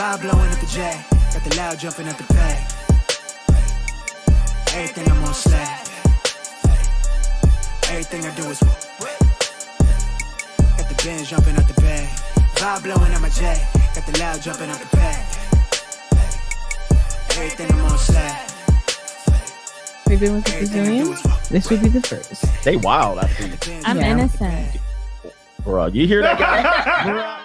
Vibe blowing up the J. Got the loud jumping at the pay. Everything I'm on slack. Everything I do is got the Benz jumping at the bay. Vibe blowing at my J. Got the loud jumping at the pay. Everything I'm on slack. Maybe with the Brazilian, this would be the first. They wild, I think. I'm innocent. Bro, you hear that guy?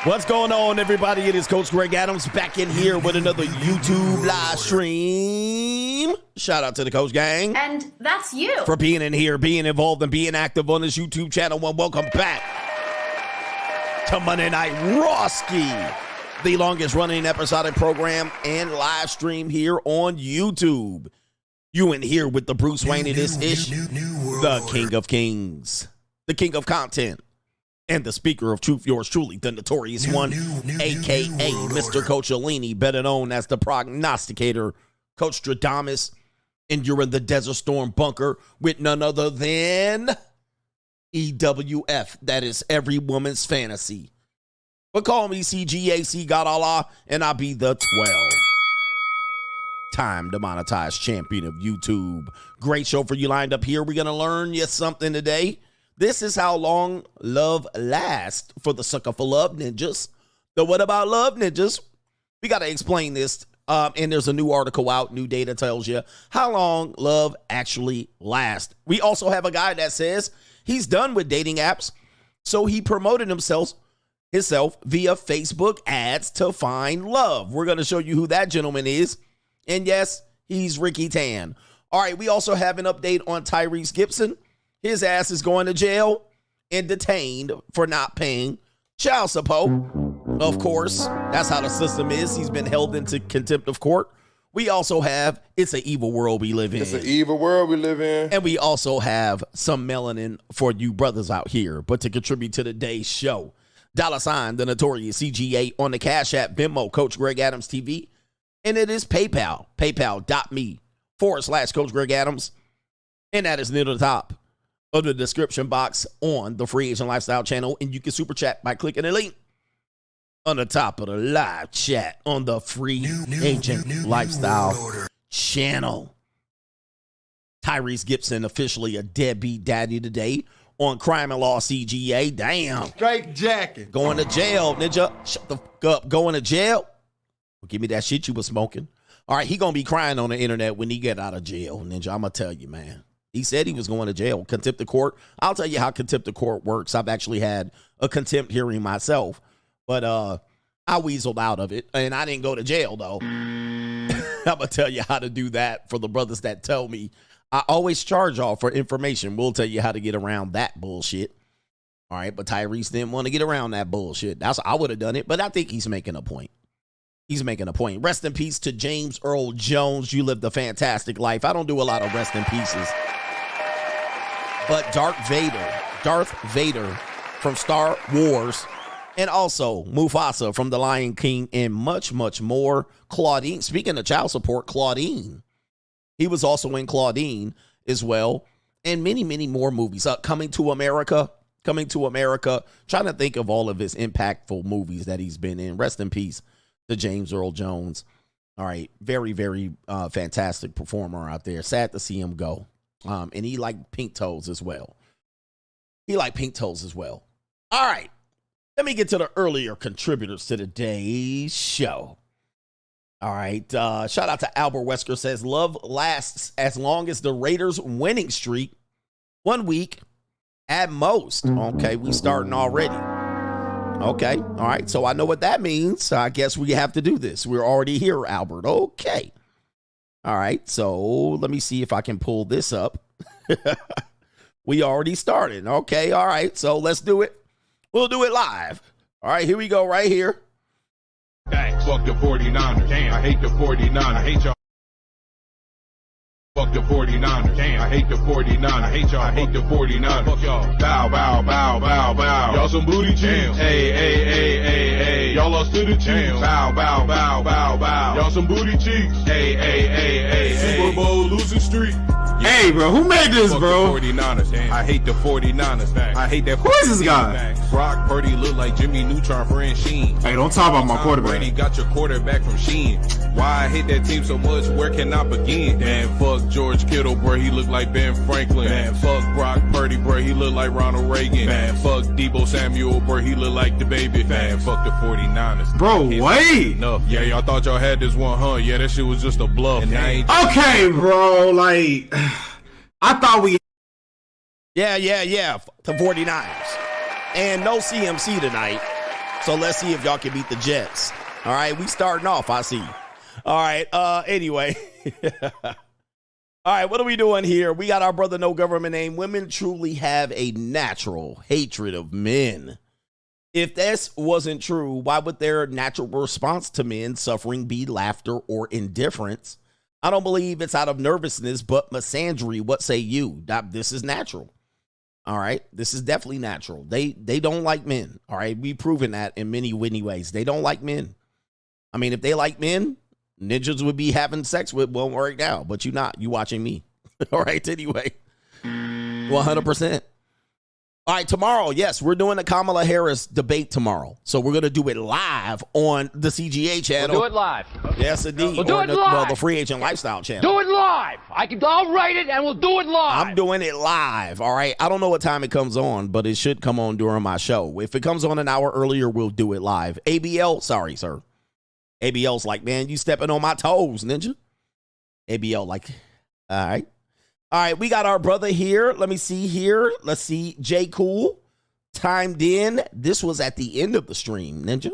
What's going on, everybody? It is Coach Greg Adams back in here with another YouTube live stream. Shout out to the Coach Gang. And that's you. For being in here, being involved, and being active on this YouTube channel. Well, welcome back to Monday Night Rawski, the longest running episodic program and live stream here on YouTube. You in here with the Bruce Wayne of this ish, the King of Kings, the King of Content, and the speaker of truth, yours truly, the notorious one, a.k.a. Mr. Coach Alini, better known as the prognosticator, Coach Stradamus, and you're in the Desert Storm bunker with none other than EWF. That is every woman's fantasy. But call me CGA, C God Allah, and I'll be the 12-time demonetized champion of YouTube. Great show for you lined up here. We're going to learn you something today. This is how long love lasts for the sucker for love ninjas. The what about love ninjas? We got to explain this. And there's a new article out. New data tells you how long love actually lasts. We also have a guy that says he's done with dating apps. So he promoted himself via Facebook ads to find love. We're going to show you who that gentleman is. And yes, he's Ricky Tan. All right, we also have an update on Tyrese Gibson. His ass is going to jail and detained for not paying child support. Of course, that's how the system is. He's been held into contempt of court. We also have It's an Evil World We Live In. It's an evil world we live in. And we also have some melanin for you brothers out here. But to contribute to today's show, $, the Notorious CGA on the Cash App, Venmo, Coach Greg Adams TV. And it is PayPal, paypal.me/Coach Greg Adams. And that is near the top of the description box on the Free Agent Lifestyle channel. And you can super chat by clicking the link on the top of the live chat on the Free Agent Lifestyle channel. Tyrese Gibson officially a deadbeat daddy today on Crime and Law CGA. Damn. Straight jacket. Going to jail, ninja. Shut the fuck up. Going to jail. Well, give me that shit you was smoking. All right, he going to be crying on the internet when he get out of jail, ninja. I'm going to tell you, man. He said he was going to jail. Contempt of court. I'll tell you how contempt of court works. I've actually had a contempt hearing myself, but I weaseled out of it, and I didn't go to jail, though. I'm going to tell you how to do that for the brothers that tell me. I always charge y'all for information. We'll tell you how to get around that bullshit. All right, but Tyrese didn't want to get around that bullshit. I would have done it, but I think he's making a point. He's making a point. Rest in peace to James Earl Jones. You lived a fantastic life. I don't do a lot of rest in pieces. But Darth Vader from Star Wars, and also Mufasa from The Lion King, and much, much more. Claudine, speaking of child support, Claudine. He was also in Claudine as well, and many, many more movies. Coming to America, Coming to America, trying to think of all of his impactful movies that he's been in. Rest in peace to James Earl Jones. All right, very, very fantastic performer out there. Sad to see him go. And he liked pink toes as well. All right, let me get to the earlier contributors to today's show. All right, shout out to Albert Wesker, says, love lasts as long as the Raiders' winning streak. 1 week at most. Okay, we starting already. Okay, all right, so I know what that means. I guess we have to do this. We're already here, Albert. Okay. All right, so let me see if I can pull this up. We already started. Okay, all right, so let's do it. We'll do it live. All right, here we go right here. Thanks. Fuck the 49ers. Damn. I hate the 49ers. I hate y'all. Fuck the 49ers. Damn. I hate the 49ers. I hate y'all. I hate the 49ers. Fuck y'all. Bow, bow, bow, bow, bow. Y'all some booty cheeks. Hey, hey, hey, hey, hey. Y'all lost to the Chiefs. Bow, bow, bow, bow, bow. Y'all some booty cheeks. Hey, hey, hey, hey, hey. Super Bowl losing streak. Hey, bro, who made this, Fuck bro? The 49ers. Damn. I hate the 49ers. I hate that. Who is this guy? Brock Purdy look like Jimmy Neutron for Sheen. Hey, don't talk about my quarterback. Brady got your quarterback from Sheen. Why I hate that team so much? Where can I begin? Man, fuck George Kittle, bro. He look like Ben Franklin. Man, fuck Brock Purdy, bro. He look like Ronald Reagan. Man, fuck Debo Samuel, bro. He look like the baby. Man, fuck the 49ers. Bro, wait. Enough. Yeah, y'all thought y'all had this one, huh? Yeah, that shit was just a bluff. Okay, bro. Like, I thought we. Yeah. The 49ers. And no CMC tonight. So let's see if y'all can beat the Jets. All right, we starting off, I see. All right, anyway. All right, what are we doing here? We got our brother No Government Name. Women truly have a natural hatred of men. If this wasn't true, why would their natural response to men suffering be laughter or indifference? I don't believe it's out of nervousness, but misandry. What say you? This is natural. All right, this is definitely natural. They don't like men. All right, we've proven that in many ways. They don't like men. I mean, if they like men, ninjas would be having sex with one right now, but you're not. You watching me. All right, anyway, 100%. All right, tomorrow, yes, we're doing the Kamala Harris debate tomorrow. So we're going to do it live on the CGA channel. We'll do it live. Yes, indeed. We'll do it live. Well, the Free Agent Lifestyle channel. Do it live. I'll write it and we'll do it live. I'm doing it live, all right? I don't know what time it comes on, but it should come on during my show. If it comes on an hour earlier, we'll do it live. ABL, sorry, sir. ABL's like, man, you stepping on my toes, ninja. ABL like, all right. All right, we got our brother here. Let me see here. Let's see. J. Cool timed in. This was at the end of the stream, Ninja.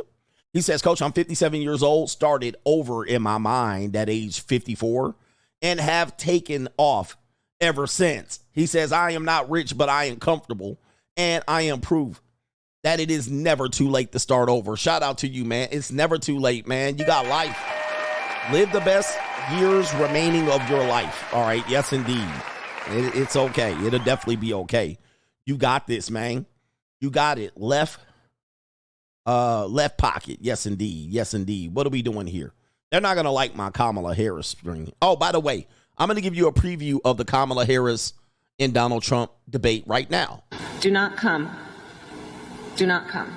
He says, Coach, I'm 57 years old, started over in my mind at age 54, and have taken off ever since. He says, I am not rich, but I am comfortable, and I am proof that it is never too late to start over. Shout out to you, man. It's never too late, man. You got life. Live the best years remaining of your life. All right. Yes, indeed. It's okay. It'll definitely be okay. You got this, man. You got it. Left pocket. Yes, indeed. Yes, indeed. What are we doing here? They're not going to like my Kamala Harris string. Oh, by the way, I'm going to give you a preview of the Kamala Harris and Donald Trump debate right now. Do not come. Do not come.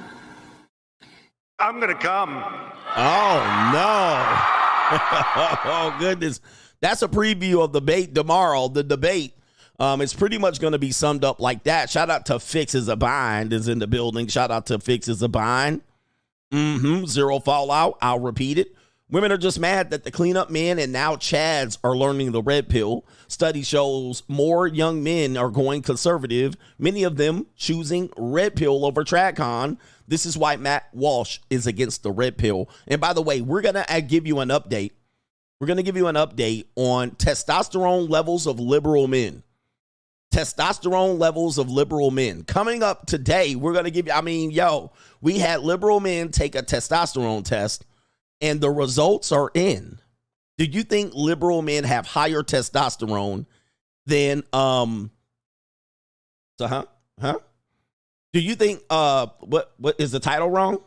I'm going to come. Oh, no. Oh, goodness. That's a preview of the debate tomorrow. The debate, it's pretty much going to be summed up like that. Shout out to Fix is a Bind is in the building. Shout out to Fix is a Bind. Zero fallout. I'll repeat it. Women are just mad that the cleanup men and now Chads are learning the red pill. Study shows more young men are going conservative, many of them choosing red pill over TradCon. This is why Matt Walsh is against the red pill. And by the way, we're going to give you an update. We're going to give you an update on testosterone levels of liberal men. Testosterone levels of liberal men. Coming up today, we're going to give you, we had liberal men take a testosterone test, and the results are in. Do you think liberal men have higher testosterone than, Do you think, what is the title wrong?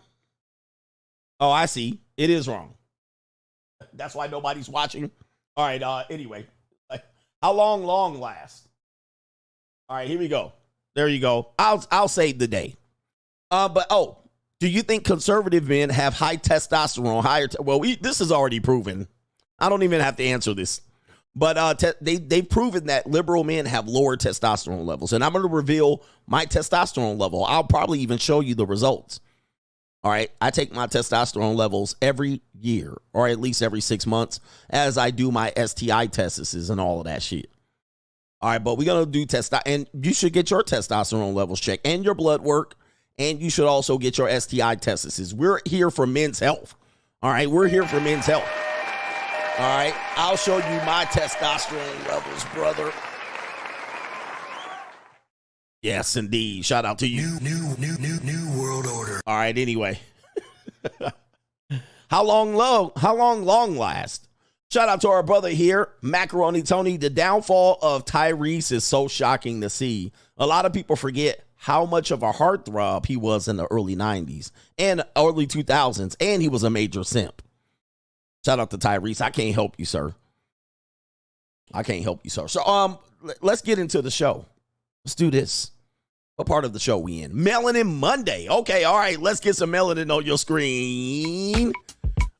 Oh, I see. It is wrong. That's why nobody's watching. All right, anyway. How long last? All right, here we go. There you go. I'll save the day. But do you think conservative men have high testosterone, well, this is already proven. I don't even have to answer this. But they've proven that liberal men have lower testosterone levels. And I'm going to reveal my testosterone level. I'll probably even show you the results. All right. I take my testosterone levels every year, or at least every 6 months, as I do my STI tests and all of that shit. All right. But we're going to do testosterone. And you should get your testosterone levels checked and your blood work. And you should also get your STI tests. We're here for men's health. All right. We're here for men's health. All right, I'll show you my testosterone levels, brother. Yes, indeed. Shout out to you. New world order. All right, anyway. How long last? Shout out to our brother here, Macaroni Tony. The downfall of Tyrese is so shocking to see. A lot of people forget how much of a heartthrob he was in the early 90s and early 2000s, and he was a major simp. Shout out to Tyrese. I can't help you, sir. So, let's get into the show. Let's do this. What part of the show we in? Melanin Monday. Okay, all right. Let's get some melanin on your screen.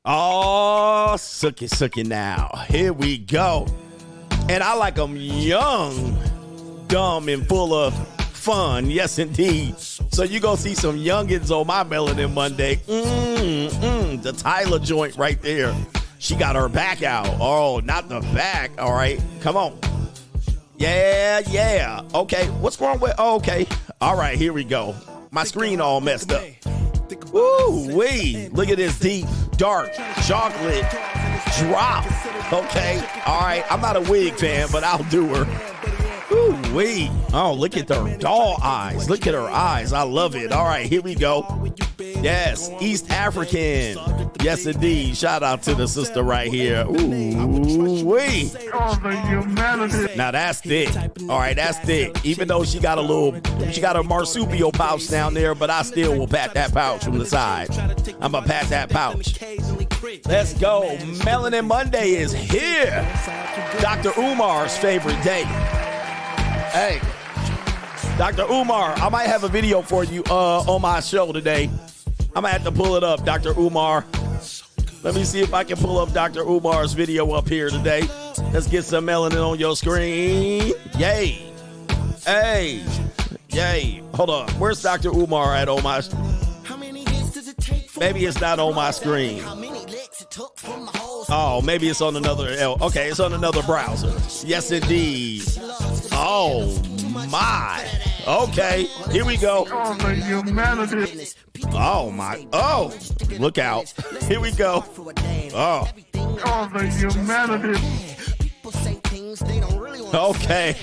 Oh, sucky now. Here we go. And I like them young, dumb, and full of fun. Yes, indeed. So you gonna see some youngins on my Melanin Monday. The Tyler joint right there. She got her back out. Oh, not the back. All right, come on. Yeah. Okay, what's wrong with? Oh, okay. All right, here we go. My screen all messed up. Woo-wee. Look at this deep, dark, chocolate drop. Okay, all right. I'm not a wig fan, but I'll do her. Ooh-wee. Oh, look at her doll eyes. Look at her eyes. I love it. All right, here we go. Yes, East African. Yes, indeed. Shout out to the sister right here. Ooh-wee. Now that's thick. All right, that's thick. Even though she got a marsupial pouch down there, but I still will pat that pouch from the side. I'm going to pat that pouch. Let's go. Melanin Monday is here. Dr. Umar's favorite day. Hey, Dr. Umar, I might have a video for you on my show today. I'm going to have to pull it up, Dr. Umar. Let me see if I can pull up Dr. Umar's video up here today. Let's get some melanin on your screen. Yay. Hey. Yay. Hold on. Where's Dr. Umar at on my... Maybe it's not on my screen. Oh, maybe it's on another... Okay, it's on another browser. Yes, indeed. Oh, my. Okay, here we go. Oh, my. Oh, look out. Here we go. Oh. Okay.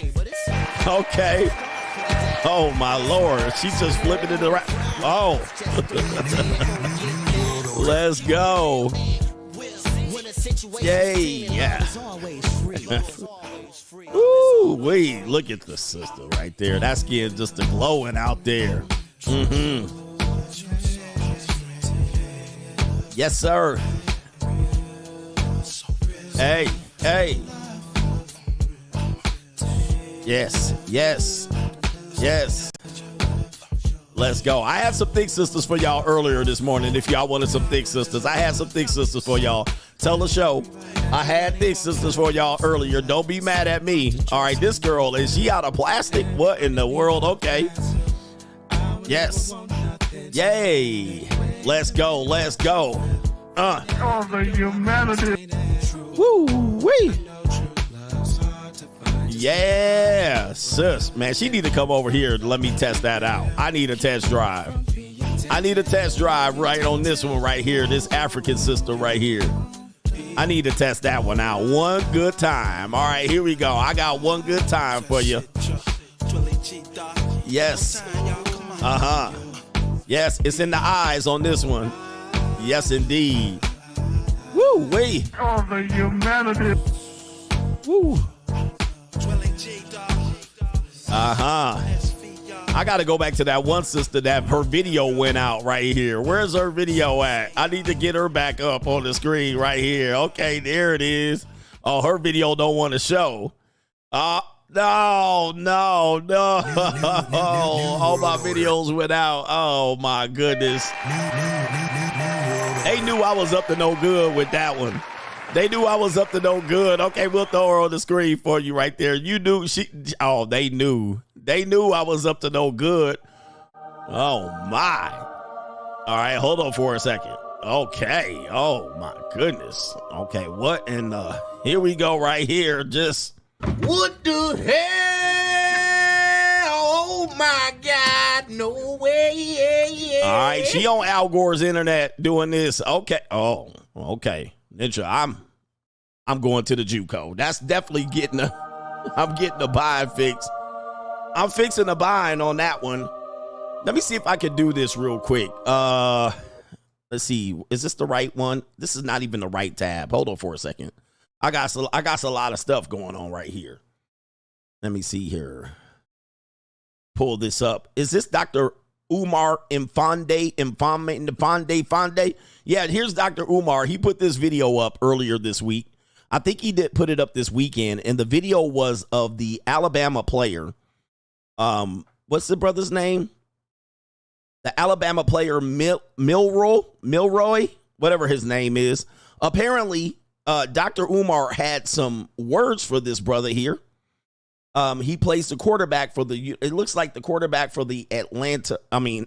Oh, my Lord. She's just flipping it around. Oh. Let's go. Yay. Yeah. Ooh, wait, look at the sister right there. That skin just a glowing out there. Yes, sir. Hey. Yes. Let's go. I had some thick sisters for y'all earlier this morning. If y'all wanted some thick sisters, I had some thick sisters for y'all. Tell the show I had thick sisters for y'all earlier. Don't be mad at me. All right, this girl, is she out of plastic? What in the world? Okay. Yes. Yay. Let's go. Woo-wee. Yeah, sis. Man, she need to come over here and let me test that out. I need a test drive. Right on this one right here. This African sister right here. I need to test that one out one good time. All right, here we go. I got one good time for you. Yes. Yes, it's in the eyes on this one. Yes, indeed. Woo-wee. Oh, the humanity. Woo. I got to go back to that one sister that her video went out right here. Where's her video at? I need to get her back up on the screen right here. Okay, there it is. Oh, her video don't want to show. No. All my videos went out. Oh, my goodness. They knew I was up to no good with that one. They knew I was up to no good. Okay, we'll throw her on the screen for you right there. You knew they knew. They knew I was up to no good. Oh, my. All right, hold on for a second. Okay. Oh, my goodness. Okay, what in the... Here we go right here. Just... What the hell? Oh, my God. No way. All right, she on Al Gore's internet doing this. Okay. Oh, okay. Ninja, I'm going to the JUCO. That's definitely I'm getting a buy fix. I'm fixing a buying on that one. Let me see if I can do this real quick. Let's see. Is this the right one? This is not even the right tab. Hold on for a second. I got a lot of stuff going on right here. Let me see here. Pull this up. Is this Dr. Umar Infande? Yeah, here's Dr. Umar. He put this video up earlier this week. I think he did put it up this weekend, and the video was of the Alabama player. What's the brother's name? The Alabama player Milroy, whatever his name is. Apparently, Dr. Umar had some words for this brother here. He plays the quarterback for it looks like the quarterback for the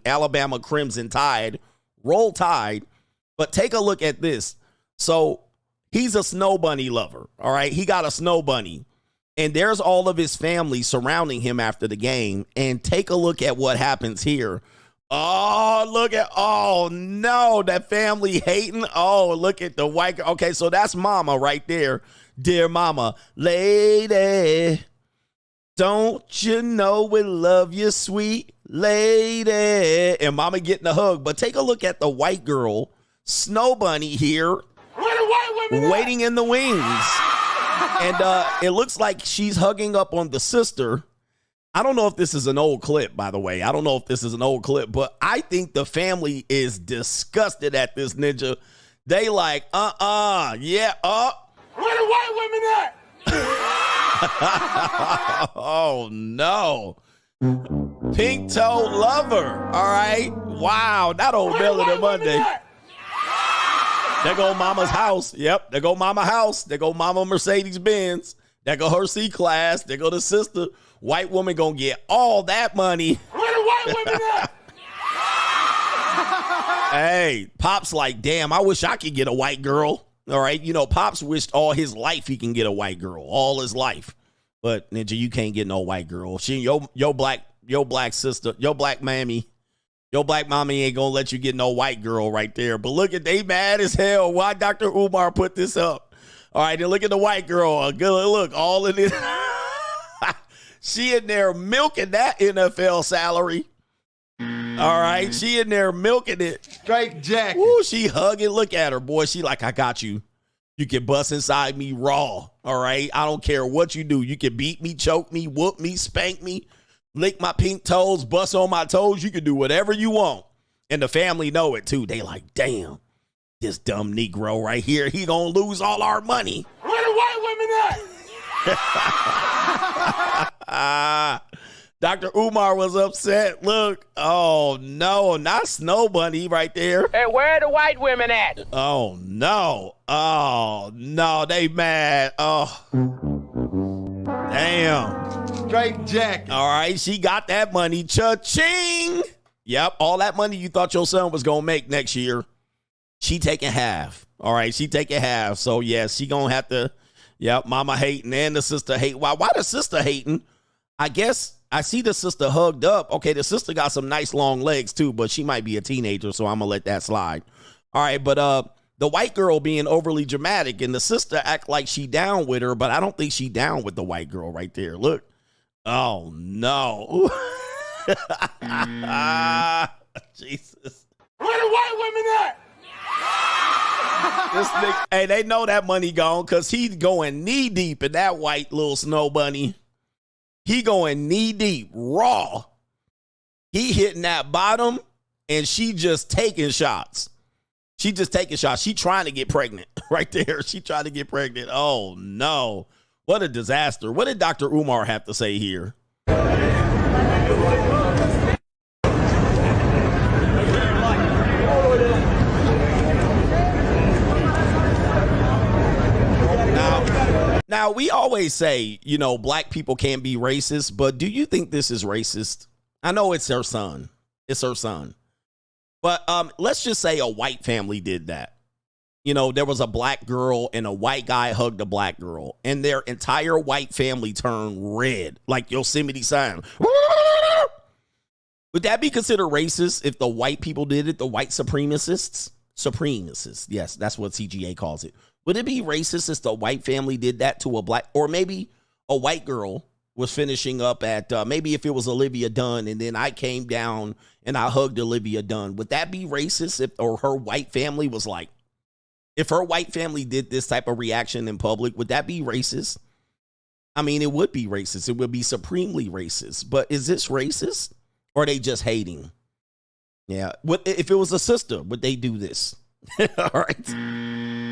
Alabama Crimson Tide, Roll Tide. But take a look at this. So he's a snow bunny lover. All right. He got a snow bunny, and there's all of his family surrounding him after the game. And take a look at what happens here. Oh no, that family hating. Oh, look at the white girl. Okay, so that's mama right there. Dear mama, lady, don't you know we love you, sweet lady? And mama getting a hug. But take a look at the white girl, Snow Bunny here, waiting in the wings. And it looks like she's hugging up on the sister. I don't know if this is an old clip, by the way. I don't know if this is an old clip, but I think the family is disgusted at this, Ninja. They like, Where the white women at? Oh, no. Pink toe lover. All right. Wow. Not old Melody Monday. There go mama's house. Yep. There go mama house. There go mama Mercedes Benz. There go her C-Class. There go the sister. White woman gonna get all that money. Where the white women at? Hey, Pop's like, damn, I wish I could get a white girl. All right. You know, Pop's wished all his life he can get a white girl. All his life. But Ninja, you can't get no white girl. Your black sister, your black mommy ain't gonna let you get no white girl right there. But look at, they mad as hell. Why Dr. Umar put this up? All right, then look at the white girl. A good look, all in it. She in there milking that NFL salary. All right, she in there milking it. Straight jacket. Ooh, she hugging. Look at her, boy. She like, I got you. You can bust inside me raw. All right, I don't care what you do. You can beat me, choke me, whoop me, spank me, lick my pink toes, bust on my toes. You can do whatever you want. And the family know it too. They like, damn, this dumb Negro right here, he gonna lose all our money. Where the white women at? Dr. Umar was upset. Look, oh no, not Snow Bunny right there. Hey, where are the white women at? Oh no, they mad. Oh, damn. Straight jacket. All right, she got that money. Cha-ching. Yep, all that money you thought your son was gonna make next year, she taking half. All right, she taking half. So yeah, she gonna have to. Yep, mama hating and the sister hating. Why the sister hating? I guess I see the sister hugged up. Okay, the sister got some nice long legs too, but she might be a teenager, so I'm gonna let that slide. All right, but the white girl being overly dramatic and the sister act like she down with her, but I don't think she down with the white girl right there. Look. Oh no. Jesus. Where the white women at? This nigga, hey, they know that money gone because he's going knee deep in that white little Snow Bunny. He going knee deep, raw. He hitting that bottom, and she just taking shots. She just taking shots. She trying to get pregnant right there. She trying to get pregnant. Oh, no. What a disaster. What did Dr. Umar have to say here? Now, we always say, you know, black people can't be racist, but do you think this is racist? I know it's her son. It's her son. But let's just say a white family did that. You know, there was a black girl and a white guy hugged a black girl, and their entire white family turned red, like Yosemite Sam. Would that be considered racist if the white people did it, the white supremacists? Supremacists, yes, that's what CGA calls it. Would it be racist if the white family did that to a black, or maybe a white girl was finishing up at, maybe if it was Olivia Dunn, and then I came down and I hugged Olivia Dunn. Would that be racist if, or her white family was like, if her white family did this type of reaction in public, would that be racist? I mean, it would be racist. It would be supremely racist. But is this racist, or are they just hating? Yeah. What if it was a sister? Would they do this? All right.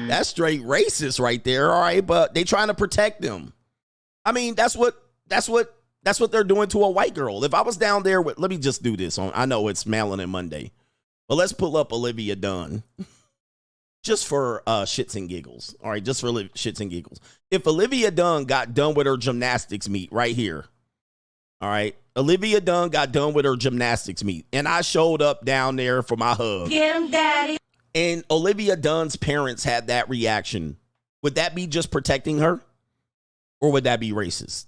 That's straight racist right there. All right. But they trying to protect them. I mean, that's what they're doing to a white girl. If I was down there with, let me just do this on, I know it's Melanin Monday, but let's pull up Olivia Dunn just for shits and giggles. All right. Just for shits and giggles. If Olivia Dunn got done with her gymnastics meet right here. All right. Olivia Dunn got done with her gymnastics meet, and I showed up down there for my hug. Get him, daddy. And Olivia Dunn's parents had that reaction. Would that be just protecting her? Or would that be racist?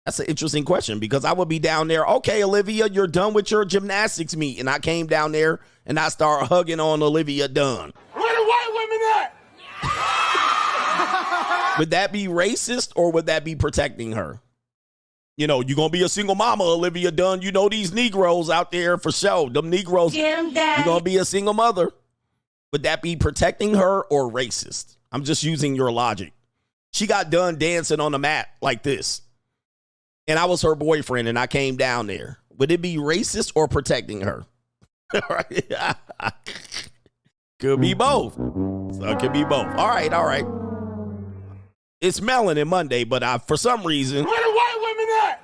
That's an interesting question, because I would be down there. Okay, Olivia, you're done with your gymnastics meet. And I came down there and I started hugging on Olivia Dunn. Where the white women at? Would that be racist, or would that be protecting her? You know, you're going to be a single mama, Olivia Dunn. You know these Negroes out there for sure. Them Negroes, you're going to be a single mother. Would that be protecting her or racist? I'm just using your logic. She got done dancing on the mat like this, and I was her boyfriend, and I came down there. Would it be racist or protecting her? Could be both. So it could be both. All right, all right. It's Melanin Monday, but for some reason, Where the white women at?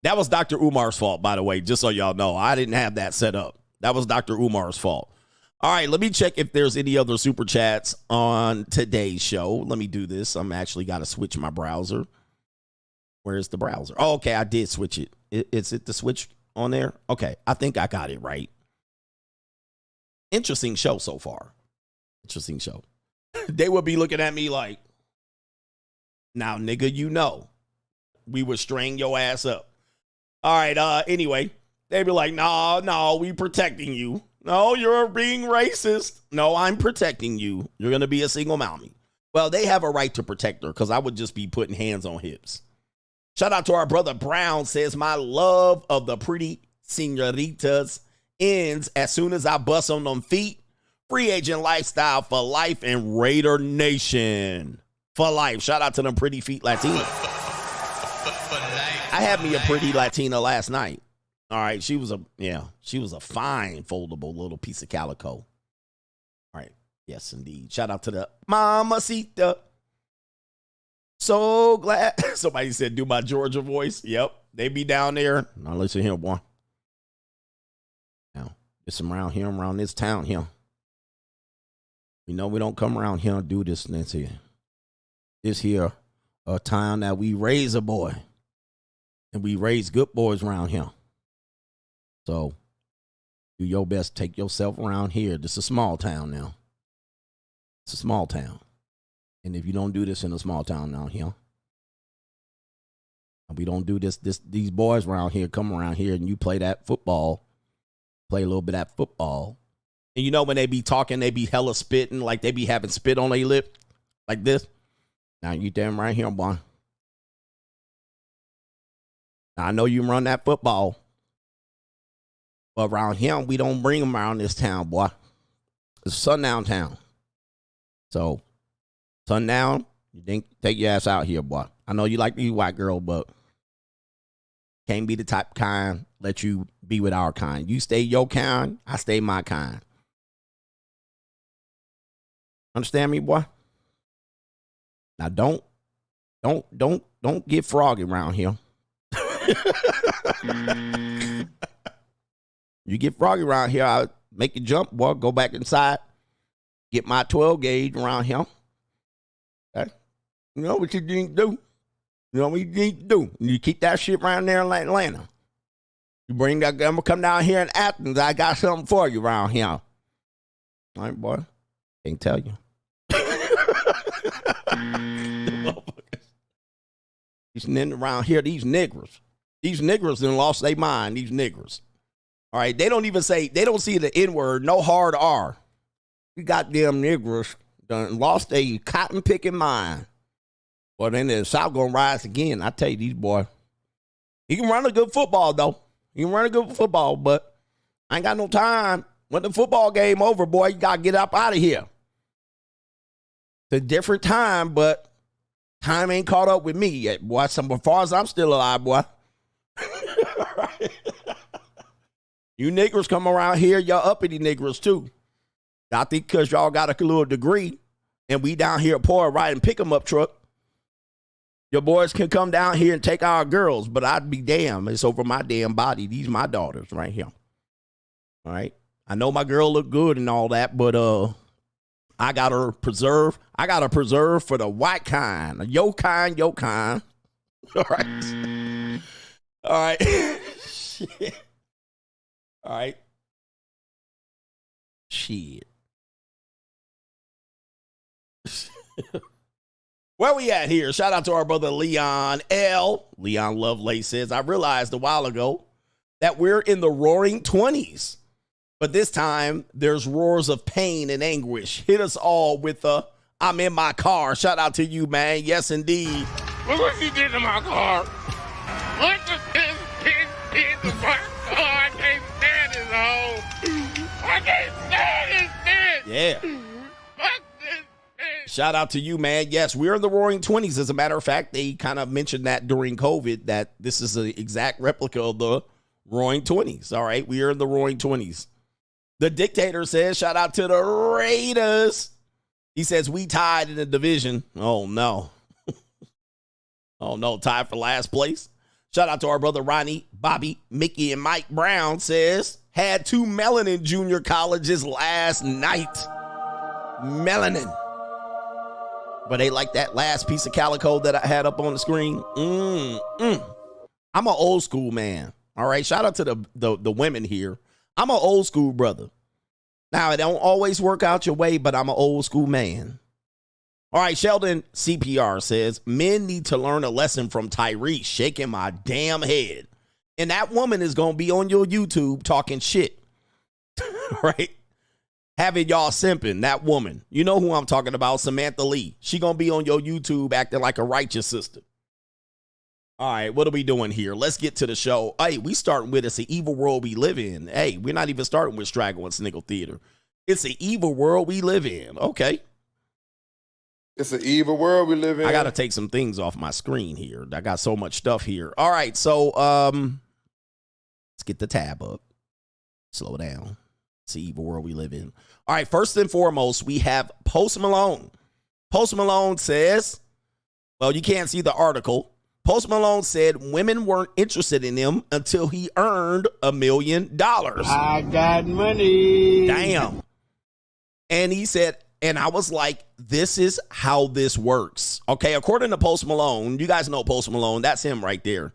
that was Dr. Umar's fault, by the way, just so y'all know. I didn't have that set up. That was Dr. Umar's fault. All right, let me check if there's any other super chats on today's show. Let me do this. I'm actually got to switch my browser. Where's the browser? Oh, okay, I did switch it. Is it the switch on there? Okay, I think I got it right. Interesting show so far. Interesting show. They would be looking at me like, now, nigga, you know, we would string your ass up. All right, anyway, they'd be like, no, we protecting you. No, you're being racist. No, I'm protecting you. You're going to be a single mommy. Well, they have a right to protect her, because I would just be putting hands on hips. Shout out to our brother Brown, says, my love of the pretty senoritas ends as soon as I bust on them feet. Free agent lifestyle for life and Raider Nation for life. Shout out to them pretty feet Latina. I had me a pretty Latina last night. All right, she was a fine foldable little piece of calico. All right, yes indeed. Shout out to the mamacita. So glad. Somebody said do my Georgia voice. Yep, they be down there. Now listen here, boy. Now it's around here, around this town here. You know, we don't come around here and do this and that's here. This here a town that we raise a boy. And we raise good boys around here. So do your best. Take yourself around here. This is a small town now. It's a small town. And if you don't do this in a small town down here, and we don't do these boys around here come around here and you play that football, play a little bit of that football. And you know, when they be talking, they be hella spitting, like they be having spit on their lip, like this. Now you damn right here, boy. Now, I know you run that football, but around here, we don't bring them around this town, boy. It's sundown town. So, sundown, you think take your ass out here, boy. I know you like these white girl, but can't be the type kind, let you be with our kind. You stay your kind, I stay my kind. Understand me, boy? Now don't get froggy around here. You get froggy around here, I'll make you jump, boy. Go back inside. Get my 12 gauge around here. Okay? You know what you need to do? You know what you need to do? You keep that shit around there in Atlanta. You bring that, I'm gonna come down here in Athens. I got something for you around here. All right, boy. Can't tell you. These niggas around here, these niggers done lost their mind, these niggers. All right, they don't see the N-word, no hard R. You goddamn niggers done lost their cotton picking mind. Well, then the South gonna rise again. I tell you, these boys. He can run a good football, though. He can run a good football, but I ain't got no time. When the football game over, boy, you gotta get up out of here. It's a different time, but time ain't caught up with me yet, boy. As far as I'm still alive, boy. Right. You niggers come around here, y'all uppity niggers too. I think because y'all got a little degree and we down here poor riding pick 'em up truck, your boys can come down here and take our girls, but I'd be damn. It's over my damn body. These my daughters right here. All right. I know my girl look good and all that, but I got her preserve. I got her preserve for the white kind. Yo kind. All right. All right. Shit. All right. Shit. Where we at here? Shout out to our brother Leon L. Leon Lovelace says, I realized a while ago that we're in the roaring 20s. But this time, there's roars of pain and anguish. Hit us all with I'm in my car. Shout out to you, man. Yes, indeed. Look what she did to my car. Look at this kid did to my car. I can't stand this hoe. I can't stand this shit. Yeah. Fuck this shit. Shout out to you, man. Yes, we're in the roaring 20s. As a matter of fact, they kind of mentioned that during COVID, that this is an exact replica of the roaring 20s. All right, we are in the roaring 20s. The dictator says, shout out to the Raiders. He says, we tied in the division. Oh, no. Oh, no, tied for last place. Shout out to our brother Ronnie, Bobby, Mickey, and Mike Brown says, had 2 Melanin junior colleges last night. Melanin. But they like that last piece of calico that I had up on the screen. I'm an old school man. All right, shout out to the women here. I'm an old school brother. Now, it don't always work out your way, but I'm an old school man. All right, Sheldon CPR says, men need to learn a lesson from Tyrese shaking my damn head. And that woman is going to be on your YouTube talking shit. Right? Having y'all simping, that woman. You know who I'm talking about, Samantha Lee. She going to be on your YouTube acting like a righteous sister. All right, what are we doing here? Let's get to the show. Hey, we starting with it's an evil world we live in. Hey, we're not even starting with Straggle and Sniggle Theater. It's an evil world we live in. Okay. It's an evil world we live in. I got to take some things off my screen here. I got so much stuff here. All right, so let's get the tab up. Slow down. It's the evil world we live in. All right, first and foremost, we have Post Malone. Post Malone says, well, you can't see the article. Post Malone said women weren't interested in him until he earned $1 million. I got money. Damn. And he said, and I was like, this is how this works. Okay, according to Post Malone, you guys know Post Malone. That's him right there.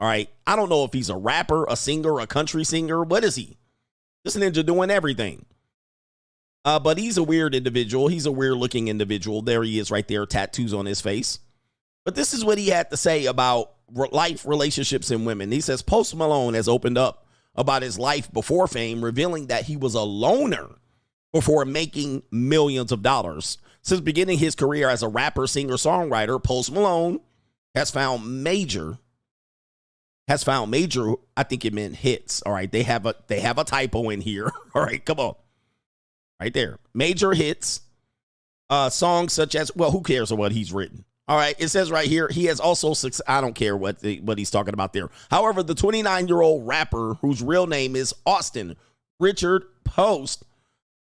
All right. I don't know if he's a rapper, a singer, a country singer. What is he? This ninja doing everything. But he's a weird individual. He's a weird looking individual. There he is right there, tattoos on his face. But this is what he had to say about life, relationships, and women. He says Post Malone has opened up about his life before fame, revealing that he was a loner before making millions of dollars. Since beginning his career as a rapper, singer, songwriter, Post Malone has found major, I think it meant hits. All right, they have a typo in here. All right, come on. Right there. Major hits. Songs such as, well, who cares what he's written? All right, it says right here, he has also, I don't care what he's talking about there. However, the 29-year-old rapper, whose real name is Austin Richard Post,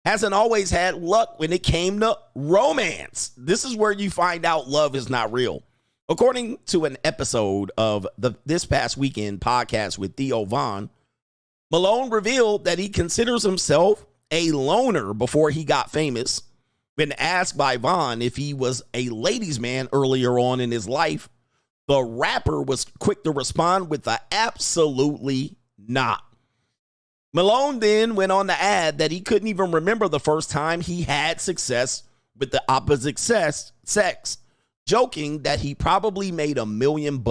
hasn't always had luck when it came to romance. This is where you find out love is not real. According to an episode of This Past Weekend podcast with Theo Von, Malone revealed that he considers himself a loner before he got famous. When asked by Von if he was a ladies' man earlier on in his life, the rapper was quick to respond with the absolutely not. Malone then went on to add that he couldn't even remember the first time he had success with the opposite sex, joking that he probably made $1 million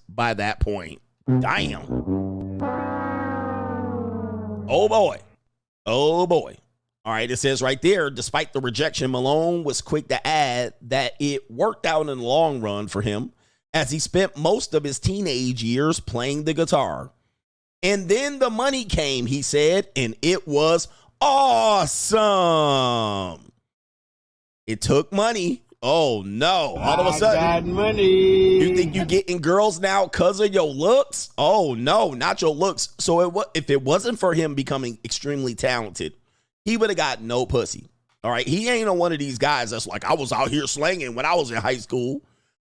by that point. Damn. Oh boy. Oh boy. All right, it says right there, despite the rejection, Malone was quick to add that it worked out in the long run for him as he spent most of his teenage years playing the guitar. And then the money came, he said, and it was awesome. It took money. Oh, no. All of a sudden, I got money. You think you getting girls now because of your looks? Oh, no, not your looks. So if it wasn't for him becoming extremely talented, he would have got no pussy. All right. He ain't one of these guys that's like, I was out here slanging when I was in high school.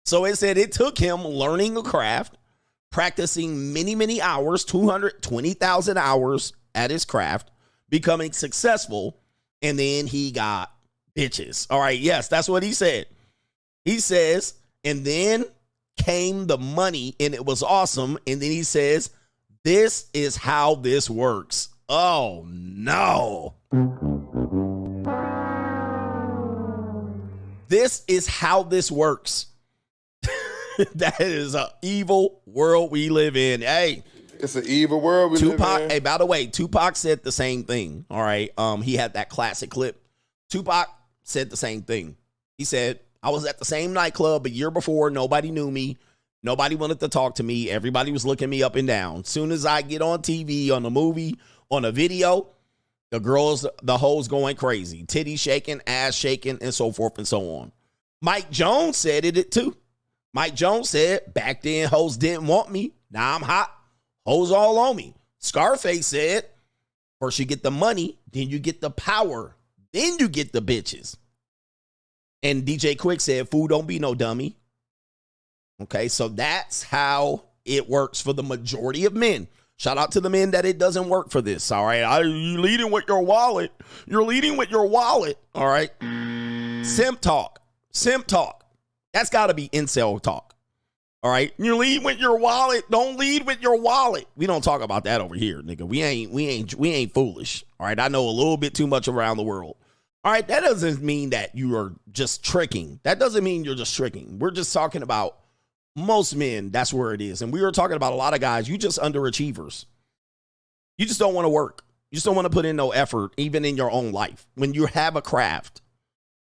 So it said it took him learning a craft, practicing many, many hours, 220,000 hours at his craft, becoming successful. And then he got bitches. All right. Yes, that's what he said. He says, and then came the money and it was awesome. And then he says, this is how this works. Oh, no. This is how this works. That is an evil world we live in. Hey, it's an evil world we live in. Hey, by the way, Tupac said the same thing. All right. He had that classic clip. Tupac said the same thing. He said, I was at the same nightclub a year before. Nobody knew me. Nobody wanted to talk to me. Everybody was looking me up and down. Soon as I get on TV, on a movie, on a video, the girls, the hoes going crazy. Titty shaking, ass shaking, and so forth and so on. Mike Jones said it too. Mike Jones said, back then hoes didn't want me. Now I'm hot. Hoes all on me. Scarface said, first you get the money, then you get the power, then you get the bitches. And DJ Quick said, fool don't be no dummy. Okay, so that's how it works for the majority of men. Shout out to the men that it doesn't work for this. All right, you're leading with your wallet. You're leading with your wallet. All right. Simp talk. Simp talk. That's got to be incel talk. All right. You lead with your wallet. Don't lead with your wallet. We don't talk about that over here, nigga. We ain't foolish. All right. I know a little bit too much around the world. All right. That doesn't mean that you are just tricking. That doesn't mean you're just tricking. We're just talking about most men. That's where it is. And we were talking about a lot of guys. You just underachievers. You just don't want to work. You just don't want to put in no effort, even in your own life. When you have a craft,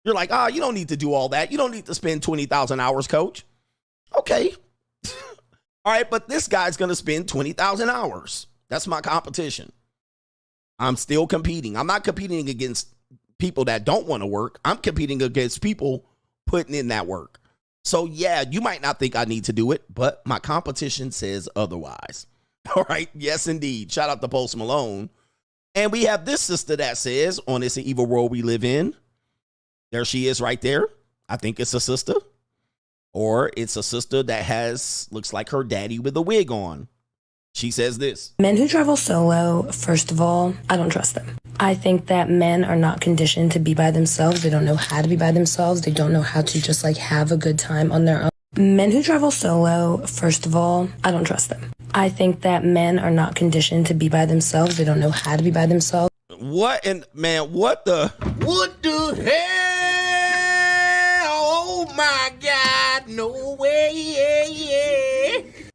you're like, you don't need to do all that. You don't need to spend 20,000 hours, coach. Okay. All right. But this guy's going to spend 20,000 hours. That's my competition. I'm still competing. I'm not competing against people that don't want to work. I'm competing against people putting in that work. So yeah, you might not think I need to do it, but my competition says otherwise. All right. Yes, indeed. Shout out to Post Malone. And we have this sister that says, on this evil world we live in, there she is right there. I think it's a sister. Or it's a sister that looks like her daddy with a wig on. She says this. Men who travel solo, first of all, I don't trust them. I think that men are not conditioned to be by themselves. They don't know how to be by themselves. They don't know how to just have a good time on their own. Men who travel solo, first of all, I don't trust them. I think that men are not conditioned to be by themselves. They don't know how to be by themselves. What the hell? Oh my God, no way.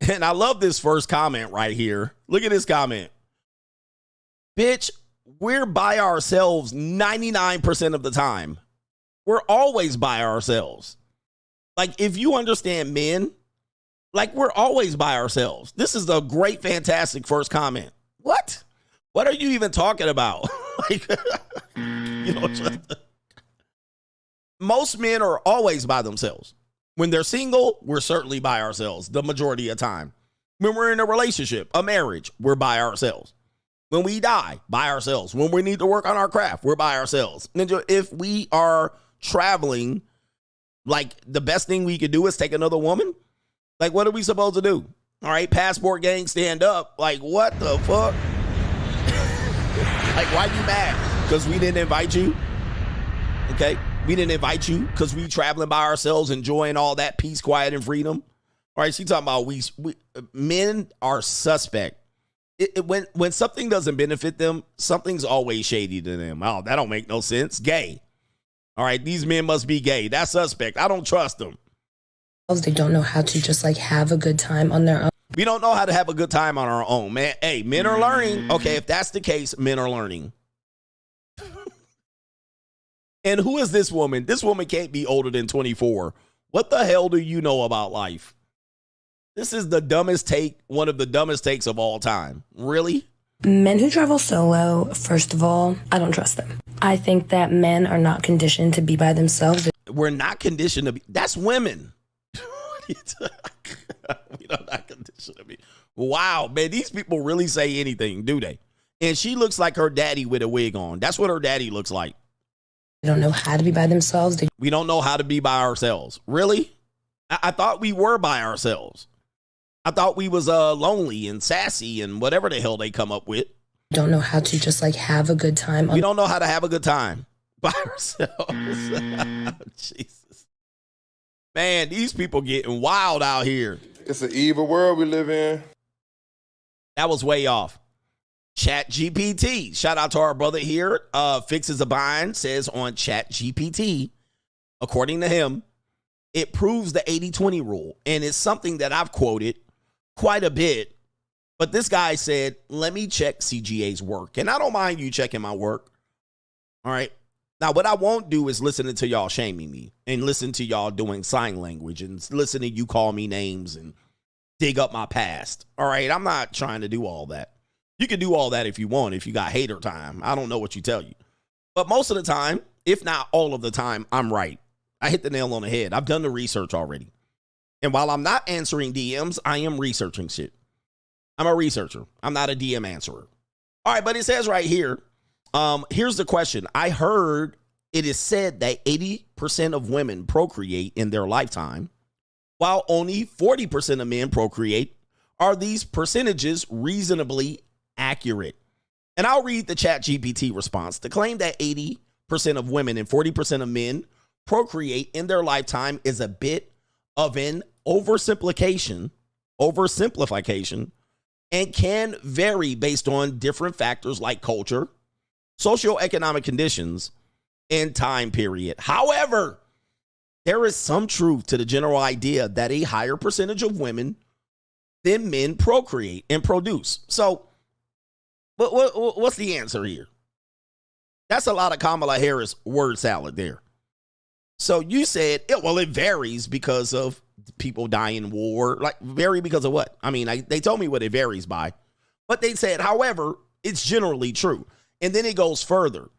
And I love this first comment right here. Look at this comment. Bitch, we're by ourselves 99% of the time. We're always by ourselves. Like, if you understand men, we're always by ourselves. This is a great, fantastic first comment. What are you even talking about? Most men are always by themselves. When they're single, we're certainly by ourselves the majority of the time. When we're in a relationship, a marriage, we're by ourselves. When we die, by ourselves. When we need to work on our craft, we're by ourselves. Ninja, if we are traveling, like the best thing we could do is take another woman? Like, what are we supposed to do? All right, passport gang, stand up. Like, what the fuck? Like, why you mad? Because we didn't invite you? Okay? We didn't invite you because we traveling by ourselves, enjoying all that peace, quiet, and freedom. All right, she talking about we men are suspect. When something doesn't benefit them, something's always shady to them. Oh, that don't make no sense. Gay. All right, these men must be gay. That's suspect. I don't trust them. They don't know how to just like have a good time on their own. We don't know how to have a good time on our own, man. Hey, men are learning. Okay, if that's the case, men are learning. And who is this woman? This woman can't be older than 24. What the hell do you know about life? This is the dumbest take, one of the dumbest takes of all time. Really? Men who travel solo, first of all, I don't trust them. I think that men are not conditioned to be by themselves. We're not conditioned to be. That's women. We are not conditioned to be. Wow, man, these people really say anything, do they? And she looks like her daddy with a wig on. That's what her daddy looks like. They don't know how to be by themselves. We don't know how to be by ourselves. Really? I thought we were by ourselves. I thought we was lonely and sassy and whatever the hell they come up with. Don't know how to just like have a good time. We don't know how to have a good time by ourselves. Jesus. Man, these people getting wild out here. It's an evil world we live in. That was way off. Chat GPT. Shout out to our brother here. Fixes a bind says on Chat GPT, according to him, it proves the 80-20 rule. And it's something that I've quoted quite a bit. But this guy said, let me check CGA's work. And I don't mind you checking my work. All right. Now, what I won't do is listen to y'all shaming me and listen to y'all doing sign language and listen to you call me names and dig up my past. All right. I'm not trying to do all that. You can do all that if you want, if you got hater time. I don't know what you tell you. But most of the time, if not all of the time, I'm right. I hit the nail on the head. I've done the research already. And while I'm not answering DMs, I am researching shit. I'm a researcher. I'm not a DM answerer. All right, but it says right here, here's the question. I heard it is said that 80% of women procreate in their lifetime, while only 40% of men procreate. Are these percentages reasonably accurate? And I'll read the Chat GPT response. The claim that 80% of women and 40% of men procreate in their lifetime is a bit of an oversimplification, and can vary based on different factors like culture, socioeconomic conditions, and time period. However, there is some truth to the general idea that a higher percentage of women than men procreate and produce. So, what's the answer here? That's a lot of Kamala Harris word salad there. So you said, it varies because of people dying in war. Like, vary because of what? I mean, they told me what it varies by. But they said, however, it's generally true. And then it goes further.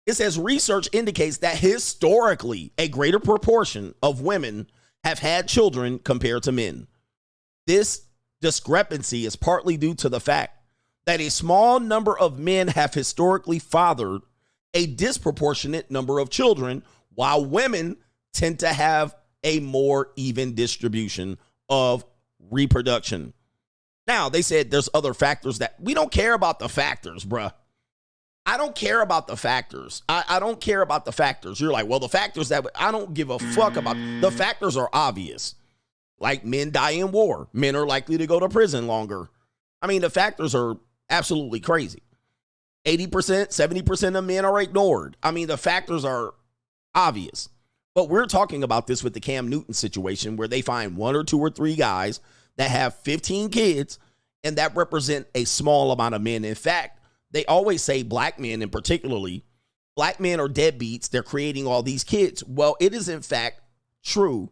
It says, research indicates that historically, a greater proportion of women have had children compared to men. This discrepancy is partly due to the fact that a small number of men have historically fathered a disproportionate number of children, while women tend to have a more even distribution of reproduction. Now, they said there's other factors that we don't care about the factors, bruh. I don't care about the factors. I don't care about the factors. You're like, well, the factors that I don't give a fuck about. The factors are obvious. Like men die in war. Men are likely to go to prison longer. I mean, the factors are absolutely crazy. 80%, 70% of men are ignored. I mean, the factors are obvious. But we're talking about this with the Cam Newton situation where they find 1 or 2 or 3 guys that have 15 kids, and that represent a small amount of men. In fact, they always say black men, and particularly black men are deadbeats. They're creating all these kids. Well, it is in fact true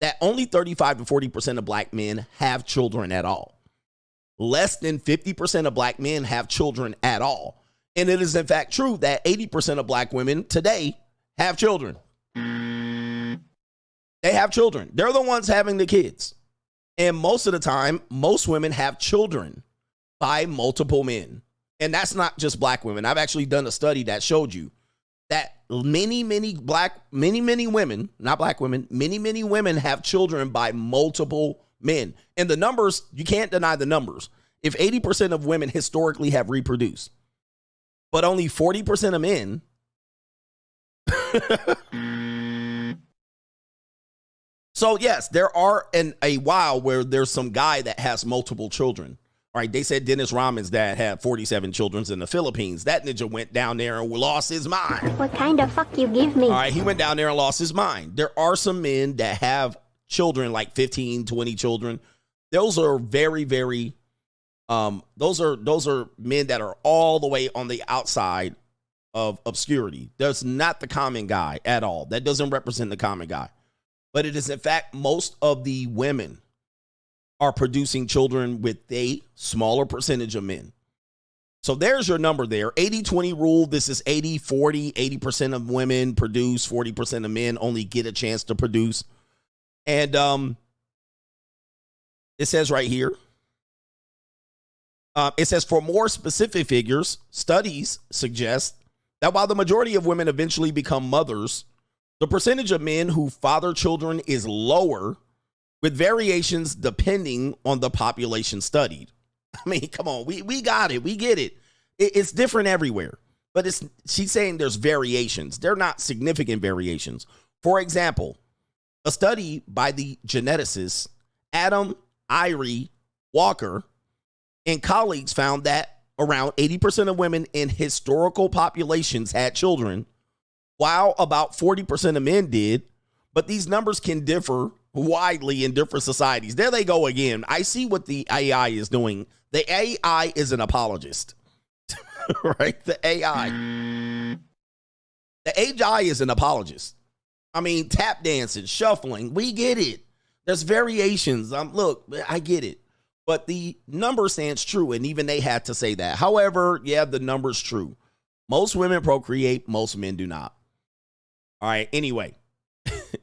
that only 35 to 40% of black men have children at all. Less than 50% of black men have children at all. And it is in fact true that 80% of black women today have children. They have children. They're the ones having the kids. And most of the time, most women have children by multiple men. And that's not just black women. I've actually done a study that showed you that many women, not black women, many women have children by multiple men. And the numbers, you can't deny the numbers. If 80% of women historically have reproduced, but only 40% of men, so yes, there are a while where there's some guy that has multiple children. All right, they said Dennis Rodman's dad had 47 children in the Philippines. That ninja went down there and lost his mind. What kind of fuck you give me? All right, he went down there and lost his mind. There are some men that have children, like 15, 20 children. Those are very, very, those are men that are all the way on the outside of obscurity. That's not the common guy at all. That doesn't represent the common guy. But it is, in fact, most of the women are producing children with a smaller percentage of men. So there's your number there. 80-20 rule. This is 80-40. 80% of women produce. 40% of men only get a chance to produce. And it says right here, it says for more specific figures, studies suggest that while the majority of women eventually become mothers, the percentage of men who father children is lower, with variations depending on the population studied. I mean, come on, we got it. We get it. It's different everywhere. But she's saying there's variations. They're not significant variations. For example, a study by the geneticist Adam Irie Walker and colleagues found that around 80% of women in historical populations had children, while about 40% of men did. But these numbers can differ widely in different societies. There they go again. I see what the AI is doing. The AI is an apologist, right? The AI is an apologist. I mean, tap dancing, shuffling, we get it. There's variations. Look, I get it. But the number stands true, and even they had to say that. However, yeah, the number's true. Most women procreate, most men do not. All right, anyway.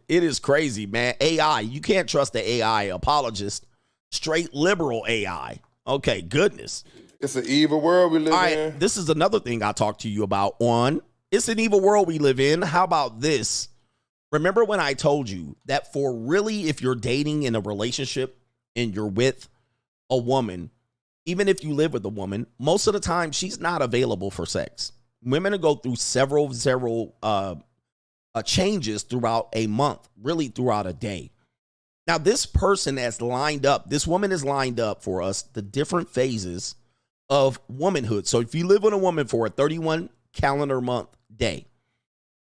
It is crazy, man. AI, you can't trust the AI apologist. Straight liberal AI. Okay, goodness. It's an evil world we live All right, in. this is another thing I talked to you about on It's an Evil World We Live In. How about this? Remember when I told you that for really, if you're dating in a relationship and you're with a woman, even if you live with a woman, most of the time she's not available for sex. Women will go through several changes throughout a month, really throughout a day. Now, this person has lined up, this woman is lined up for us the different phases of womanhood. So if you live with a woman for a 31 calendar month day,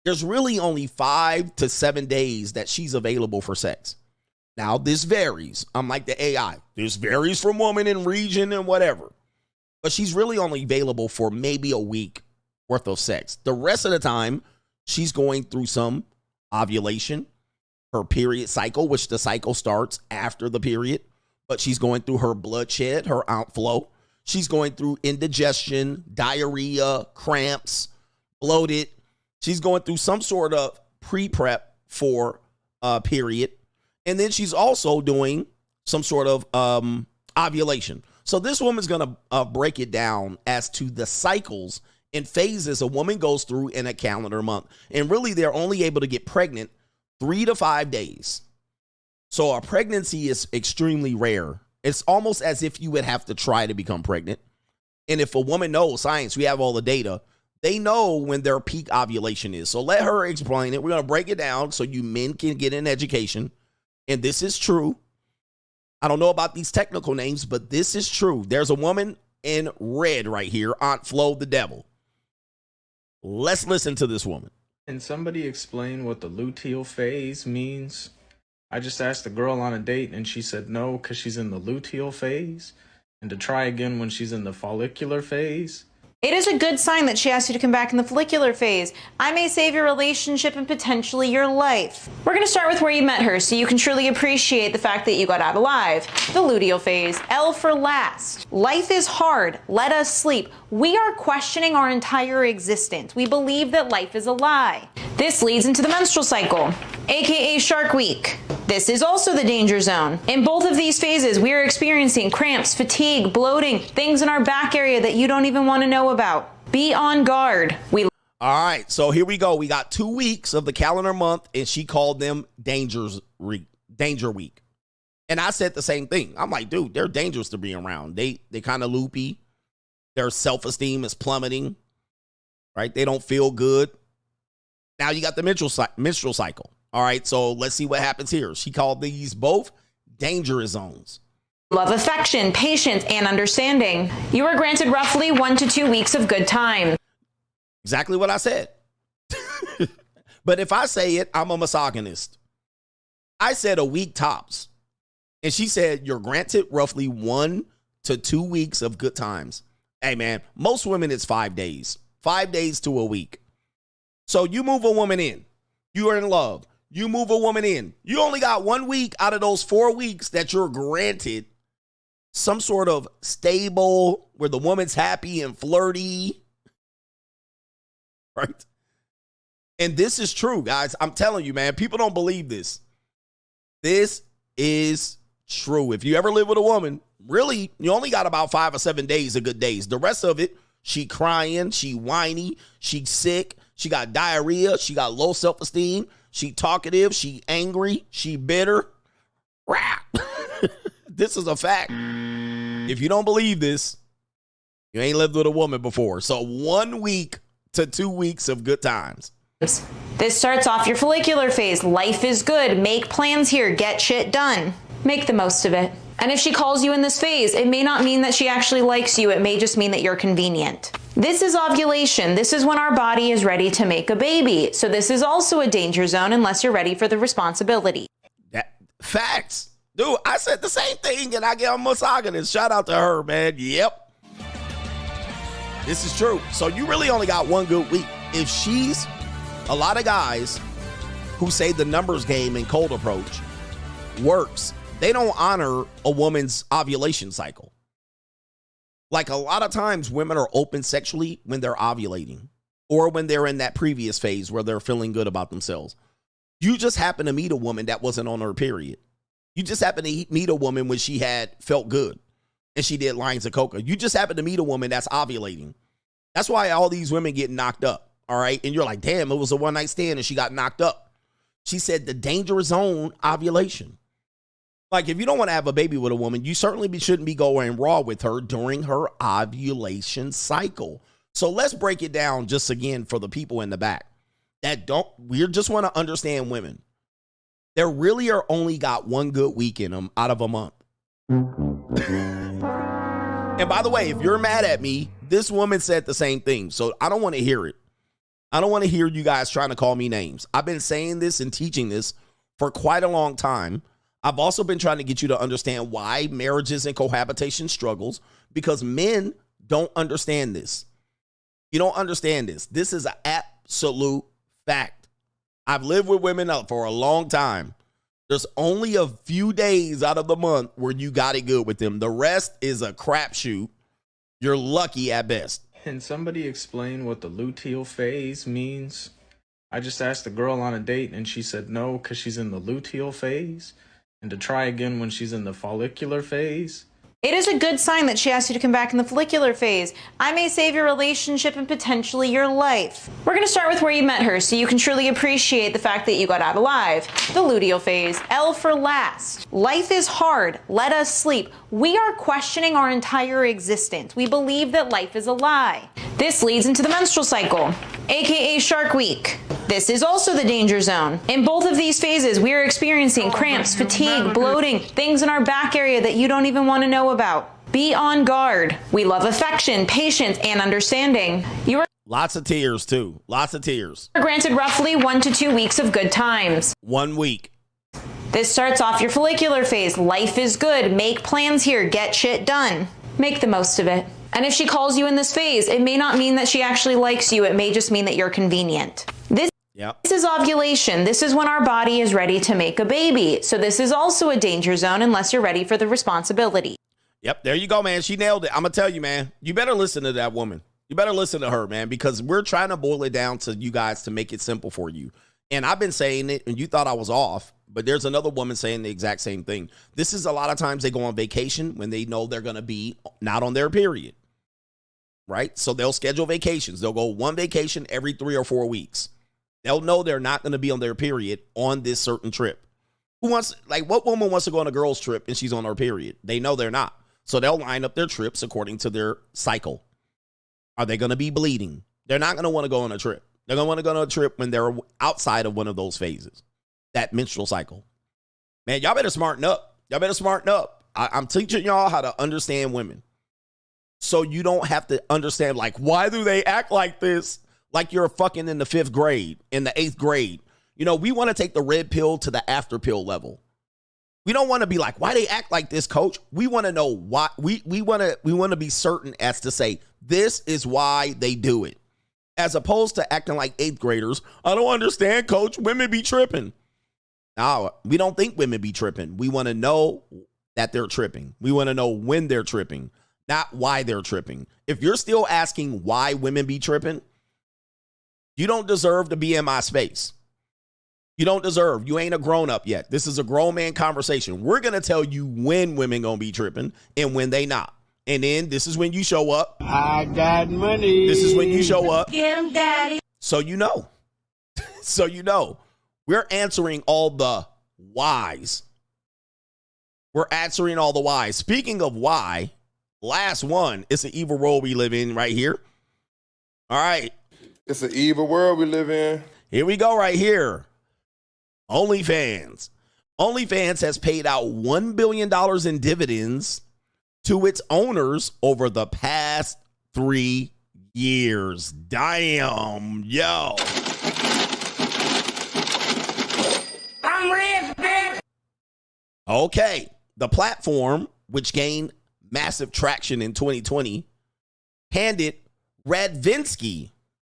there's really only 5 to 7 days that she's available for sex. Now, this varies. Unlike the AI, this varies from woman and region and whatever. But she's really only available for maybe a week worth of sex. The rest of the time, she's going through some ovulation, her period cycle, which the cycle starts after the period, but she's going through her bloodshed, her outflow. She's going through indigestion, diarrhea, cramps, bloated. She's going through some sort of pre-prep for a period. And then she's also doing some sort of ovulation. So this woman's going to break it down as to the cycles and phases a woman goes through in a calendar month. And really, they're only able to get pregnant 3 to 5 days. So a pregnancy is extremely rare. It's almost as if you would have to try to become pregnant. And if a woman knows science, we have all the data, they know when their peak ovulation is. So let her explain it. We're going to break it down so you men can get an education. And this is true. I don't know about these technical names, but this is true. There's a woman in red right here, Aunt Flo the Devil. Let's listen to this woman. Can somebody explain what the luteal phase means? I just asked a girl on a date and she said no because she's in the luteal phase, and to try again when she's in the follicular phase. It is a good sign that she asked you to come back in the follicular phase. I may save your relationship and potentially your life. We're going to start with where you met her so you can truly appreciate the fact that you got out alive. The luteal phase. L for last. Life is hard. Let us sleep. We are questioning our entire existence. We believe that life is a lie. This leads into the menstrual cycle, aka Shark Week. This is also the danger zone. In both of these phases, we are experiencing cramps, fatigue, bloating, things in our back area that you don't even want to know about. Be on guard. All right, so here we go. We got 2 weeks of the calendar month, and she called them Danger Week. And I said the same thing. I'm like, dude, they're dangerous to be around. They kind of loopy. Their self-esteem is plummeting, right? They don't feel good. Now you got the menstrual cycle. All right, so let's see what happens here. She called these both dangerous zones. Love, affection, patience, and understanding. You are granted roughly 1 to 2 weeks of good time. Exactly what I said. But if I say it, I'm a misogynist. I said a week tops. And she said, you're granted roughly 1 to 2 weeks of good times. Hey, man, most women, it's 5 days. 5 days to a week. So you move a woman in. You are in love. You move a woman in. You only got 1 week out of those 4 weeks that you're granted some sort of stable, where the woman's happy and flirty. Right? And this is true, guys. I'm telling you, man, people don't believe this. This is true. If you ever live with a woman, really, you only got about 5 or 7 days of good days. The rest of it, she crying, she whiny, she sick, she got diarrhea, she got low self-esteem, she talkative, she angry, she bitter. Rap. This is a fact. If you don't believe this, you ain't lived with a woman before. So 1 week to 2 weeks of good times. This starts off your follicular phase. Life is good. Make plans here. Get shit done. Make the most of it. And if she calls you in this phase, it may not mean that she actually likes you. It may just mean that you're convenient. This is ovulation. This is when our body is ready to make a baby. So this is also a danger zone unless you're ready for the responsibility. Facts. Dude, I said the same thing and I get a misogynist. Shout out to her, man. Yep. This is true. So you really only got 1 good week. If she's, a lot of guys who say the numbers game and cold approach works, they don't honor a woman's ovulation cycle. Like a lot of times women are open sexually when they're ovulating or when they're in that previous phase where they're feeling good about themselves. You just happen to meet a woman that wasn't on her period. You just happen to meet a woman when she had felt good and she did lines of coca. You just happen to meet a woman that's ovulating. That's why all these women get knocked up. All right. And you're like, damn, it was a one night stand and she got knocked up. She said the dangerous zone ovulation. Like if you don't want to have a baby with a woman, you certainly shouldn't be going raw with her during her ovulation cycle. So let's break it down just again for the people in the back that don't, we just want to understand women. There really are only got 1 good week in them out of a month. And by the way, if you're mad at me, this woman said the same thing. So I don't want to hear it. I don't want to hear you guys trying to call me names. I've been saying this and teaching this for quite a long time. I've also been trying to get you to understand why marriages and cohabitation struggles, because men don't understand this. You don't understand this. This is an absolute fact. I've lived with women for a long time. There's only a few days out of the month where you got it good with them. The rest is a crapshoot. You're lucky at best. Can somebody explain what the luteal phase means? I just asked a girl on a date and she said no because she's in the luteal phase, and to try again when she's in the follicular phase. It is a good sign that she asked you to come back in the follicular phase. I may save your relationship and potentially your life. We're going to start with where you met her so you can truly appreciate the fact that you got out alive. The luteal phase. L for last. Life is hard. Let us sleep. We are questioning our entire existence. We believe that life is a lie. This leads into the menstrual cycle, aka Shark Week. This is also the danger zone. In both of these phases, we are experiencing cramps, fatigue, bloating, things in our back area that you don't even want to know about. Be on guard. We love affection, patience, and understanding. You are lots of tears too. Lots of tears. Granted roughly 1 to 2 weeks of good times. 1 week. This starts off your follicular phase. Life is good. Make plans here. Get shit done. Make the most of it. And if she calls you in this phase, it may not mean that she actually likes you. It may just mean that you're convenient. This is ovulation. This is when our body is ready to make a baby. So this is also a danger zone unless you're ready for the responsibility. Yep, there you go, man. She nailed it. I'm going to tell you, man, you better listen to that woman. You better listen to her, man, because we're trying to boil it down to you guys to make it simple for you. And I've been saying it, and you thought I was off, But there's another woman saying the exact same thing. This is a lot of times they go on vacation when they know they're going to be not on their period, right? So they'll schedule vacations. They'll go one vacation every 3 or 4 weeks. They'll know they're not going to be on their period on this certain trip. What woman wants to go on a girl's trip and she's on her period? They know they're not. So they'll line up their trips according to their cycle. Are they going to be bleeding? They're not going to want to go on a trip. They're going to want to go on a trip when they're outside of one of those phases, that menstrual cycle. Man, y'all better smarten up. Y'all better smarten up. I'm teaching y'all how to understand women. So you don't have to understand, like, why do they act like this? Like you're fucking in the 5th grade, in the 8th grade. You know, we want to take the red pill to the after pill level. We don't want to be like, why they act like this, coach? We want to know why. We want to be certain as to say, this is why they do it. As opposed to acting like 8th graders. I don't understand, coach. Women be tripping. No, we don't think women be tripping. We want to know that they're tripping. We want to know when they're tripping, not why they're tripping. If you're still asking why women be tripping, you don't deserve to be in my space. You don't deserve. You ain't a grown up yet. This is a grown man conversation. We're going to tell you when women going to be tripping and when they not. And then this is when you show up. I got money. This is when you show up. Get him, daddy. So you know. So you know. We're answering all the whys. We're answering all the whys. Speaking of why, last one. It's an evil world we live in right here. All right. It's an evil world we live in. Here we go right here. OnlyFans. OnlyFans has paid out $1 billion in dividends to its owners over the past 3 years. Damn, yo. I'm rich, bitch. Okay. The platform, which gained massive traction in 2020, handed Radvinsky.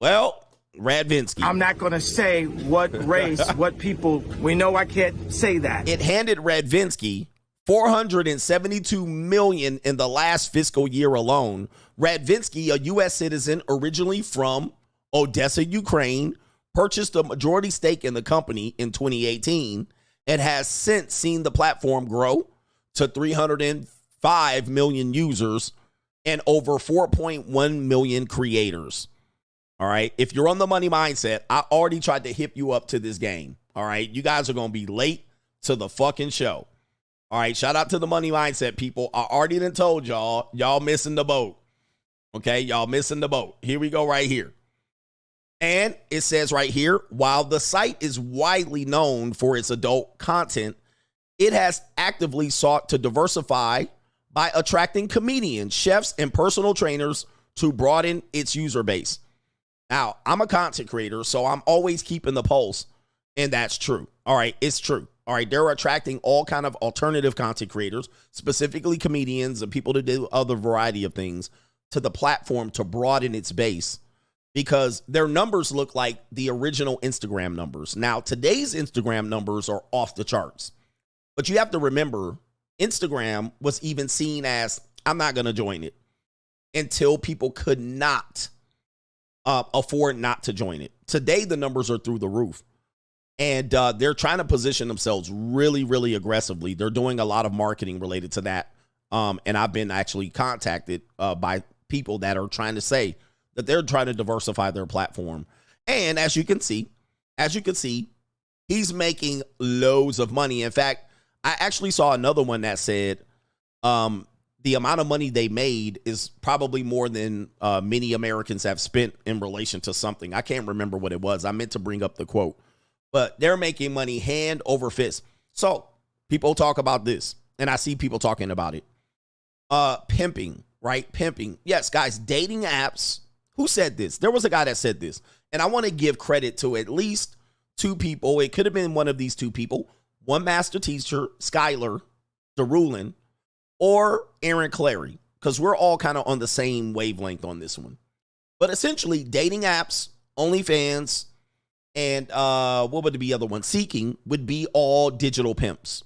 Well, Radvinsky. I'm not going to say what race, what people. We know I can't say that. It handed Radvinsky $472 million in the last fiscal year alone. Radvinsky, a U.S. citizen originally from Odessa, Ukraine, purchased a majority stake in the company in 2018 and has since seen the platform grow to 305 million users and over 4.1 million creators. All right. If you're on the money mindset, I already tried to hip you up to this game. All right. You guys are going to be late to the fucking show. All right. Shout out to the money mindset people. I already done told y'all missing the boat. Okay. Y'all missing the boat. Here we go right here. And it says right here, while the site is widely known for its adult content, it has actively sought to diversify by attracting comedians, chefs, and personal trainers to broaden its user base. Now, I'm a content creator, so I'm always keeping the pulse, and that's true. All right, it's true. All right, they're attracting all kind of alternative content creators, specifically comedians and people to do other variety of things to the platform to broaden its base because their numbers look like the original Instagram numbers. Now, today's Instagram numbers are off the charts, but you have to remember Instagram was even seen as, I'm not going to join it until people could not afford not to join it. Today, the numbers are through the roof. And they're trying to position themselves really, really aggressively. They're doing a lot of marketing related to that. And I've been actually contacted by people that are trying to say that they're trying to diversify their platform. And as you can see, he's making loads of money. In fact, I actually saw another one that said the amount of money they made is probably more than many Americans have spent in relation to something. I can't remember what it was. I meant to bring up the quote. But they're making money hand over fist. So people talk about this, and I see people talking about it. Pimping, right? Pimping. Yes, guys, dating apps. Who said this? There was a guy that said this. And I want to give credit to at least 2 people. It could have been one of these 2 people. One master teacher, Skylar DeRulin, or Aaron Clary, because we're all kind of on the same wavelength on this one. But essentially, dating apps, OnlyFans, and what would be the other one? Seeking would be all digital pimps.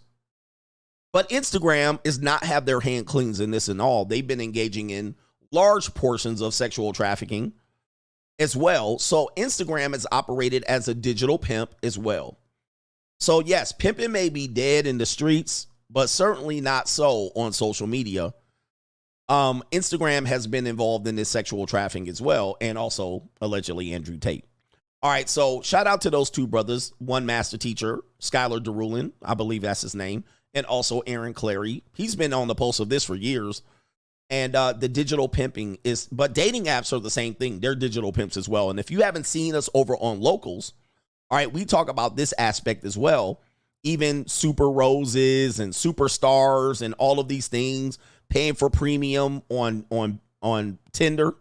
But Instagram is not have their hand cleans in this and all. They've been engaging in large portions of sexual trafficking as well. So Instagram is operated as a digital pimp as well. So yes, pimping may be dead in the streets, but certainly not so on social media. Instagram has been involved in this sexual trafficking as well, and also allegedly Andrew Tate. All right, so shout out to those two brothers, one master teacher, Skylar Derulin, I believe that's his name, and also Aaron Clary. He's been on the pulse of this for years. And the digital pimping is, but dating apps are the same thing. They're digital pimps as well. And if you haven't seen us over on Locals, all right, we talk about this aspect as well. Even Super Roses and Superstars and all of these things, paying for premium on Tinder.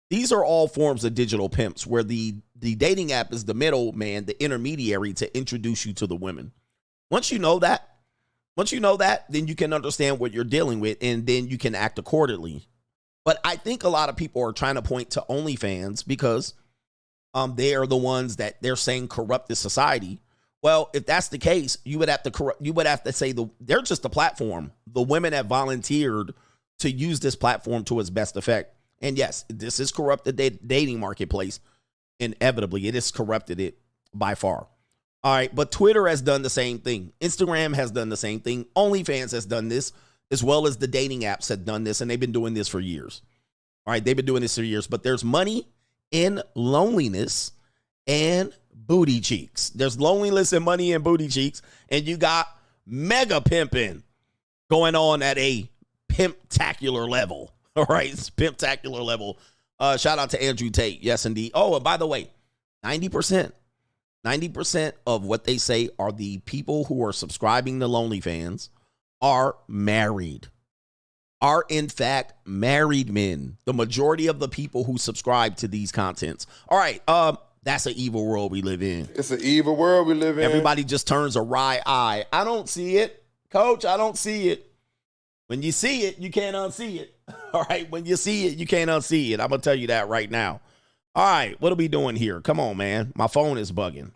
These are all forms of digital pimps where the dating app is the middleman, the intermediary to introduce you to the women. Once you know that, then you can understand what you're dealing with, and then you can act accordingly. But I think a lot of people are trying to point to OnlyFans because they are the ones that they're saying corrupt the society. Well, if that's the case, you would have to say they're just a platform. The women have volunteered to use this platform to its best effect. And yes, this is corrupted dating marketplace. Inevitably, it has corrupted it by far. All right, but Twitter has done the same thing. Instagram has done the same thing. OnlyFans has done this, as well as the dating apps have done this, and they've been doing this for years. All right, they've been doing this for years, but there's money in loneliness and booty cheeks. There's loneliness and money and booty cheeks, and you got mega pimping going on at a pimptacular level. All right, it's pimptacular level. Shout out to Andrew Tate. Yes, indeed. Oh, and by the way, 90% of what they say are the people who are subscribing to OnlyFans are married, are in fact married men. The majority of the people who subscribe to these contents. All right, that's an evil world we live in. It's an evil world we live in. Everybody just turns a wry eye. I don't see it. Coach, I don't see it. When you see it, you can't unsee it. All right, when you see it, you can't unsee it. I'm going to tell you that right now. All right, what are we doing here? Come on, man. My phone is bugging.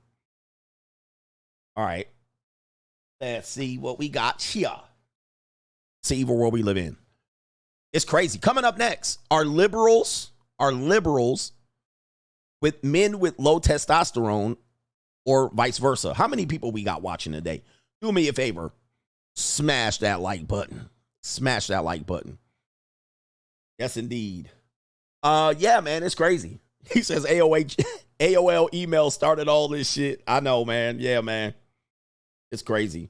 All right. Let's see what we got here. It's the evil world we live in. It's crazy. Coming up next, are liberals with men with low testosterone or vice versa? How many people we got watching today? Do me a favor. Smash that like button. Smash that like button. Yes, indeed. Yeah, man, it's crazy. He says AOL email started all this shit. I know, man. Yeah, man. It's crazy.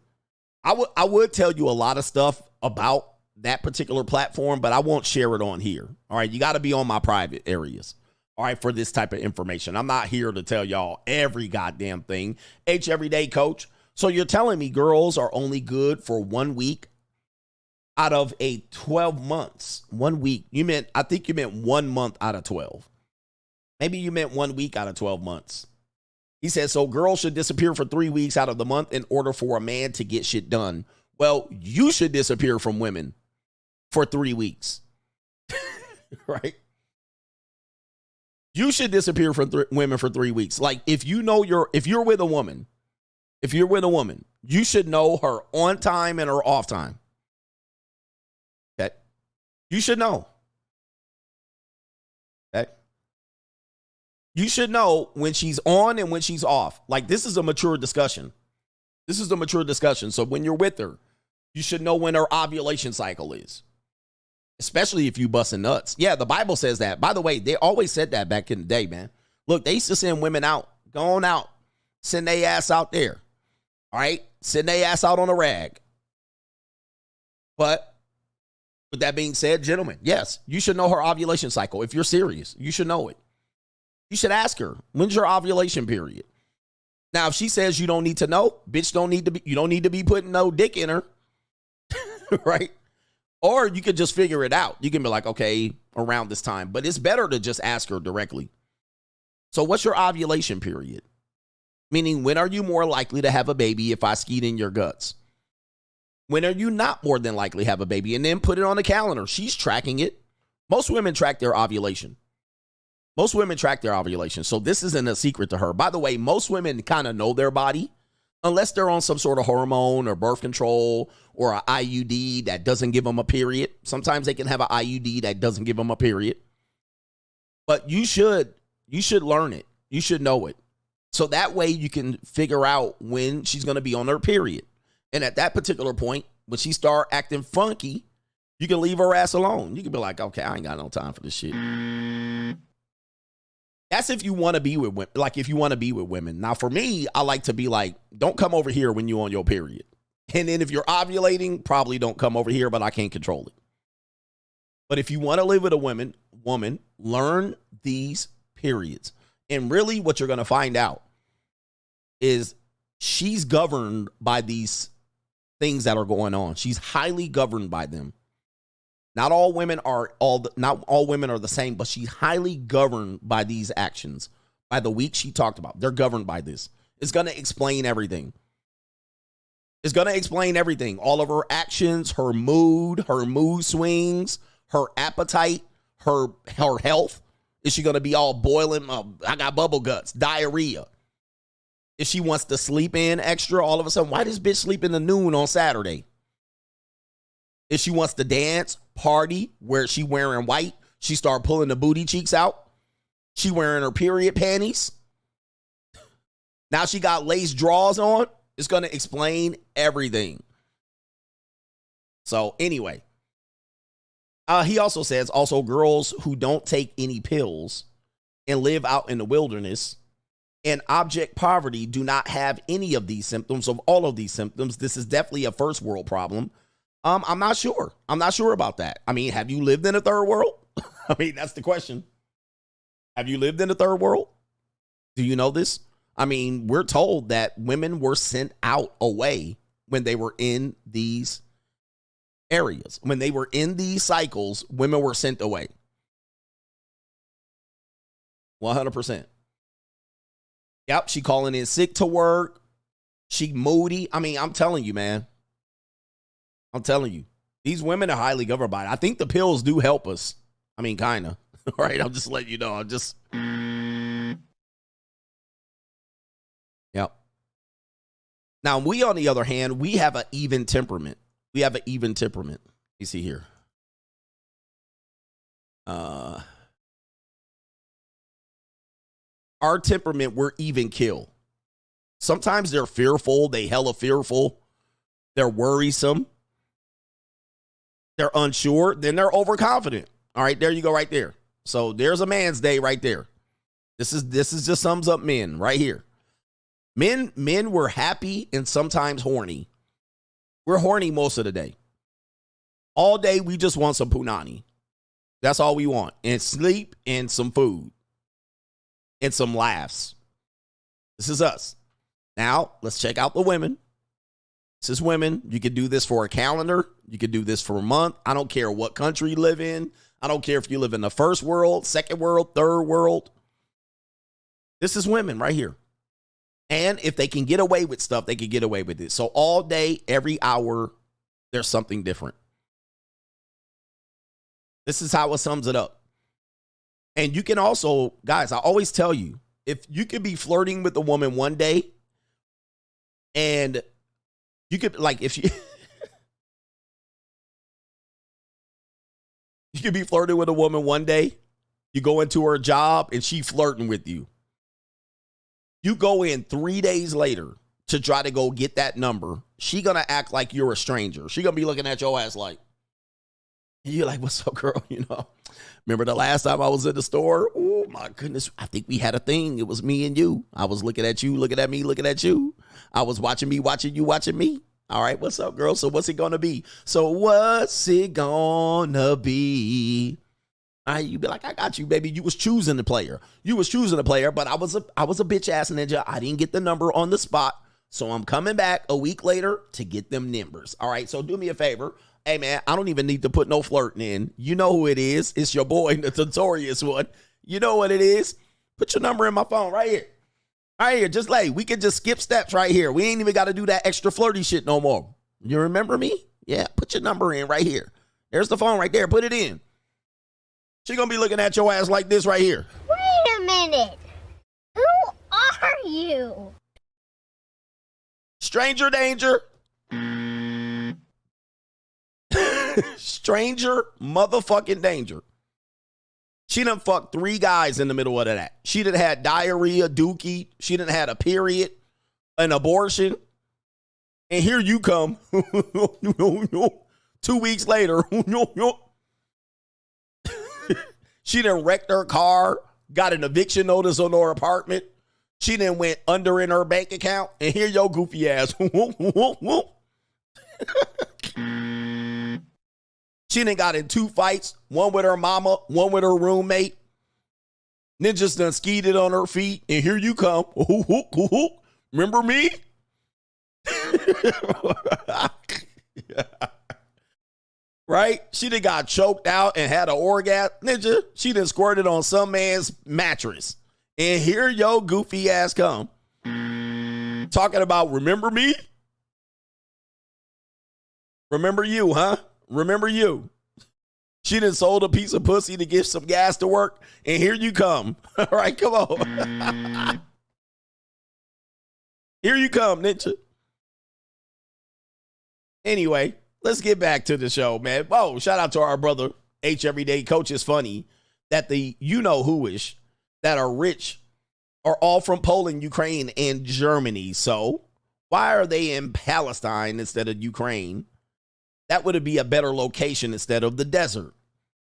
I would tell you a lot of stuff about that particular platform, but I won't share it on here. All right, you got to be on my private areas. All right, for this type of information. I'm not here to tell y'all every goddamn thing. Everyday coach. So you're telling me girls are only good for 1 week out of a 12 months? 1 week. I think you meant 1 month out of 12. Maybe you meant 1 week out of 12 months. He says, so girls should disappear for 3 weeks out of the month in order for a man to get shit done. Well, you should disappear from women for 3 weeks. Right? You should disappear from women for 3 weeks. Like if you're with a woman, you should know her on time and her off time. Okay? You should know. Okay? You should know when she's on and when she's off. Like this is a mature discussion. So when you're with her, you should know when her ovulation cycle is. Especially if you busting nuts. Yeah, the Bible says that. By the way, they always said that back in the day, man. Look, they used to send women out. Go on out. Send their ass out there. All right? Send their ass out on a rag. But with that being said, gentlemen, yes, you should know her ovulation cycle. If you're serious, you should know it. You should ask her, when's your ovulation period? Now, if she says you don't need to know, bitch, you don't need to be putting no dick in her. Right? Or you could just figure it out. You can be like, okay, around this time. But it's better to just ask her directly. So what's your ovulation period? Meaning, when are you more likely to have a baby if I skeet in your guts? When are you not more than likely to have a baby? And then put it on the calendar. She's tracking it. Most women track their ovulation. So this isn't a secret to her. By the way, most women kind of know their body. Unless they're on some sort of hormone or birth control or an IUD that doesn't give them a period. Sometimes they can have an IUD that doesn't give them a period. But you should learn it. You should know it. So that way you can figure out when she's going to be on her period. And at that particular point, when she start acting funky, you can leave her ass alone. You can be like, okay, I ain't got no time for this shit. That's if you want to be with women. Like if you want to be with women. Now for me, I like to be like, don't come over here when you're on your period. And then if you're ovulating, probably don't come over here, but I can't control it. But if you want to live with a woman, learn these periods. And really what you're going to find out is she's governed by these things that are going on. She's highly governed by them. Not all women are the same, but she's highly governed by these actions. By the week she talked about, they're governed by this. It's going to explain everything. It's going to explain everything. All of her actions, her mood swings, her appetite, her health. Is she going to be all boiling? I got bubble guts, diarrhea. If she wants to sleep in extra, all of a sudden, why does bitch sleep in the noon on Saturday? If she wants to dance, party, where she wearing white, she start pulling the booty cheeks out. She wearing her period panties. Now she got lace drawers on. It's going to explain everything. So anyway, he also says, girls who don't take any pills and live out in the wilderness and object poverty do not have any of these symptoms, of all of these symptoms. This is definitely a first world problem. I'm not sure. I'm not sure about that. I mean, have you lived in a third world? I mean, that's the question. Have you lived in a third world? Do you know this? I mean, we're told that women were sent away when they were in these areas. When they were in these cycles, women were sent away. 100%. Yep, she calling in sick to work. She moody. I mean, I'm telling you, man. I'm telling you. These women are highly governed by it. I think the pills do help us. I mean, kind of. Right? I'm just letting you know. I'm just... Yep. Now, we, on the other hand, we have an even temperament. We have an even temperament. You see here. Our temperament, we're even kill. Sometimes they're fearful. They hella fearful. They're worrisome. They're unsure. Then they're overconfident. All right, there you go right there. So there's a man's day right there. This is just sums up men right here. Men were happy and sometimes horny. We're horny most of the day. All day, we just want some punani. That's all we want. And sleep and some food. And some laughs. This is us. Now, let's check out the women. This is women. You can do this for a calendar. You can do this for a month. I don't care what country you live in. I don't care if you live in the first world, second world, third world. This is women right here. And if they can get away with stuff, they can get away with it. So all day, every hour, there's something different. This is how it sums it up. And you can also, guys, I always tell you, if you could be flirting with a woman one day and you could, like, if you, you could be flirting with a woman one day, you go into her job and she flirting with you. You go in 3 days later to try to go get that number. She gonna act like you're a stranger. She gonna be looking at your ass like, you're like, what's up, girl? You know, remember the last time I was in the store? Oh my goodness. I think we had a thing. It was me and you. I was looking at you, looking at me, looking at you. I was watching me, watching you, watching me. All right, what's up, girl? So what's it gonna be? So what's it gonna be? All right, you be like, I got you, baby. You was choosing the player. You was choosing the player, but I was a bitch ass ninja. I didn't get the number on the spot. So I'm coming back a week later to get them numbers. All right, so do me a favor. Hey, man, I don't even need to put no flirting in. You know who it is. It's your boy, the Notorious one. You know what it is. Put your number in my phone right here. Right here, just like, we can just skip steps right here. We ain't even got to do that extra flirty shit no more. You remember me? Yeah, put your number in right here. There's the phone right there. Put it in. She gonna be looking at your ass like this right here. Wait a minute. Who are you? Stranger danger. Stranger motherfucking danger. She done fucked 3 guys in the middle of that. She done had diarrhea, dookie. She done had a period, an abortion. And here you come. 2 weeks later. She done wrecked her car, got an eviction notice on her apartment. She then went under in her bank account. And here your goofy ass. She done got in 2 fights, one with her mama, one with her roommate. Then just done skied it on her feet, and here you come. Remember me? Right? She done got choked out and had an orgasm. Ninja, she done squirted on some man's mattress. And here your goofy ass come. Talking about remember me? Remember you, huh? Remember you. She done sold a piece of pussy to get some gas to work, and here you come. All right, come on. Here you come, ninja. Anyway, let's get back to the show, man. Oh, shout out to our brother, H Everyday Coach. Is funny that the you-know-who-ish that are rich are all from Poland, Ukraine, and Germany. So why are they in Palestine instead of Ukraine? That would be a better location instead of the desert.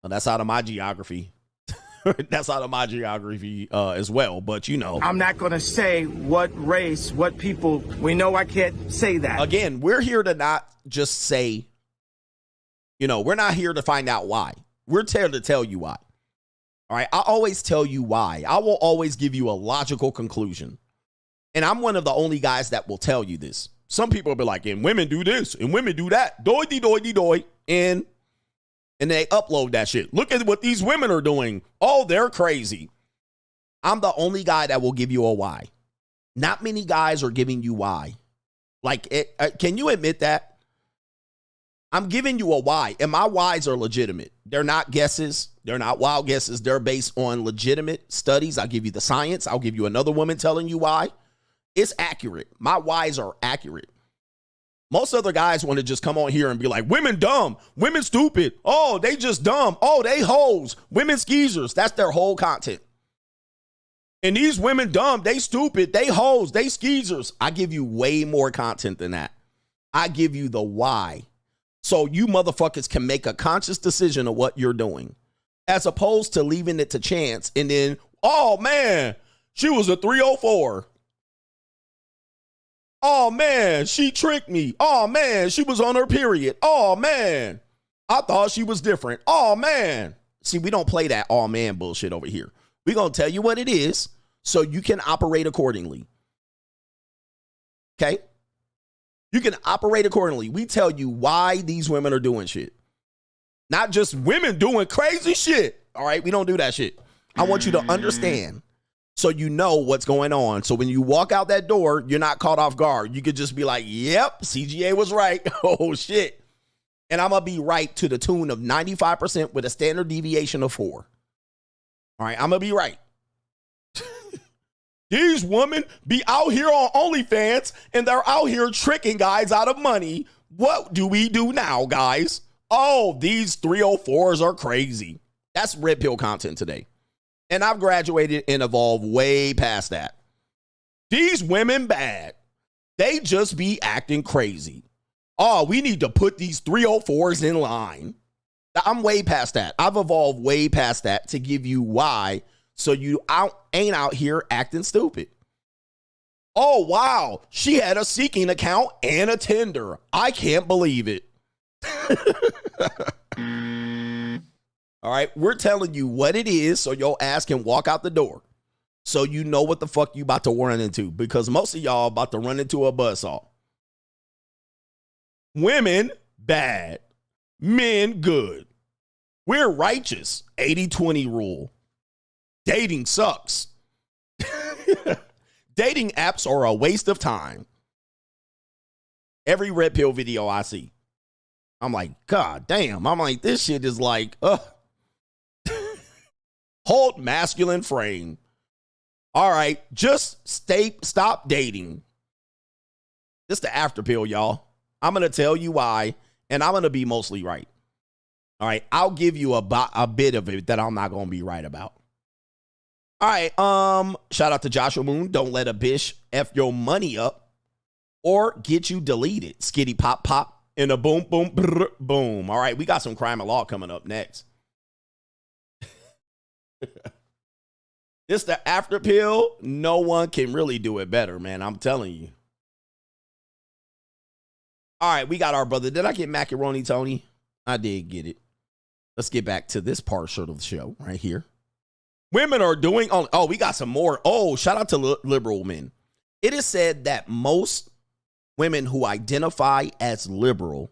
Well, that's out of my geography. That's out of my geography as well. But, you know. I'm not going to say what race, what people. We know I can't say that. Again, we're here to not just say, you know, we're not here to find out why. We're here to tell you why. All right. I always tell you why. I will always give you a logical conclusion. And I'm one of the only guys that will tell you this. Some people will be like, and women do this, and women do that. Doy. And they upload that shit. Look at what these women are doing. Oh, they're crazy. I'm the only guy that will give you a why. Not many guys are giving you why. Like, can you admit that? I'm giving you a why, and my whys are legitimate. They're not guesses. They're not wild guesses. They're based on legitimate studies. I'll give you the science. I'll give you another woman telling you why. It's accurate. My whys are accurate. Most other guys want to just come on here and be like, women dumb, women stupid. Oh, they just dumb. Oh, they hoes, women skeezers. That's their whole content. And these women dumb, they stupid, they hoes, they skeezers. I give you way more content than that. I give you the why. So you motherfuckers can make a conscious decision of what you're doing, as opposed to leaving it to chance. And then, oh man, she was a 304. Oh, man, she tricked me. Oh, man, she was on her period. Oh, man, I thought she was different. Oh, man. See, we don't play that oh, man bullshit over here. We're going to tell you what it is so you can operate accordingly. Okay? You can operate accordingly. We tell you why these women are doing shit. Not just women doing crazy shit. All right? We don't do that shit. I want you to understand. So you know what's going on. So when you walk out that door, you're not caught off guard. You could just be like, yep, CGA was right. Oh, shit. And I'm going to be right to the tune of 95% with a standard deviation of 4. All right, I'm going to be right. These women be out here on OnlyFans, and they're out here tricking guys out of money. What do we do now, guys? Oh, these 304s are crazy. That's red pill content today. And I've graduated and evolved way past that. These women bad. They just be acting crazy. Oh, we need to put these 304s in line. I'm way past that. I've evolved way past that to give you why, so you ain't out here acting stupid. Oh, wow. She had a Seeking account and a Tinder. I can't believe it. All right, we're telling you what it is so your ass can walk out the door. So you know what the fuck you about to run into, because most of y'all about to run into a buzzsaw. Women, bad. Men, good. We're righteous. 80-20 rule. Dating sucks. Dating apps are a waste of time. Every red pill video I see, I'm like, God damn. I'm like, this shit is like, hold masculine frame. All right, just stop dating. This the after pill, y'all. I'm going to tell you why, and I'm going to be mostly right. All right, I'll give you a bit of it that I'm not going to be right about. All right, shout out to Joshua Moon. Don't let a bitch F your money up or get you deleted. Skitty pop pop and a boom boom brr, boom. All right, we got some crime and law coming up next. This the after pill. No one can really do it better, man. I'm telling you. All right, we got our brother. Did I get macaroni, Tony? I did get it. Let's get back to this part of the show right here. Women are doing, oh, we got some more. Oh, shout out to liberal men. It is said that most women who identify as liberal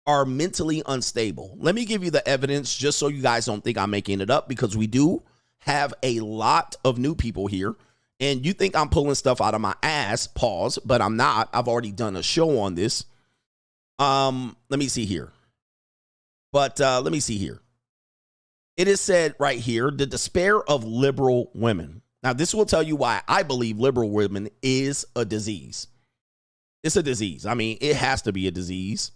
are mentally unstable. Let me give you the evidence just so you guys don't think I'm making it up, because we do have a lot of new people here. And you think I'm pulling stuff out of my ass, pause, but I'm not. I've already done a show on this. Let me see here. But let me see here. It is said right here, the despair of liberal women. Now, this will tell you why I believe liberal women is a disease. It's a disease. I mean, it has to be a disease.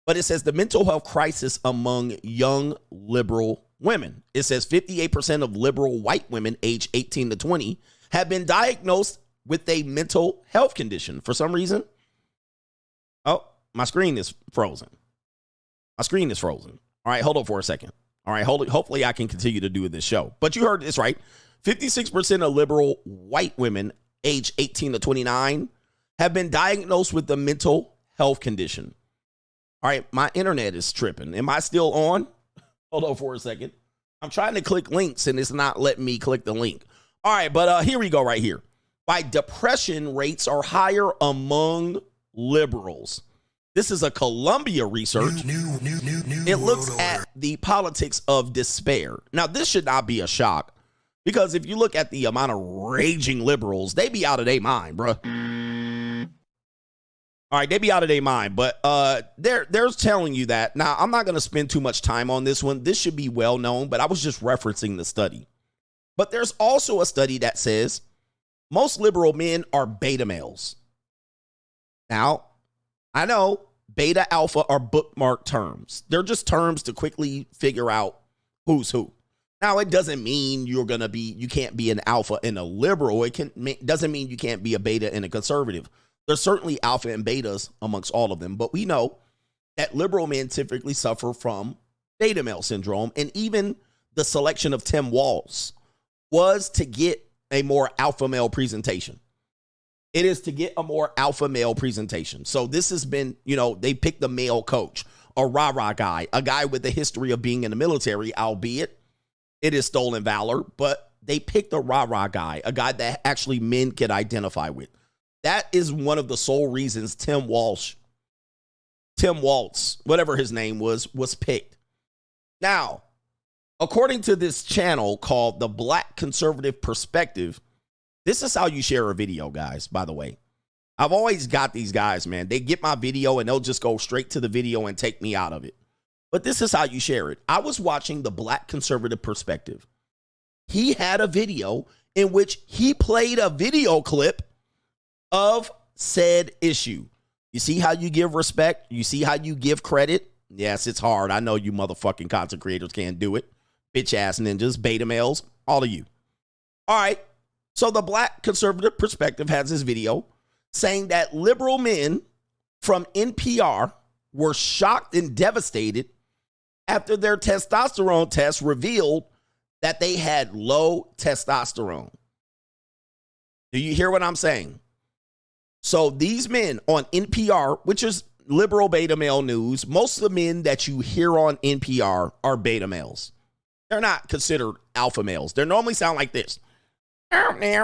But it says the mental health crisis among young liberal women. It says 58% of liberal white women aged 18 to 20 have been diagnosed with a mental health condition for some reason. Oh, my screen is frozen. My screen is frozen. All right, hold on for a second. All right, hold it. Hopefully I can continue to do this show. But you heard this right. 56% of liberal white women aged 18 to 29 have been diagnosed with a mental health condition. All right, my internet is tripping. Am I still on? Hold on for a second. I'm trying to click links and it's not letting me click the link. All right, but here we go right here. Why depression rates are higher among liberals. This is a Columbia research. It looks at the politics of despair. Now, this should not be a shock, because if you look at the amount of raging liberals, they be out of their mind, bro. All right, they be out of their mind, but they're telling you that. Now, I'm not going to spend too much time on this one. This should be well known, but I was just referencing the study. But there's also a study that says most liberal men are beta males. Now, I know beta, alpha are bookmark terms. They're just terms to quickly figure out who's who. Now, it doesn't mean you can't be an alpha and a liberal. It doesn't mean you can't be a beta and a conservative. There's certainly alpha and betas amongst all of them, but we know that liberal men typically suffer from beta male syndrome, and even the selection of Tim Walz was to get a more alpha male presentation. It is to get a more alpha male presentation. So this has been, they picked the male coach, a rah-rah guy, a guy with a history of being in the military, albeit it is stolen valor, but they picked a rah-rah guy, a guy that actually men could identify with. That is one of the sole reasons Tim Walz, whatever his name was picked. Now, according to this channel called The Black Conservative Perspective, this is how you share a video, guys, by the way. I've always got these guys, man. They get my video and they'll just go straight to the video and take me out of it. But this is how you share it. I was watching The Black Conservative Perspective. He had a video in which he played a video clip of said issue. You see how you give respect? You see how you give credit? Yes, it's hard. I know you motherfucking content creators can't do it. Bitch ass ninjas, beta males, all of you. All right. So the Black Conservative Perspective has this video saying that liberal men from NPR were shocked and devastated after their testosterone test revealed that they had low testosterone. Do you hear what I'm saying? So these men on NPR, which is liberal beta male news, most of the men that you hear on NPR are beta males. They're not considered alpha males. They normally sound like this. They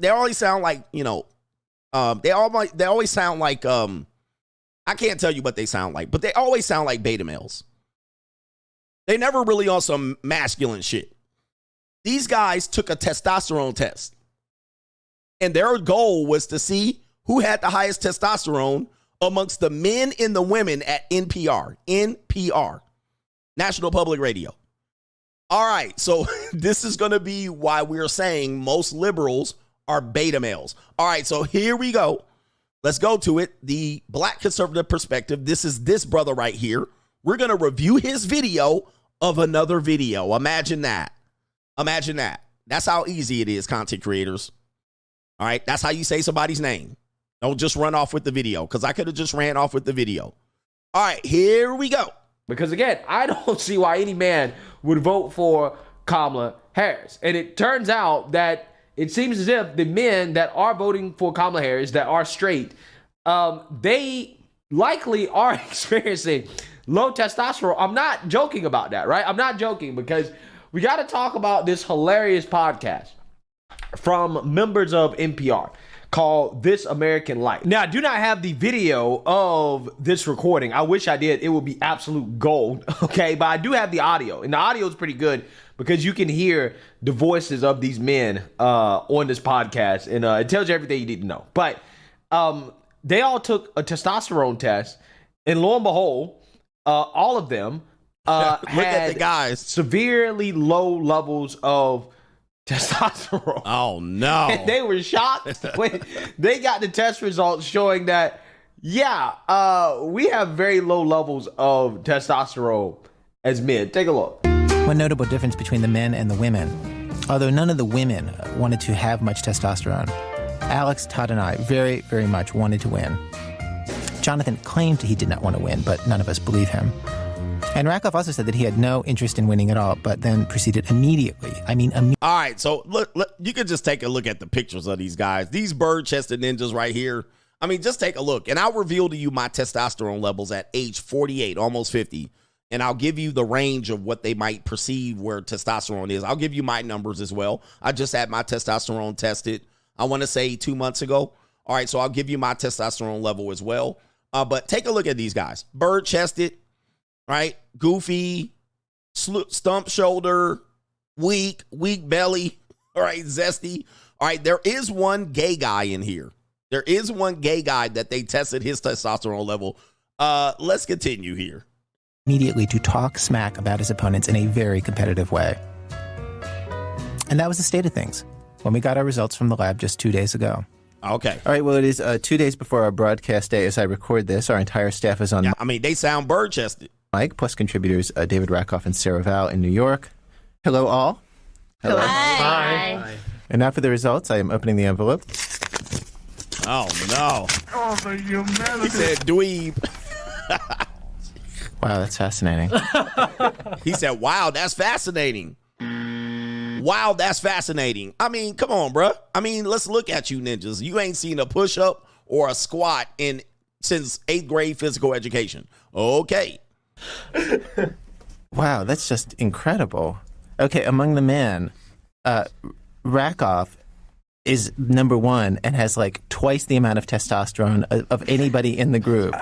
always sound like, they always sound like, I can't tell you what they sound like, but they always sound like beta males. They never really on some masculine shit. These guys took a testosterone test, and their goal was to see who had the highest testosterone amongst the men and the women at NPR, National Public Radio. All right, so this is going to be why we're saying most liberals are beta males. All right, so here we go. Let's go to it. The Black Conservative Perspective. This is this brother right here We're going to review his video of another video. Imagine that. Imagine that. That's how easy it is, content creators. All right. That's how you say somebody's name. Don't just run off with the video, because I could have just ran off with the video. All right, here we go. Because again, I don't see why any man would vote for Kamala Harris. And it turns out that it seems as if the men that are voting for Kamala Harris, that are straight, they likely are experiencing low testosterone. I'm not joking about that, right? I'm not joking, because we got to talk about this hilarious podcast from members of NPR called This American Life. Now, I do not have the video of this recording. I wish I did. It would be absolute gold, okay? But I do have the audio, and the audio is pretty good because you can hear the voices of these men on this podcast, and it tells you everything you need to know. But they all took a testosterone test, and lo and behold, all of them Look had at the guys. severely low levels of testosterone. Oh, no. And they were shocked when they got the test results showing that, we have very low levels of testosterone as men. Take a look. One notable difference between the men and the women, although none of the women wanted to have much testosterone, Alex, Todd, and I very, very much wanted to win. Jonathan claimed he did not want to win, but none of us believe him. And Rakoff also said that he had no interest in winning at all, but then proceeded immediately. All right, so look, you can just take a look at the pictures of these guys. These bird-chested ninjas right here. I mean, just take a look. And I'll reveal to you my testosterone levels at age 48, almost 50. And I'll give you the range of what they might perceive where testosterone is. I'll give you my numbers as well. I just had my testosterone tested, I want to say 2 months ago. All right, so I'll give you my testosterone level as well. But take a look at these guys. Bird-chested. Right? Goofy, stump shoulder, weak belly, all right, zesty. All right, there is one gay guy in here. There is one gay guy that they tested his testosterone level. Let's continue here. Immediately to talk smack about his opponents in a very competitive way. And that was the state of things when we got our results from the lab just 2 days ago. Okay. All right, well, it is 2 days before our broadcast day as I record this. Our entire staff is on. Yeah, I mean, they sound bird-chested. Mike, plus contributors David Rakoff and Sarah Val in New York. Hello, all. Hello. Hi. And now for the results. I am opening the envelope. Oh, no. Oh, the humanity. He said dweeb. Wow, that's fascinating. He said, wow, that's fascinating. Wow, that's fascinating. I mean, come on, bruh. I mean, let's look at you ninjas. You ain't seen a push-up or a squat since 8th grade physical education. Okay. Wow, that's just incredible. Okay, among the men, Rakoff is number one and has like twice the amount of testosterone of anybody in the group.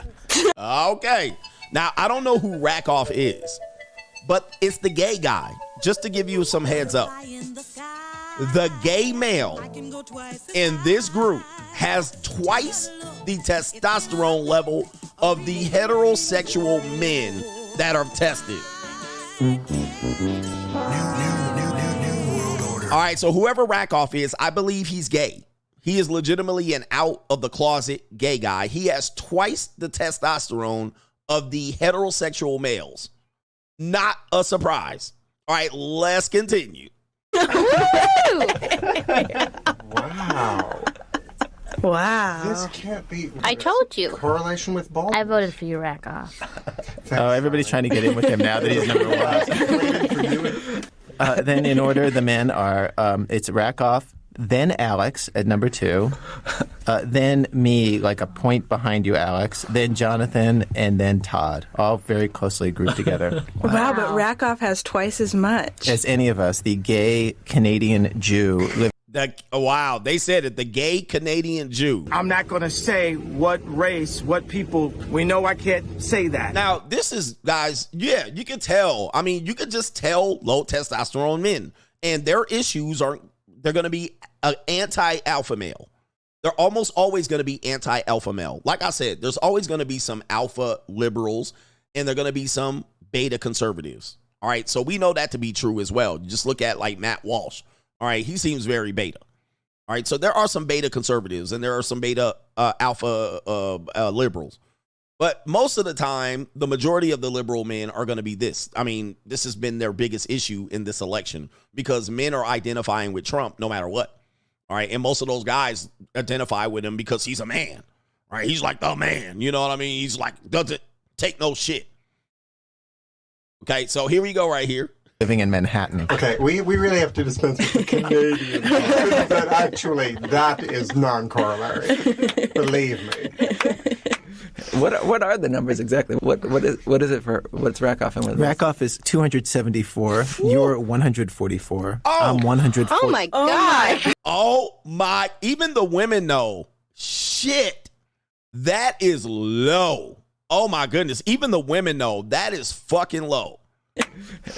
Okay. Now, I don't know who Rakoff is, but it's the gay guy. Just to give you some heads up, the gay male in this group has twice the testosterone level of the heterosexual men that are tested. All right, so whoever Rakoff is, I believe he's gay. He is legitimately an out of the closet gay guy. He has twice the testosterone of the heterosexual males. Not a surprise. All right, let's continue. Wow. This can't be. I told you. Correlation with ball. I voted for you, Rakoff. Oh, everybody's trying to get in with him now that he's number one. Then in order, the men are, it's Rakoff, then Alex at number 2, then me, like a point behind you, Alex, then Jonathan, and then Todd, all very closely grouped together. Wow, but Rakoff has twice as much. As any of us, the gay Canadian Jew. Wow, they said it, the gay Canadian Jew. I'm not going to say what race, what people. We know I can't say that. Now, this is, guys, yeah, you can tell. I mean, you could just tell low testosterone men. And their issues are, they're going to be an anti-alpha male. They're almost always going to be anti-alpha male. Like I said, there's always going to be some alpha liberals, and they're going to be some beta conservatives. All right, so we know that to be true as well. You just look at, like, Matt Walsh. All right, he seems very beta. All right, so there are some beta conservatives and there are some beta alpha liberals. But most of the time, the majority of the liberal men are going to be this. I mean, this has been their biggest issue in this election because men are identifying with Trump no matter what. All right. And most of those guys identify with him because he's a man. All right. He's like the man. You know what I mean? He's like, doesn't take no shit. Okay. So here we go right here. Living in Manhattan. Okay, we really have to dispense with the Canadian. But actually, that is non-corollary. Believe me. What are the numbers exactly? What is it for? What's Rakoff and what? Rakoff is 274. You're 144. I'm 140. Oh my God. Oh my! Even the women know. Shit, that is low. Oh my goodness! Even the women know that is fucking low.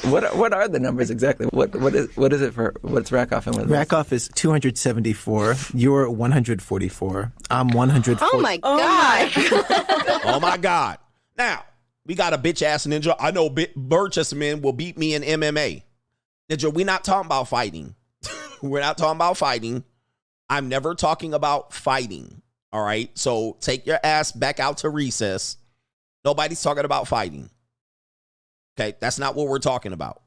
What are the numbers exactly? What is it for? What's Rakoff and what? Rakoff is 274. You're 144. I'm 140. Oh my God. Oh my God! Now we got a bitch ass ninja. I know Burgess men will beat me in MMA. Ninja, we're not talking about fighting. We're not talking about fighting. I'm never talking about fighting. All right. So take your ass back out to recess. Nobody's talking about fighting. Okay, that's not what we're talking about.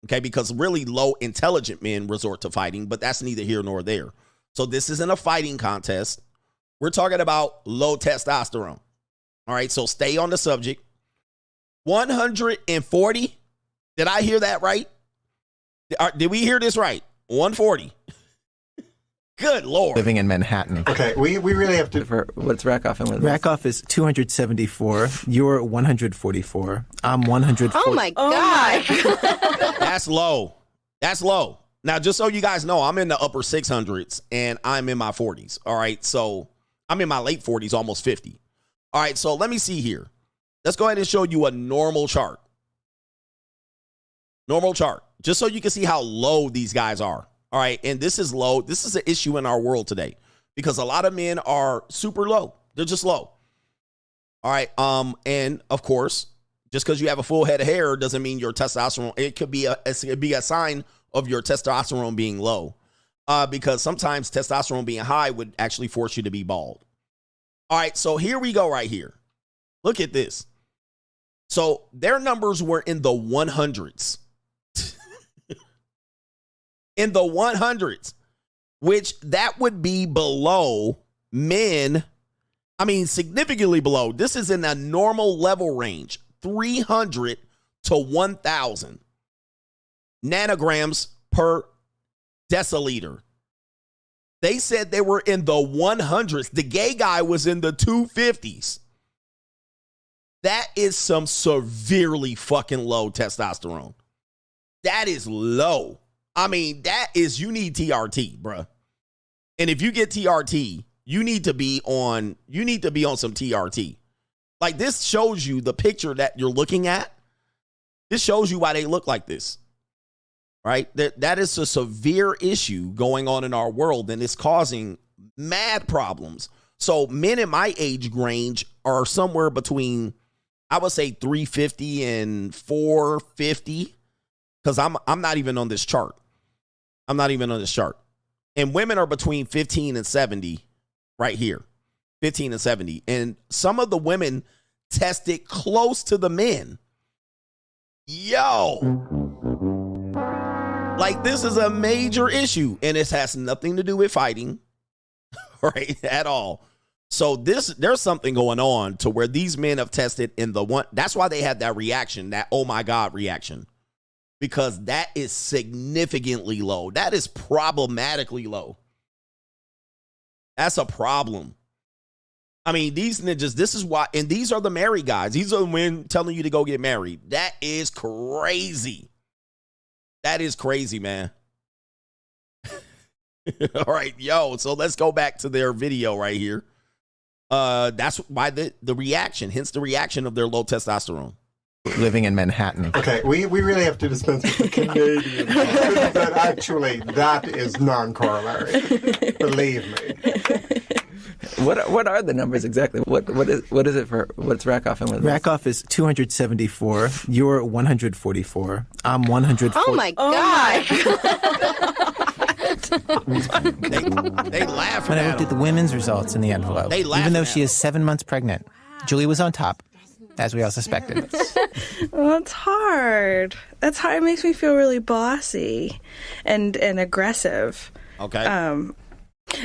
Okay, because really low intelligent men resort to fighting, but that's neither here nor there. So this isn't a fighting contest. We're talking about low testosterone. All right, so stay on the subject. 140. Did I hear that right? Did we hear this right? 140. Good Lord. Living in Manhattan. Okay, we really have to. What's Rakoff and what? Rakoff is 274. You're 144. I'm 140. Oh my God. That's low. That's low. Now, just so you guys know, I'm in the upper 600s and I'm in my 40s. All right. So I'm in my late 40s, almost 50. All right. So let me see here. Let's go ahead and show you a normal chart. Normal chart. Just so you can see how low these guys are. All right. And this is low. This is an issue in our world today because a lot of men are super low. They're just low. All right. And of course, just because you have a full head of hair doesn't mean your testosterone. It could be a sign of your testosterone being low because sometimes testosterone being high would actually force you to be bald. All right. So here we go right here. Look at this. So their numbers were in the 100s. In the 100s, which that would be below men. I mean, significantly below. This is in a normal level range, 300 to 1,000 nanograms per deciliter. They said they were in the 100s. The gay guy was in the 250s. That is some severely fucking low testosterone. That is low. I mean, that is, you need TRT, bruh. And if you get TRT, you need to be on some TRT. Like, this shows you the picture that you're looking at. This shows you why they look like this, right? That is a severe issue going on in our world, and it's causing mad problems. So men in my age range are somewhere between, I would say 350 and 450, because I'm not even on this chart. I'm not even on this chart. And women are between 15 and 70 right here. 15 and 70. And some of the women tested close to the men. Yo. Like, this is a major issue. And it has nothing to do with fighting. Right? At all. So there's something going on to where these men have tested in the one. That's why they had that reaction, that oh my God reaction. Because that is significantly low. That is problematically low. That's a problem. I mean, these ninjas, this is why, and these are the married guys. These are the men telling you to go get married. That is crazy. That is crazy, man. All right, yo, so let's go back to their video right here. That's why the reaction, hence the reaction of their low testosterone. Living in Manhattan. Okay, we really have to dispense with the Canadian. But actually, that is non-corollary. Believe me. What are the numbers exactly? What is it for? What's Rakoff and what? Rakoff is 274. You're 144. I'm 140. Oh my God. They laugh when at I looked at the women's results in the envelope, They laugh even though at she is 7 months pregnant. Julie was on top, as we all suspected. Well, it's hard. That's hard. It makes me feel really bossy and aggressive. Okay.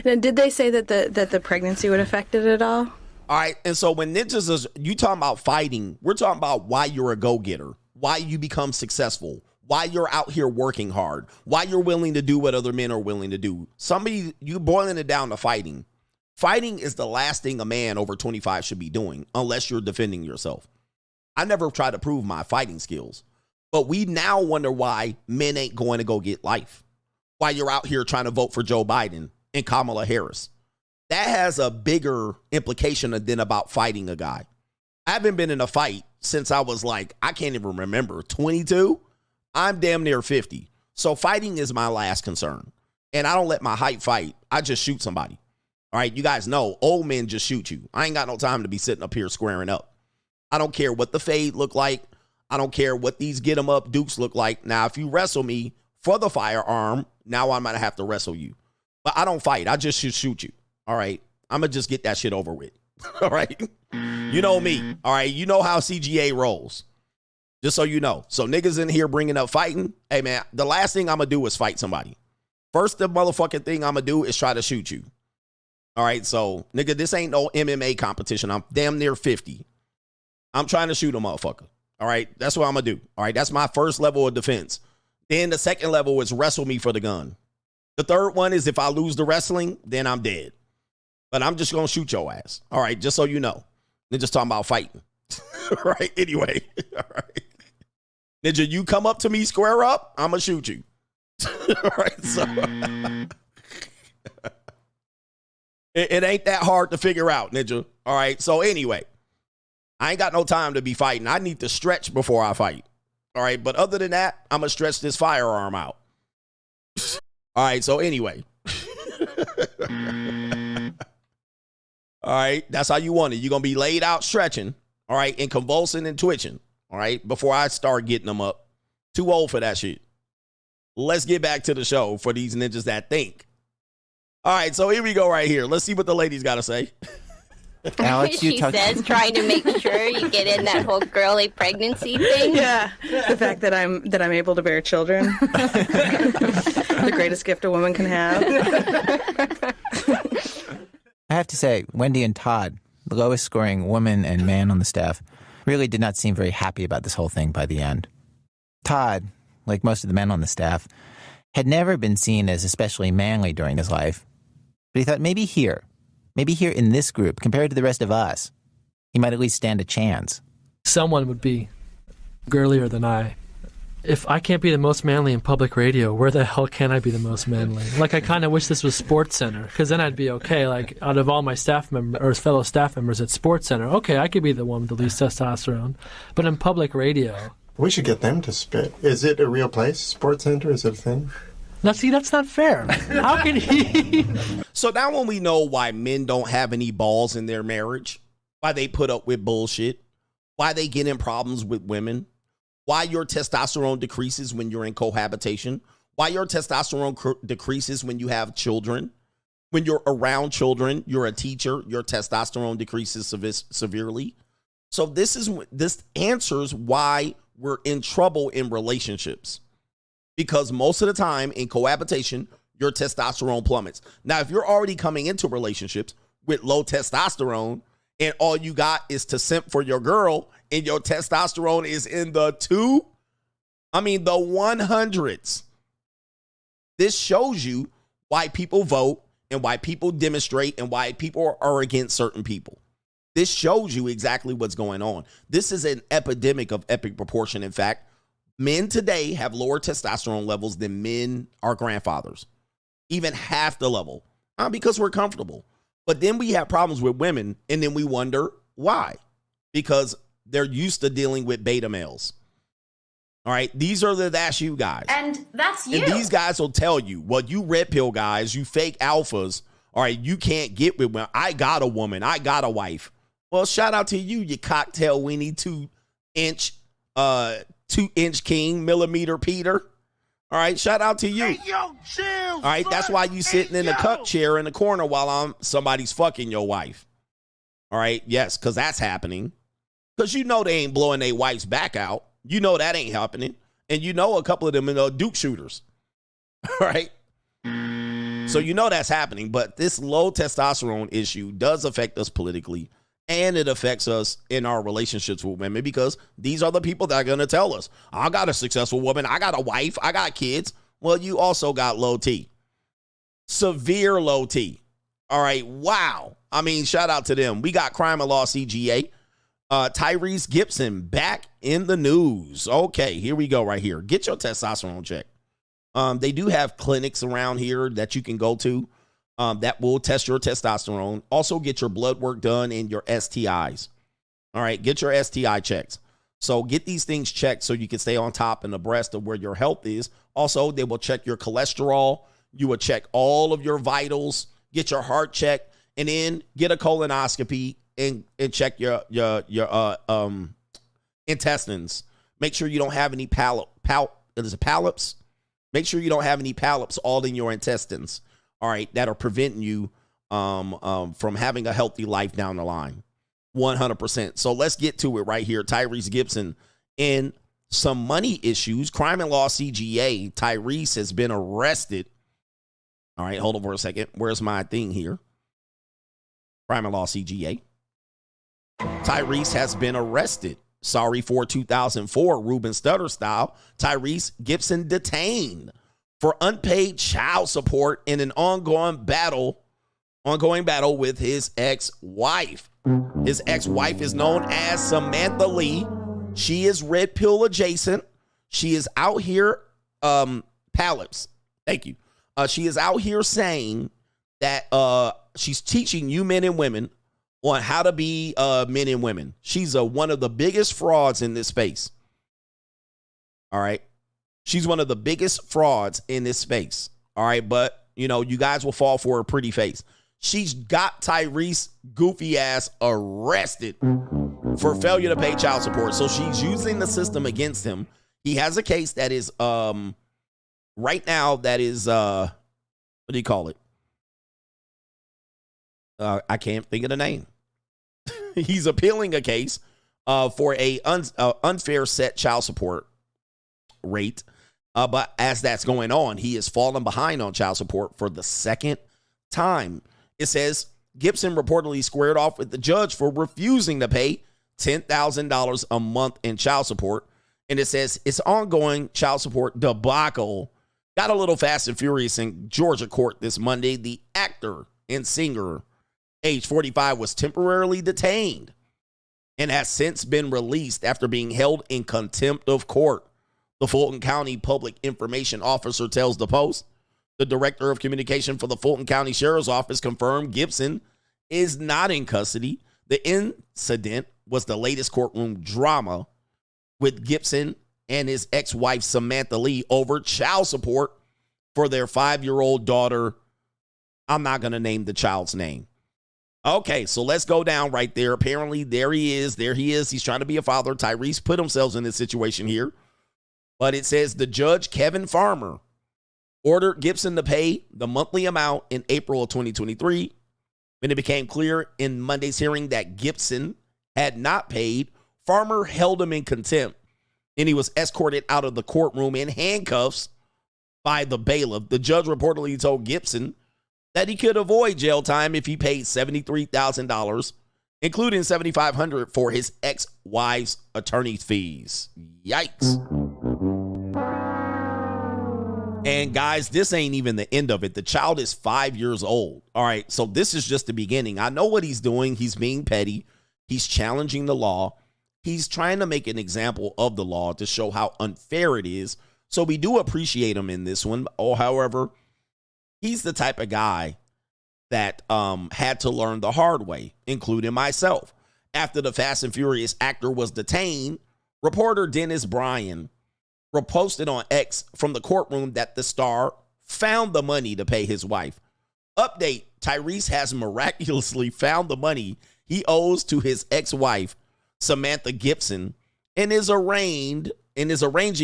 And did they say that the pregnancy would affect it at all? All right. And so when ninjas is, you talking about fighting, we're talking about why you're a go-getter, why you become successful, why you're out here working hard, why you're willing to do what other men are willing to do. Somebody, you boiling it down to fighting. Fighting is the last thing a man over 25 should be doing unless you're defending yourself. I never tried to prove my fighting skills, but we now wonder why men ain't going to go get life. Why you're out here trying to vote for Joe Biden and Kamala Harris. That has a bigger implication than about fighting a guy. I haven't been in a fight since I was like, I can't even remember, 22? I'm damn near 50. So fighting is my last concern. And I don't let my height fight. I just shoot somebody. All right, you guys know old men just shoot you. I ain't got no time to be sitting up here squaring up. I don't care what the fade look like. I don't care what these get 'em up dukes look like. Now, if you wrestle me for the firearm, now I'm going to have to wrestle you. But I don't fight. I just shoot you. All right, I'm going to just get that shit over with. All right, you know me. All right, you know how CGA rolls. Just so you know. So niggas in here bringing up fighting. Hey, man, the last thing I'm going to do is fight somebody. First, the motherfucking thing I'm going to do is try to shoot you. All right, so, nigga, this ain't no MMA competition. I'm damn near 50. I'm trying to shoot a motherfucker. All right, that's what I'm going to do. All right, that's my first level of defense. Then the second level is wrestle me for the gun. The third one is if I lose the wrestling, then I'm dead. But I'm just going to shoot your ass. All right, just so you know. They're just talking about fighting. All right, anyway. All right. Ninja, you come up to me, square up, I'm going to shoot you. All right, so. It ain't that hard to figure out, Ninja. All right, so anyway. I ain't got no time to be fighting. I need to stretch before I fight. All right, but other than that, I'm going to stretch this firearm out. All right, so anyway. All right, that's how you want it. You're going to be laid out stretching, all right, and convulsing and twitching, all right, before I start getting them up. Too old for that shit. Let's get back to the show for these ninjas that think. All right, so here we go right here. Let's see what the ladies got to say. Alex, she says trying to make sure you get in that whole girly pregnancy thing. Yeah, the fact that I'm able to bear children, the greatest gift a woman can have. I have to say, Wendy and Todd, the lowest scoring woman and man on the staff, really did not seem very happy about this whole thing by the end. Todd, like most of the men on the staff, had never been seen as especially manly during his life. But he thought maybe here in this group, compared to the rest of us, he might at least stand a chance. Someone would be girlier than I. If I can't be the most manly in public radio, where the hell can I be the most manly? Like, I kind of wish this was Sports Center, because then I'd be okay. Like, out of all my staff members, or fellow staff members at Sports Center, okay, I could be the one with the least testosterone. But in public radio... We should get them to spit. Is it a real place? Sports Center? Is it a thing? Now, see, that's not fair. How can he... So now when we know why men don't have any balls in their marriage, why they put up with bullshit, why they get in problems with women, why your testosterone decreases when you're in cohabitation, why your testosterone decreases when you have children, when you're around children, you're a teacher, your testosterone decreases severely. So this answers why we're in trouble in relationships. Because most of the time in cohabitation, your testosterone plummets. Now, if you're already coming into relationships with low testosterone and all you got is to simp for your girl and your testosterone is in the 100s, this shows you why people vote and why people demonstrate and why people are against certain people. This shows you exactly what's going on. This is an epidemic of epic proportion. In fact, men today have lower testosterone levels than men our grandfathers, even half the level, because we're comfortable. But then we have problems with women, and then we wonder why. Because they're used to dealing with beta males. All right, these are that's you guys. And that's you. And these guys will tell you, well, you red pill guys, you fake alphas, all right, you can't get with women. I got a woman, I got a wife. Well, shout out to you, you cocktail weenie 2-inch king, millimeter Peter. All right, shout out to you. Hey, yo, chill. All right, that's why you sitting in the cup chair in the corner while somebody's fucking your wife. All right. Yes, because that's happening. Because you know they ain't blowing their wife's back out. You know that ain't happening. And you know a couple of them are Duke shooters. All right. So you know that's happening. But this low testosterone issue does affect us politically. And it affects us in our relationships with women, because these are the people that are going to tell us, I got a successful woman. I got a wife. I got kids. Well, you also got low T. Severe low T. All right. Wow. I mean, shout out to them. We got crime and law CGA. Tyrese Gibson back in the news. Okay, here we go right here. Get your testosterone checked. They do have clinics around here that you can go to that will test your testosterone. Also get your blood work done and your STIs. All right, get your STI checks. So get these things checked so you can stay on top and abreast of where your health is. Also, they will check your cholesterol. You will check all of your vitals, get your heart checked, and then get a colonoscopy and check your intestines. Make sure you don't have any polyps. Make sure you don't have any polyps all in your intestines, all right, that are preventing you from having a healthy life down the line. 100%. So let's get to it right here. Tyrese Gibson in some money issues. Crime and law CGA. Tyrese has been arrested. All right, hold on for a second. Where's my thing here? Crime and law CGA. Tyrese has been arrested. Sorry for 2004 Ruben Studdard style. Tyrese Gibson detained for unpaid child support in an ongoing battle with his ex-wife. His ex-wife is known as Samantha Lee. She is red pill adjacent. She is out here, pallets. Thank you. She is out here saying that she's teaching you men and women on how to be men and women. She's one of the biggest frauds in this space. All right. She's one of the biggest frauds in this space. All right. But, you know, you guys will fall for her pretty face. She's got Tyrese goofy ass arrested for failure to pay child support. So she's using the system against him. He has a case that is right now that is what do you call it? I can't think of the name. He's appealing a case for a unfair set child support rate. But as that's going on, he is falling behind on child support for the second time. It says Gibson reportedly squared off with the judge for refusing to pay $10,000 a month in child support. And it says it's ongoing child support debacle got a little fast and furious in Georgia court this Monday. The actor and singer, age 45, was temporarily detained and has since been released after being held in contempt of court. The Fulton County Public Information Officer tells the Post. The director of communication for the Fulton County Sheriff's Office confirmed Gibson is not in custody. The incident was the latest courtroom drama with Gibson and his ex-wife Samantha Lee over child support for their 5-year-old daughter. I'm not going to name the child's name. Okay, so let's go down right there. Apparently, there he is. He's trying to be a father. Tyrese put himself in this situation here. But it says the judge, Kevin Farmer, ordered Gibson to pay the monthly amount in April of 2023. When it became clear in Monday's hearing that Gibson had not paid, Farmer held him in contempt, and he was escorted out of the courtroom in handcuffs by the bailiff. The judge reportedly told Gibson that he could avoid jail time if he paid $73,000, including $7,500 for his ex-wife's attorney's fees. Yikes. And guys, this ain't even the end of it. The child is 5 years old. All right, so this is just the beginning. I know what he's doing. He's being petty. He's challenging the law. He's trying to make an example of the law to show how unfair it is. So we do appreciate him in this one. Oh, however, he's the type of guy that had to learn the hard way, including myself. After the Fast and Furious actor was detained, reporter Dennis Bryan reposted on X from the courtroom that the star found the money to pay his wife. Update: Tyrese has miraculously found the money he owes to his ex-wife, Samantha Gibson, and is arranging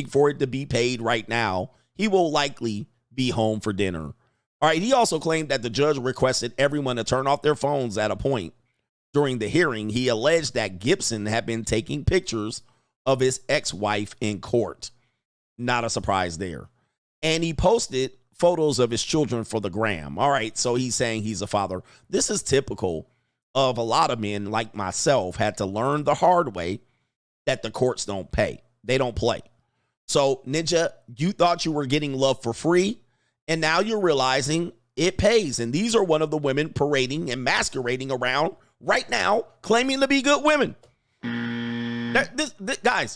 for it to be paid right now. He will likely be home for dinner. All right, he also claimed that the judge requested everyone to turn off their phones at a point During the hearing, he alleged that Gibson had been taking pictures of his ex-wife in court. Not a surprise there. And he posted photos of his children for the gram. All right, so he's saying he's a father. This is typical of a lot of men like myself had to learn the hard way that the courts don't pay. They don't play. So, Ninja, you thought you were getting love for free, and now you're realizing it pays. And these are one of the women parading and masquerading around right now, claiming to be good women.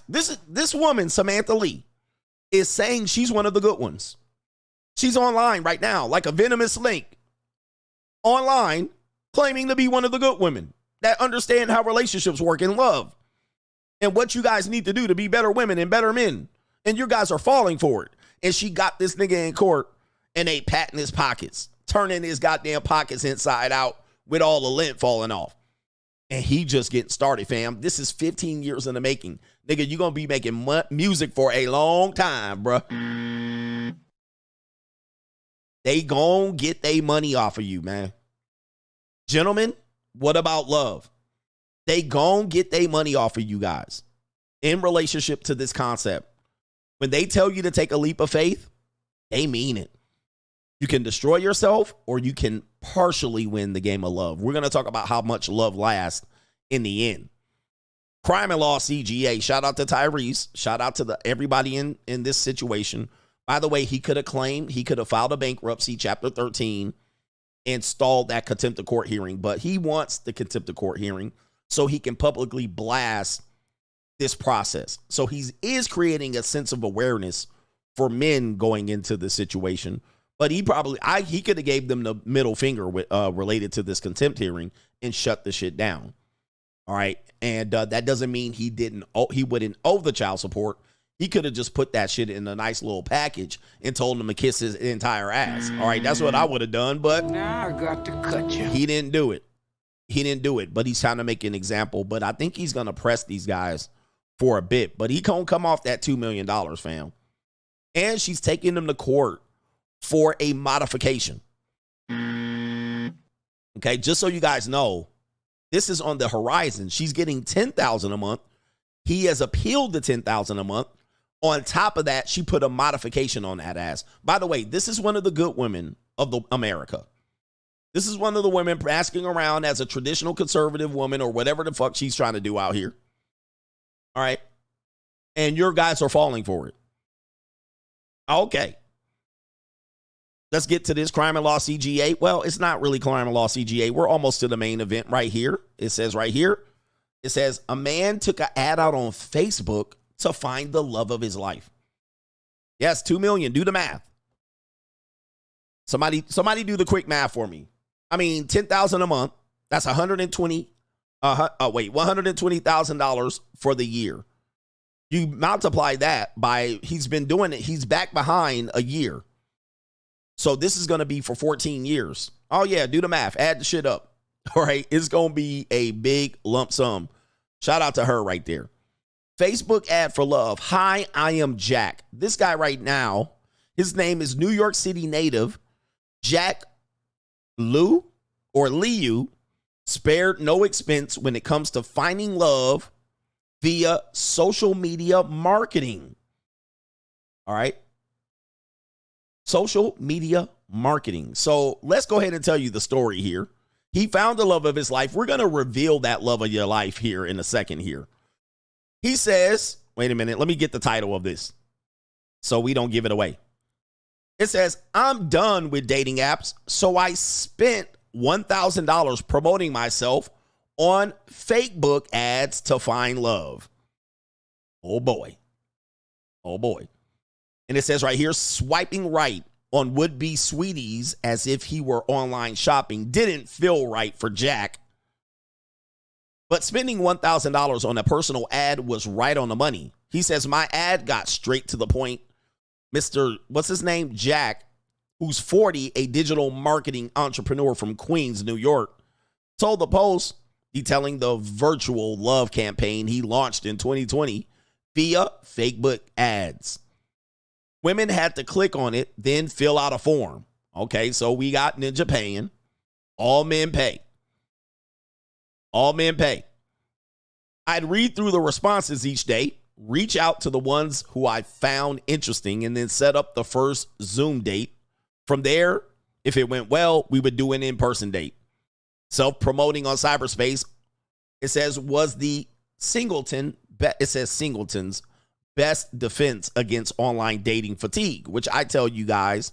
This woman, Samantha Lee, is saying she's one of the good ones. She's online right now, like a venomous link, online, claiming to be one of the good women that understand how relationships work and love and what you guys need to do to be better women and better men. And you guys are falling for it. And she got this nigga in court and they patting his pockets, turning his goddamn pockets inside out with all the lint falling off. And he just getting started, fam. This is 15 years in the making. Nigga, you're going to be making music for a long time, bruh. They gon' get their money off of you, man. Gentlemen, what about love? They gon' get their money off of you guys in relationship to this concept. When they tell you to take a leap of faith, they mean it. You can destroy yourself or you can partially win the game of love. We're going to talk about how much love lasts in the end. Crime and Law CGA, shout out to Tyrese. Shout out to everybody in this situation. By the way, he could have filed a bankruptcy, Chapter 13, and stalled that contempt of court hearing. But he wants the contempt of court hearing so he can publicly blast this process. So he is creating a sense of awareness for men going into the situation. But he could have gave them the middle finger related to this contempt hearing and shut the shit down. All right. And that doesn't mean he wouldn't owe the child support. He could have just put that shit in a nice little package and told him to kiss his entire ass. All right, that's what I would have done, but now I got to cut you. He didn't do it. But he's trying to make an example. But I think he's going to press these guys for a bit. But he can't come off that $2 million, fam. And she's taking them to court for a modification. Okay, just so you guys know, this is on the horizon. She's getting $10,000 a month. He has appealed the $10,000 a month. On top of that, she put a modification on that ass. By the way, this is one of the good women of America. This is one of the women asking around as a traditional conservative woman or whatever the fuck she's trying to do out here. All right. And your guys are falling for it. Okay. Let's get to this Crime and Law CGA. Well, it's not really Crime and Law CGA. We're almost to the main event right here. It says right here. It says a man took an ad out on Facebook to find the love of his life. Yes, 2 million. Do the math. Somebody do the quick math for me. I mean, $10,000 a month. That's $120,000 for the year. You multiply that by, he's been doing it. He's back behind a year. So this is going to be for 14 years. Oh yeah, do the math. Add the shit up. All right, it's going to be a big lump sum. Shout out to her right there. Facebook ad for love. Hi, I am Jack. This guy right now, his name is New York City native Jack Liu, spared no expense when it comes to finding love via social media marketing. All right. Social media marketing. So let's go ahead and tell you the story here. He found the love of his life. We're going to reveal that love of your life here in a second here. He says, wait a minute, let me get the title of this so we don't give it away. It says, I'm done with dating apps, so I spent $1,000 promoting myself on Facebook ads to find love. Oh boy. Oh boy. And it says right here, swiping right on would-be sweeties as if he were online shopping didn't feel right for Jack. But spending $1,000 on a personal ad was right on the money. He says, my ad got straight to the point. Mr. What's his name? Jack, who's 40, a digital marketing entrepreneur from Queens, New York, told the Post detailing the virtual love campaign he launched in 2020 via Facebook ads. Women had to click on it, then fill out a form. Okay, so we got Ninja paying. All men pay. All men pay. I'd read through the responses each day, reach out to the ones who I found interesting, and then set up the first Zoom date. From there, if it went well, we would do an in-person date. Self-promoting on cyberspace, it says, was the singleton's best defense against online dating fatigue, which I tell you guys,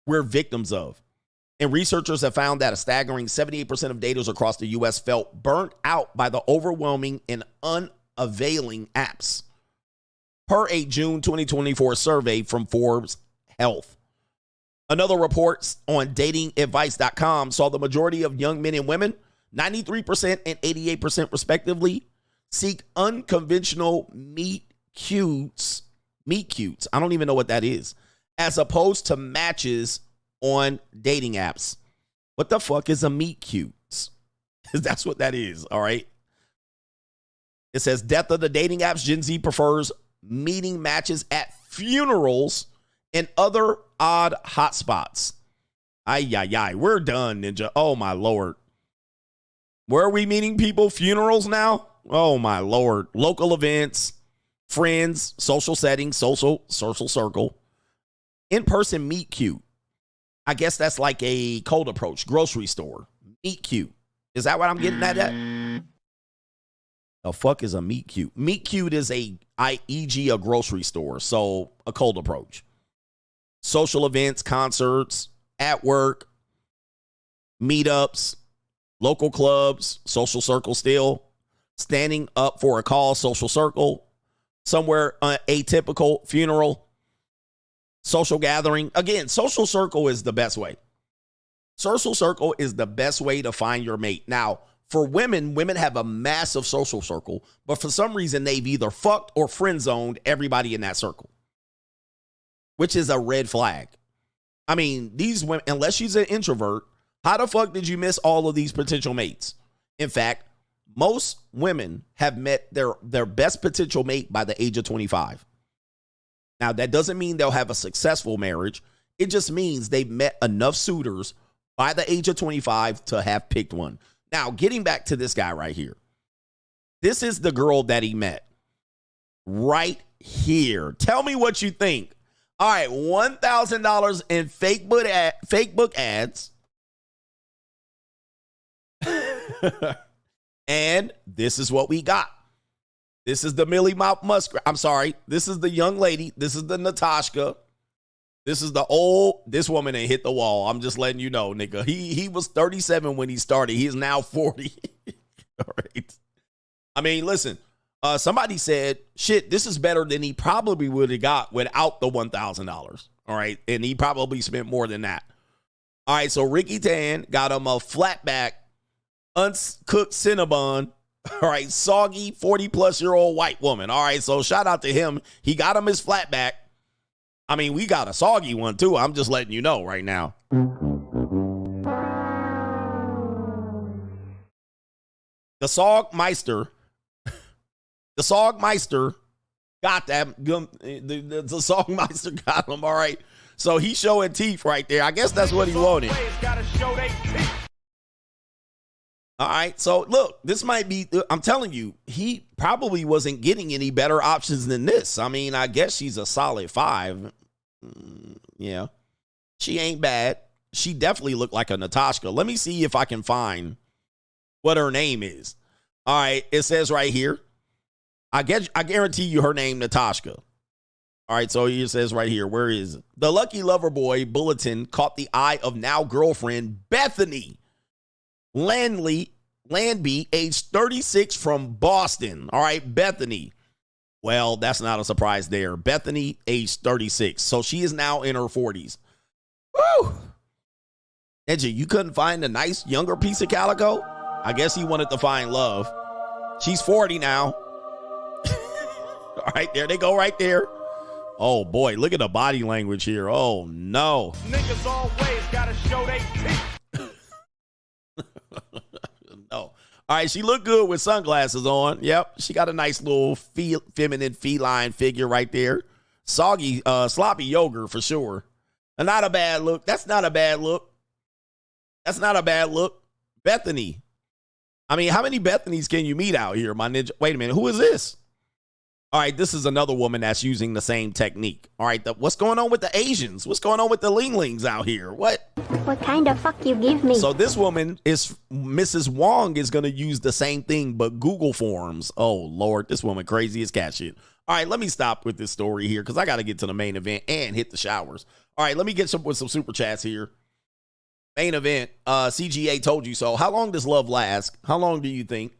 we're victims of. And researchers have found that a staggering 78% of daters across the U.S. felt burnt out by the overwhelming and unavailing apps, per a June 2024 survey from Forbes Health. Another report on datingadvice.com saw the majority of young men and women, 93% and 88% respectively, seek unconventional meet cutes. I don't even know what that is, as opposed to matches on dating apps. What the fuck is a meet cutes? That's what that is, all right? It says, death of the dating apps. Gen Z prefers meeting matches at funerals and other odd hotspots. Ay. We're done, Ninja. Oh, my Lord. Where are we meeting people? Funerals now? Oh, my Lord. Local events, friends, social settings, social circle. In-person meet cute. I guess that's like a cold approach. Grocery store. Meet cute. Is that what I'm getting at? The fuck is a meet cute? Meet cute is e.g. a grocery store. So a cold approach. Social events, concerts, at work, meetups, local clubs, social circle still. Standing up for a call, social circle. Somewhere atypical, funeral. Social gathering. Again, social circle is the best way. Social circle is the best way to find your mate. Now, for women have a massive social circle, but for some reason they've either fucked or friend zoned everybody in that circle, which is a red flag. I mean, these women, unless she's an introvert, how the fuck did you miss all of these potential mates? In fact, most women have met their best potential mate by the age of 25. Now, that doesn't mean they'll have a successful marriage. It just means they've met enough suitors by the age of 25 to have picked one. Now, getting back to this guy right here. This is the girl that he met right here. Tell me what you think. All right, $1,000 in Facebook ads. And this is what we got. This is the Millie Mouth Muskrat. I'm sorry. This is the young lady. This is the Natasha. This is the this woman ain't hit the wall. I'm just letting you know, nigga. He was 37 when he started. He is now 40. All right. I mean, listen, somebody said, shit, this is better than he probably would have got without the $1,000. All right. And he probably spent more than that. All right. So Ricky Tan got him a flatback, uncooked Cinnabon. All right, soggy 40-plus-year-old white woman. All right, so shout out to him. He got him his flatback. I mean, we got a soggy one, too. I'm just letting you know right now. The Sogmeister got that. The Sogmeister got him, all right. So he's showing teeth right there. I guess that's what he wanted. All right, so look, this might be, I'm telling you, he probably wasn't getting any better options than this. I mean, I guess she's a solid 5. Yeah, she ain't bad. She definitely looked like a Natasha. Let me see if I can find what her name is. All right, it says right here, I guarantee you her name, Natasha. All right, so it says right here, where is it? The Lucky Lover Boy bulletin caught the eye of now girlfriend Bethany Landby, age 36, from Boston. All right, Bethany. Well, that's not a surprise there. Bethany, age 36. So she is now in her 40s. Woo! Edgy, you couldn't find a nice younger piece of calico? I guess he wanted to find love. She's 40 now. All right, there they go right there. Oh, boy, look at the body language here. Oh, no. Niggas always gotta show they teeth. No. All right, she looked good with sunglasses on. Yep, she got a nice little feminine feline figure right there. Soggy, sloppy yogurt for sure. And not a bad look. That's not a bad look. That's not a bad look. Bethany. I mean, how many Bethany's can you meet out here, my ninja? Wait a minute. Who is this? All right, this is another woman that's using the same technique. All right, what's going on with the Asians? What's going on with the Linglings out here? What kind of fuck you give me? So this woman is Mrs. Wong is going to use the same thing, but Google Forms. Oh, Lord, this woman crazy as cat shit. All right, let me stop with this story here because I got to get to the main event and hit the showers. All right, let me get with some super chats here. Main event, CGA told you so. How long does love last? How long do you think?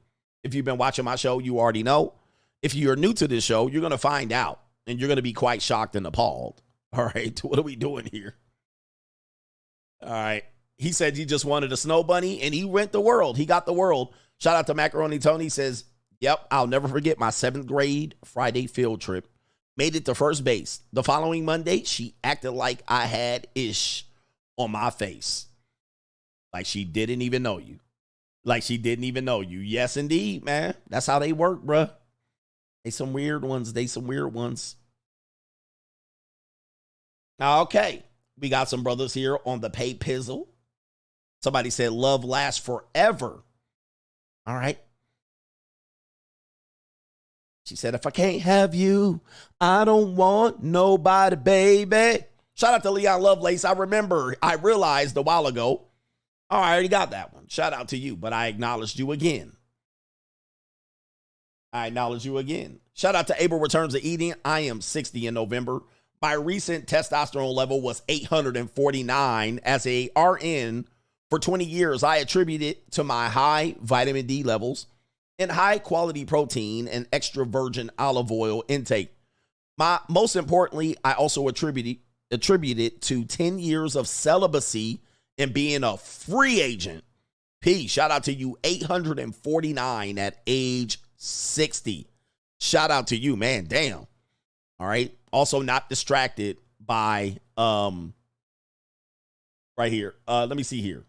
If you've been watching my show, you already know. If you're new to this show, you're going to find out, and you're going to be quite shocked and appalled. All right, what are we doing here? All right. He said he just wanted a snow bunny, and he went the world. He got the world. Shout out to Macaroni Tony. Says, yep, I'll never forget my 7th grade Friday field trip. Made it to first base. The following Monday, she acted like I had ish on my face. Like she didn't even know you. Like she didn't even know you. Yes, indeed, man. That's how they work, bruh. They some weird ones. Okay. We got some brothers here on the pay pizzle. Somebody said love lasts forever. All right. She said, if I can't have you, I don't want nobody, baby. Shout out to Leon Lovelace. I realized a while ago. Oh, I already got that one. Shout out to you, but I acknowledged you again. Shout out to Abel Returns to Eating. I am 60 in November. My recent testosterone level was 849 as a RN for 20 years. I attribute it to my high vitamin D levels and high quality protein and extra virgin olive oil intake. Most importantly, I also attribute it to 10 years of celibacy and being a free agent. P, shout out to you, 849 at age 60. Shout out to you, man. Damn. All right. Also not distracted by right here. Let me see here.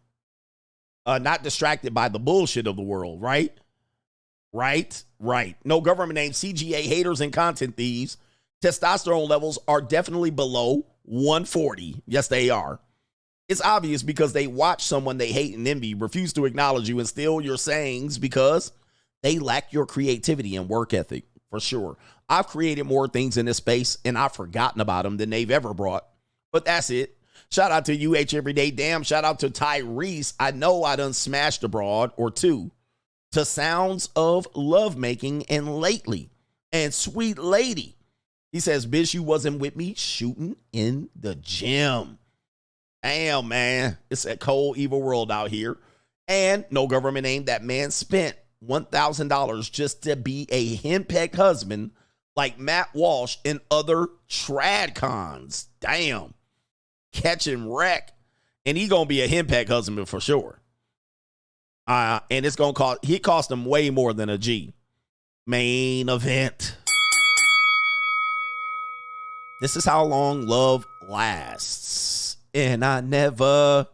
Not distracted by the bullshit of the world, right? Right. No government name, CGA haters and content thieves. Testosterone levels are definitely below 140. Yes, they are. It's obvious because they watch someone they hate and envy, refuse to acknowledge you, and steal your sayings because they lack your creativity and work ethic, for sure. I've created more things in this space, and I've forgotten about them than they've ever brought. But that's it. Shout out to UH Everyday Damn. Shout out to Tyrese. I know I done smashed a broad or two to sounds of lovemaking and lately. And sweet lady. He says, bitch, you wasn't with me shooting in the gym. Damn, man. It's a cold, evil world out here. And no government name, that man spent $1,000 just to be a henpecked husband like Matt Walsh and other tradcons. Damn. Catching wreck. And he gonna be a henpecked husband for sure. And it's gonna cost him way more than a G. Main event. This is how long love lasts. And I never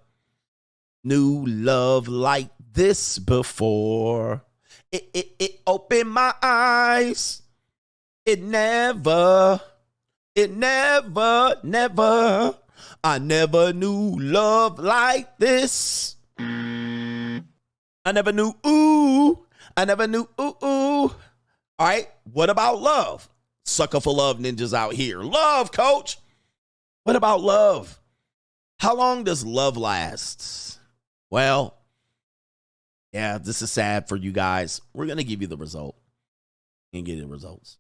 knew love like this before. It opened my eyes. It never. I never knew love like this. I never knew ooh. All right, what about love? Sucker for love ninjas out here. Love, coach. What about love? How long does love last? Well, yeah, this is sad for you guys. We're going to give you the result and get the results.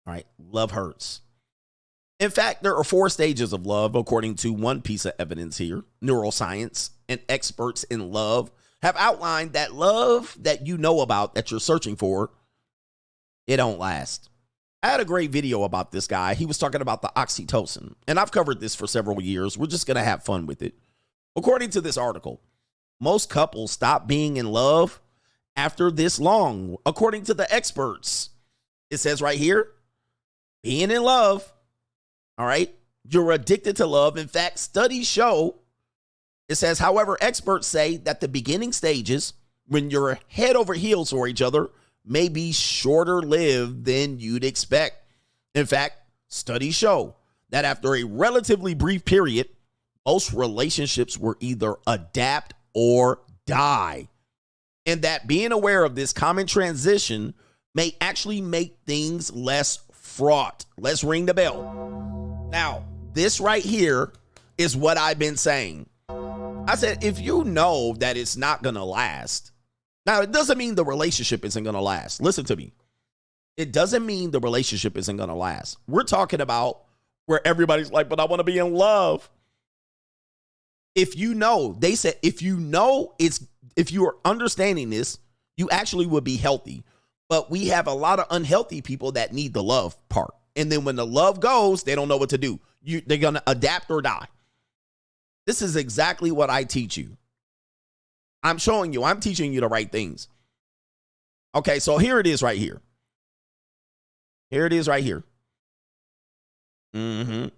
All right, love hurts. In fact, there are 4 stages of love, according to one piece of evidence here. Neuroscience and experts in love have outlined that love that you know about, that you're searching for, it don't last. I had a great video about this guy. He was talking about the oxytocin, and I've covered this for several years. We're just going to have fun with it. According to this article, most couples stop being in love after this long. According to the experts, it says right here, being in love, all right, you're addicted to love. In fact, studies show, it says, however, experts say that the beginning stages, when you're head over heels for each other, may be shorter lived than you'd expect. In fact, studies show that after a relatively brief period, most relationships will either adapt or die. And that being aware of this common transition may actually make things less fraught. Let's ring the bell. Now, this right here is what I've been saying. I said, if you know that it's not going to last, now it doesn't mean the relationship isn't going to last. Listen to me. It doesn't mean the relationship isn't going to last. We're talking about where everybody's like, but I want to be in love. If you know, they said, if you are understanding this, you actually would be healthy. But we have a lot of unhealthy people that need the love part. And then when the love goes, they don't know what to do. They're going to adapt or die. This is exactly what I teach you. I'm teaching you the right things. Okay, so here it is right here. Here it is right here. They're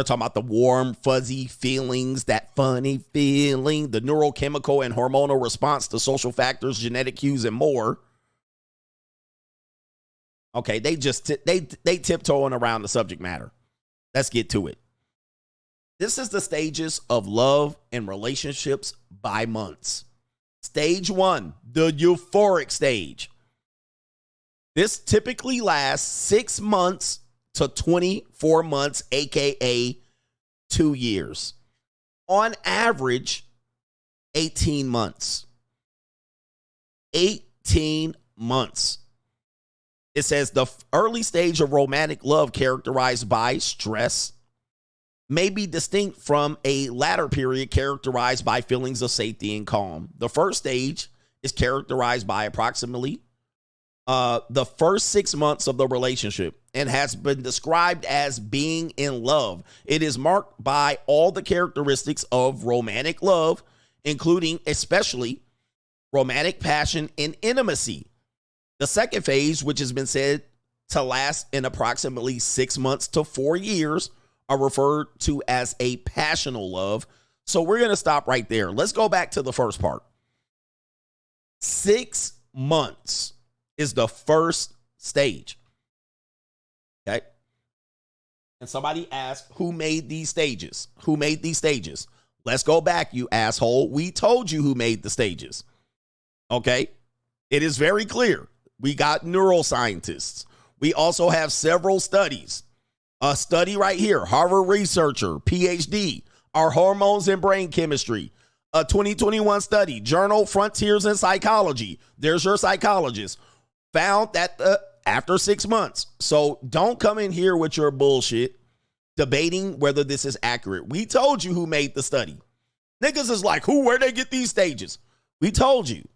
talking about the warm, fuzzy feelings, that funny feeling, the neurochemical and hormonal response to social factors, genetic cues, and more. Okay, they tiptoeing around the subject matter. Let's get to it. This is the stages of love and relationships by months. Stage 1, the euphoric stage. This typically lasts 6 months to 24 months, aka 2 years. On average, 18 months. 18 months. It says the early stage of romantic love characterized by stress may be distinct from a latter period characterized by feelings of safety and calm. The first stage is characterized by approximately the first 6 months of the relationship and has been described as being in love. It is marked by all the characteristics of romantic love, including especially romantic passion and intimacy. The second phase, which has been said to last in approximately 6 months to 4 years, are referred to as a passional love. So we're going to stop right there. Let's go back to the first part. 6 months is the first stage. Okay. And somebody asked, who made these stages? Who made these stages? Let's go back, you asshole. We told you who made the stages. Okay. It is very clear. We got neuroscientists. We also have several studies. A study right here, Harvard researcher, PhD, Our Hormones and Brain Chemistry. A 2021 study, Journal Frontiers in Psychology. There's your psychologist. Found that after 6 months. So don't come in here with your bullshit debating whether this is accurate. We told you who made the study. Niggas is like, where'd they get these stages? We told you.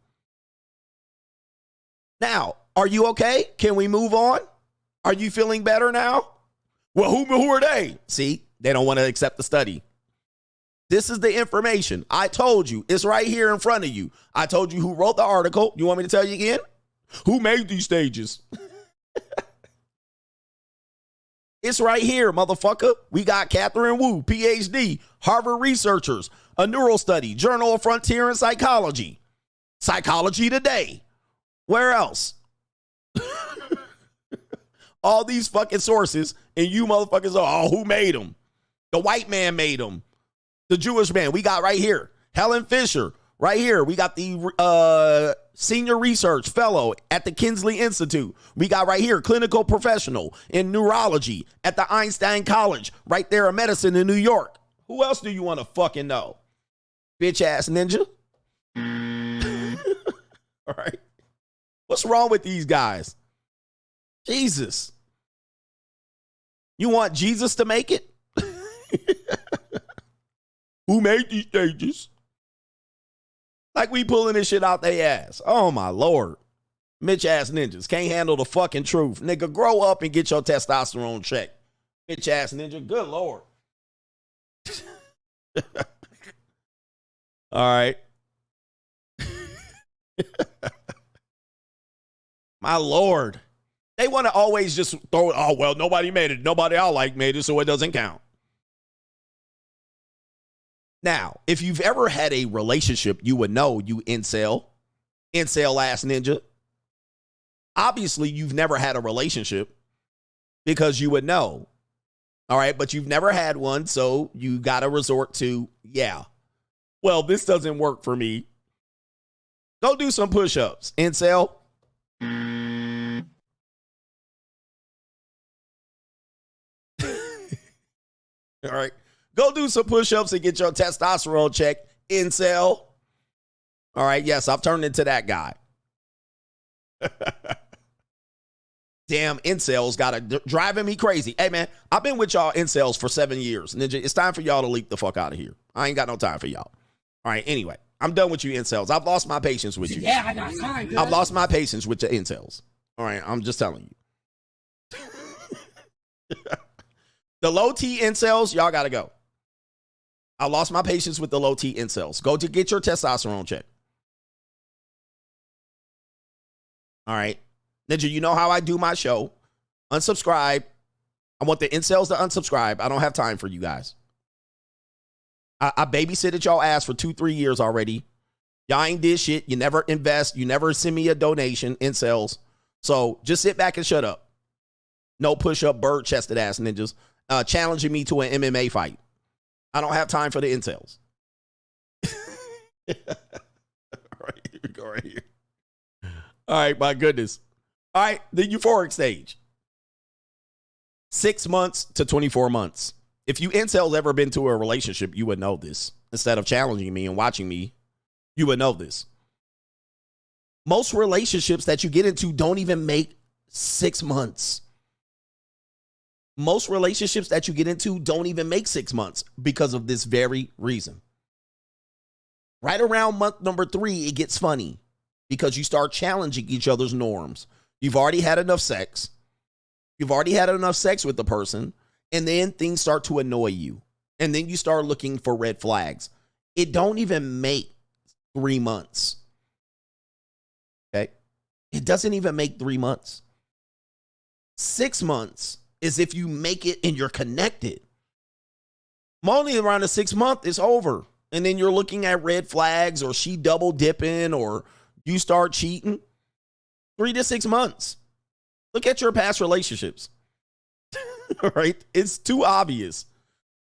Now, are you okay? Can we move on? Are you feeling better now? Well, who are they? See, they don't want to accept the study. This is the information. I told you. It's right here in front of you. I told you who wrote the article. You want me to tell you again? Who made these stages? It's right here, motherfucker. We got Catherine Wu, PhD, Harvard researchers, a neural study, Journal of Frontier in Psychology, Psychology Today. Where else? All these fucking sources, and you motherfuckers are, who made them? The white man made them. The Jewish man. We got right here. Helen Fisher. Right here. We got the senior research fellow at the Kinsley Institute. We got right here, clinical professional in neurology at the Einstein College, right there in medicine in New York. Who else do you want to fucking know? Bitch ass ninja. All right. What's wrong with these guys? Jesus. You want Jesus to make it? Who made these stages? Like we pulling this shit out their ass. Oh my Lord. Bitch ass ninjas can't handle the fucking truth. Nigga, grow up and get your testosterone checked. Bitch ass ninja. Good Lord. All right. My Lord. They want to always just throw it, oh, well, nobody made it. Nobody I like made it, so it doesn't count. Now, if you've ever had a relationship, you would know, you incel ass ninja. Obviously, you've never had a relationship because you would know. All right, but you've never had one, so you got to resort to, yeah. Well, this doesn't work for me. Go do some push-ups, incel. All right. Go do some push-ups and get your testosterone check, incel. All right. Yes, I've turned into that guy. Damn, incels got to driving me crazy. Hey, man, I've been with y'all incels for 7 years. Ninja, it's time for y'all to leap the fuck out of here. I ain't got no time for y'all. All right. Anyway, I'm done with you incels. I've lost my patience with you. Yeah, I got time, I've lost my patience with the incels. All right. I'm just telling you. The low T incels, y'all got to go. I lost my patience with the low T incels. Go to get your testosterone check. All right. Ninja, you know how I do my show. Unsubscribe. I want the incels to unsubscribe. I don't have time for you guys. I babysitted y'all ass for 2-3 years already. Y'all ain't did shit. You never invest. You never send me a donation, incels. So just sit back and shut up. No push-up, bird-chested ass ninjas challenging me to an MMA fight. I don't have time for the incels. All right, here we go right here. All right, my goodness. All right, the euphoric stage. 6 months to 24 months. If you incels ever been to a relationship, you would know this. Instead of challenging me and watching me, you would know this. Most relationships that you get into don't even make 6 months. Most relationships that you get into don't even make 6 months because of this very reason. Right around month number 3, it gets funny because you start challenging each other's norms. You've already had enough sex. You've already had enough sex with the person, and then things start to annoy you. And then you start looking for red flags. It don't even make 3 months. Okay? It doesn't even make 3 months. 6 months is if you make it and you're connected. Only around the 6th month, it's over. And then you're looking at red flags, or she double dipping, or you start cheating. 3 to 6 months. Look at your past relationships. All right? It's too obvious.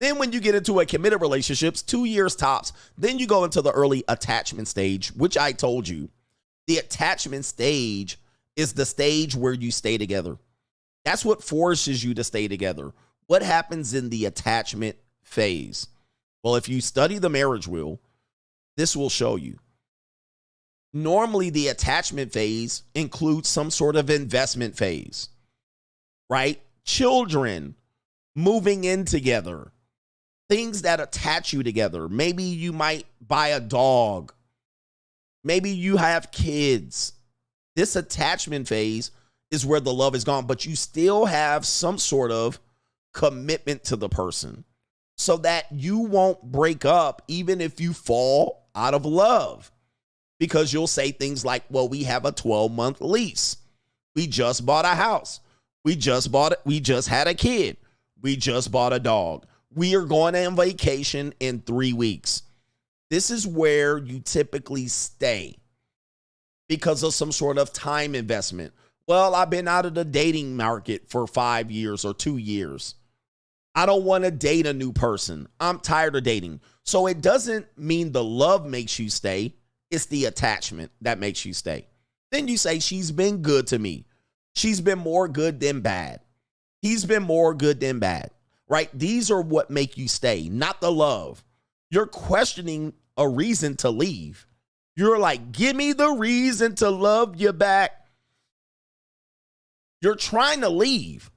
Then when you get into a committed relationships, 2 years tops, then you go into the early attachment stage, which I told you. The attachment stage is the stage where you stay together. That's what forces you to stay together. What happens in the attachment phase? Well, if you study the marriage wheel, this will show you. Normally, the attachment phase includes some sort of investment phase, right? Children, moving in together, things that attach you together. Maybe you might buy a dog. Maybe you have kids. This attachment phase is where the love is gone, but you still have some sort of commitment to the person so that you won't break up even if you fall out of love. Because you'll say things like, well, we have a 12-month lease. We just bought a house. We just had a kid. We just bought a dog. We are going on vacation in 3 weeks. This is where you typically stay because of some sort of time investment. Well, I've been out of the dating market for 5 years or 2 years. I don't want to date a new person. I'm tired of dating. So it doesn't mean the love makes you stay. It's the attachment that makes you stay. Then you say, she's been good to me. She's been more good than bad. He's been more good than bad, right? These are what make you stay, not the love. You're questioning a reason to leave. You're like, give me the reason to love you back. You're trying to leave,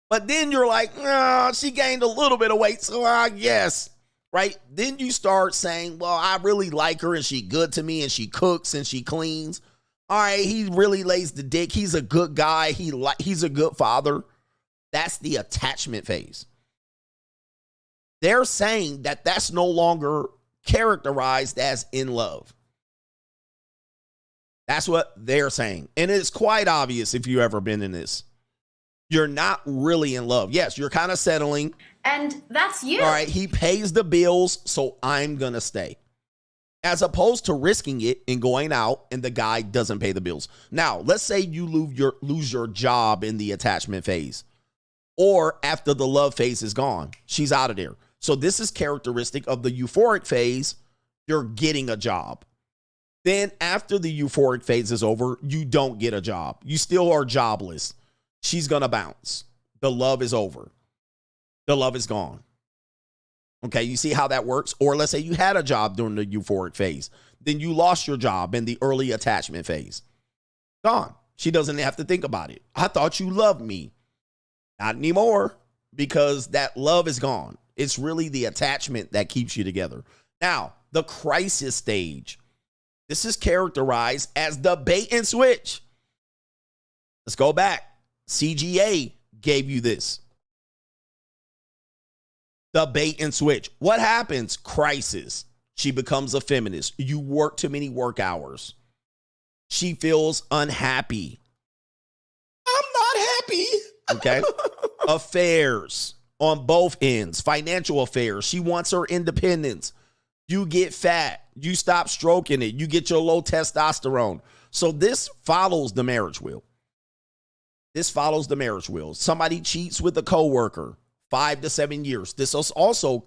but then you're like, oh, she gained a little bit of weight, so I guess. Right? Then you start saying, well, I really like her and she good to me and she cooks and she cleans. All right, he really lays the dick. He's a good guy. He's a good father. That's the attachment phase. They're saying that that's no longer characterized as in love. That's what they're saying. And it's quite obvious if you've ever been in this. You're not really in love. Yes, you're kind of settling. And that's you. All right, he pays the bills, so I'm going to stay. As opposed to risking it and going out and the guy doesn't pay the bills. Now, let's say you lose your job in the attachment phase. Or after the love phase is gone, she's out of there. So this is characteristic of the euphoric phase. you're getting a job. Then after the euphoric phase is over, you don't get a job. You still are jobless. She's going to bounce. The love is over. The love is gone. Okay, you see how that works? Or let's say you had a job during the euphoric phase. Then you lost your job in the early attachment phase. Gone. She doesn't have to think about it. I thought you loved me. Not anymore, because that love is gone. It's really the attachment that keeps you together. Now, the crisis stage. This is characterized as the bait and switch. Let's go back. CGA gave you this. The bait and switch. What happens? Crisis. She becomes a feminist. You work too many work hours. She feels unhappy. I'm not happy. Okay. Affairs on both ends. Financial affairs. She wants her independence. You get fat. You stop stroking it. You get your low testosterone. So this follows the marriage wheel. This follows the marriage wheel. Somebody cheats with a coworker. 5 to 7 years. This is also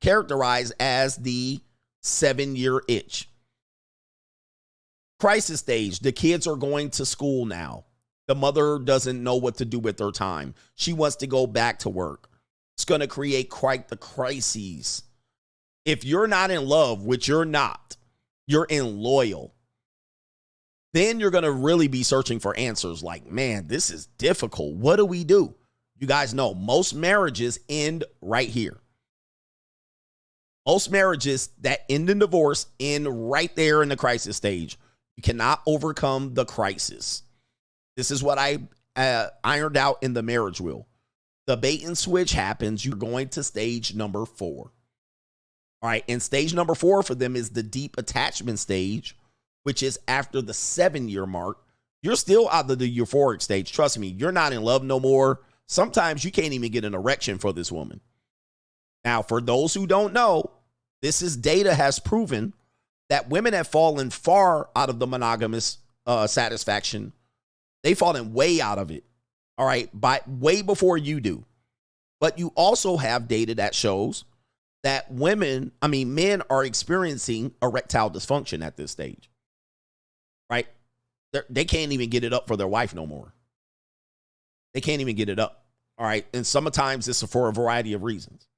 characterized as the 7-year itch. Crisis stage. The kids are going to school now. The mother doesn't know what to do with her time. She wants to go back to work. It's going to create quite the crises. If you're not in love, which you're not, you're in loyal, then you're going to really be searching for answers like, man, this is difficult. What do we do? You guys know most marriages end right here. Most marriages that end in divorce end right there in the crisis stage. You cannot overcome the crisis. This is what I ironed out in the marriage wheel. The bait and switch happens. You're going to stage number 4. All right. And stage number 4 for them is the deep attachment stage, which is after the 7-year mark. You're still out of the euphoric stage. Trust me, you're not in love no more. Sometimes you can't even get an erection for this woman. Now, for those who don't know, data has proven that women have fallen far out of the monogamous satisfaction. They've fallen way out of it. All right. Way before you do. But you also have data that shows that men are experiencing erectile dysfunction at this stage. Right? They can't even get it up for their wife no more. They can't even get it up. All right. And sometimes it's for a variety of reasons.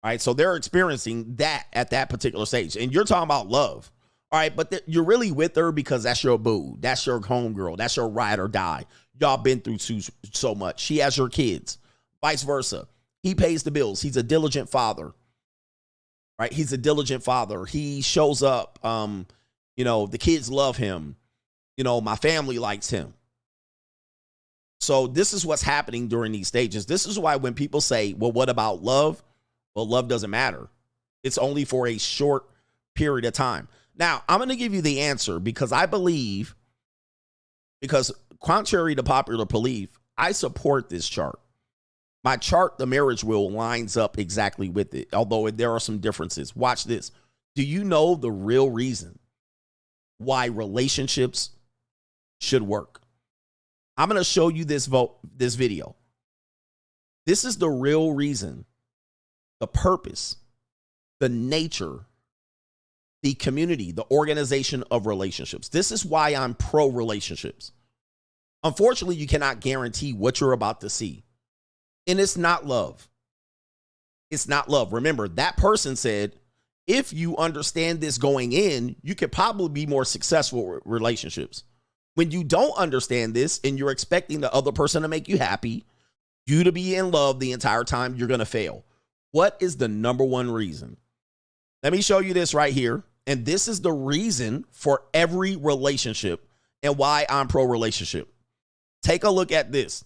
All right. So they're experiencing that at that particular stage. And you're talking about love. All right. But you're really with her because that's your boo. That's your homegirl. That's your ride or die. Y'all been through so much. She has your kids. Vice versa. He pays the bills. He's a diligent father. Right? He's a diligent father. He shows up. The kids love him. My family likes him. So this is what's happening during these stages. This is why when people say, well, what about love? Well, love doesn't matter. It's only for a short period of time. Now, I'm going to give you the answer because contrary to popular belief, I support this chart. My chart, the marriage wheel, lines up exactly with it, although there are some differences. Watch this. Do you know the real reason why relationships should work? I'm going to show you this video. This is the real reason, the purpose, the nature, the community, the organization of relationships. This is why I'm pro relationships. Unfortunately, you cannot guarantee what you're about to see. And it's not love. It's not love. Remember, that person said, if you understand this going in, you could probably be more successful with relationships. When you don't understand this and you're expecting the other person to make you happy, you to be in love the entire time, you're going to fail. What is the number one reason? Let me show you this right here. And this is the reason for every relationship and why I'm pro relationship. Take a look at this.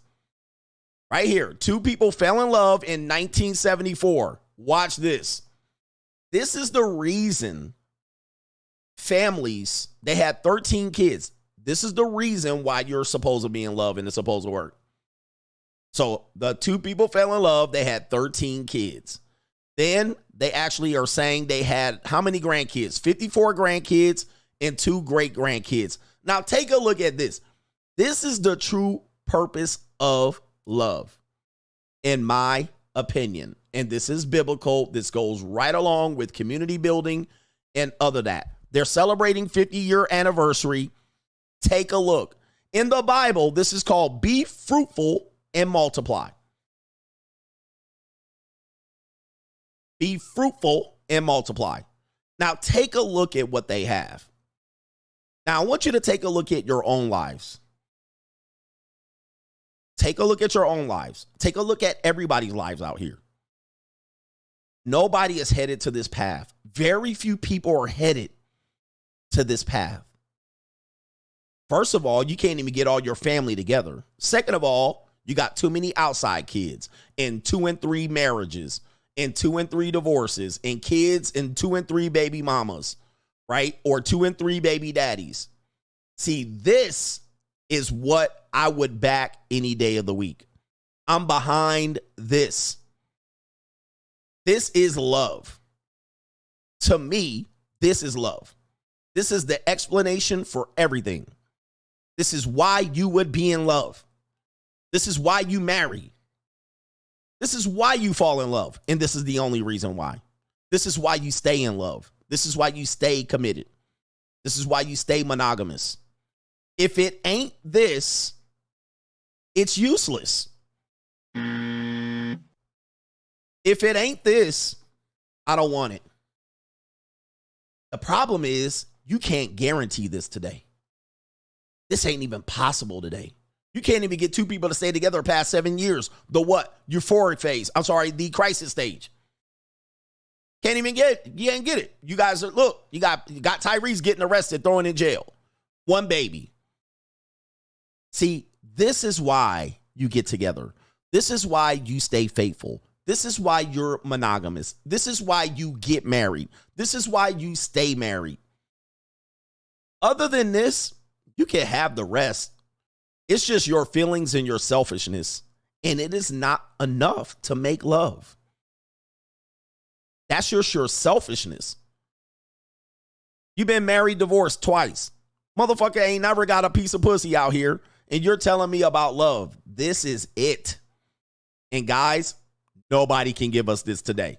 Right here. 2 people fell in love in 1974. Watch this. This is the reason families, they had 13 kids. This is the reason why you're supposed to be in love and it's supposed to work. So the 2 people fell in love. They had 13 kids. Then they actually are saying they had how many grandkids? 54 grandkids and 2 great grandkids. Now take a look at this. This is the true purpose of love, in my opinion. And this is biblical. This goes right along with community building and other that. They're celebrating 50-year anniversary. Take a look. In the Bible, this is called be fruitful and multiply. Be fruitful and multiply. Now, take a look at what they have. Now, I want you to take a look at your own lives. Take a look at your own lives. Take a look at everybody's lives out here. Nobody is headed to this path. Very few people are headed to this path. First of all, you can't even get all your family together. Second of all, you got too many outside kids and 2 and 3 marriages and 2 and 3 divorces and kids and 2 and 3 baby mamas, right? Or 2 and 3 baby daddies. See, this is what I would back any day of the week. I'm behind this. This is love. To me, this is love. This is the explanation for everything. This is why you would be in love. This is why you marry. This is why you fall in love. And this is the only reason why. This is why you stay in love. This is why you stay committed. This is why you stay monogamous. If it ain't this, it's useless. If it ain't this, I don't want it. The problem is you can't guarantee this today. This ain't even possible today. You can't even get 2 people to stay together past 7 years. The what? Euphoric phase. I'm sorry, the crisis stage. Can't even get it. You ain't get it. You guys are, look, you got Tyrese getting arrested, thrown in jail. 1 baby. See, this is why you get together. This is why you stay faithful. This is why you're monogamous. This is why you get married. This is why you stay married. Other than this, you can have the rest. It's just your feelings and your selfishness. And it is not enough to make love. That's just your selfishness. You've been married, divorced twice. Motherfucker ain't never got a piece of pussy out here. And you're telling me about love. This is it. And guys, nobody can give us this today.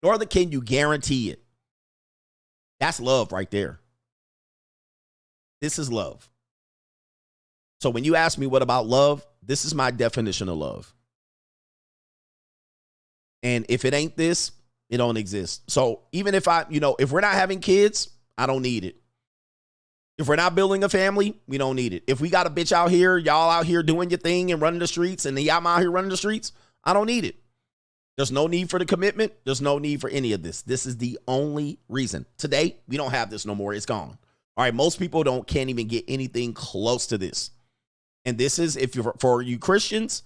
Nor can you guarantee it. That's love right there. This is love. So when you ask me what about love, this is my definition of love. And if it ain't this, it don't exist. So even if if we're not having kids, I don't need it. If we're not building a family, we don't need it. If we got a bitch out here, y'all out here doing your thing and running the streets, and y'all out here running the streets, I don't need it. There's no need for the commitment. There's no need for any of this. This is the only reason. Today, we don't have this no more. It's gone. All right, most people can't even get anything close to this. And this is, for you Christians,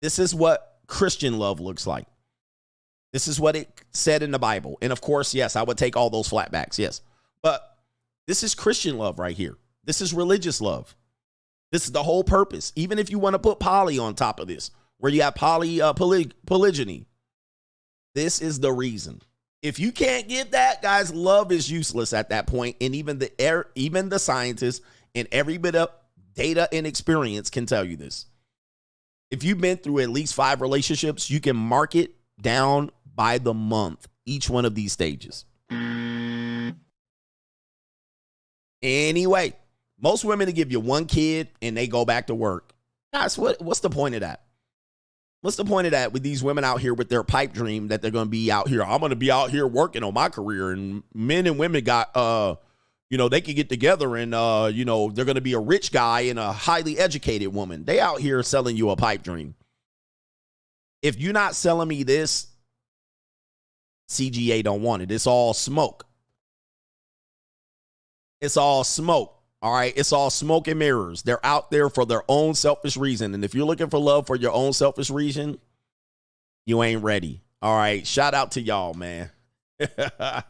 this is what Christian love looks like. This is what it said in the Bible. And of course, yes, I would take all those flatbacks, yes. But this is Christian love right here. This is religious love. This is the whole purpose. Even if you want to put poly on top of this, where you have polygyny, this is the reason. If you can't get that, guys, love is useless at that point. And even the scientists and every bit of data and experience can tell you this. If you've been through at least 5 relationships, you can mark it down by the month, each one of these stages. Anyway, most women to give you 1 kid and they go back to work. Guys, what's the point of that? What's the point of that with these women out here with their pipe dream that they're going to be out here? I'm going to be out here working on my career, and men and women got, they can get together and, they're going to be a rich guy and a highly educated woman. They out here selling you a pipe dream. If you're not selling me this, CGA don't want it. It's all smoke. It's all smoke. All right. It's all smoke and mirrors. They're out there for their own selfish reason. And if you're looking for love for your own selfish reason, you ain't ready. All right. Shout out to y'all, man. All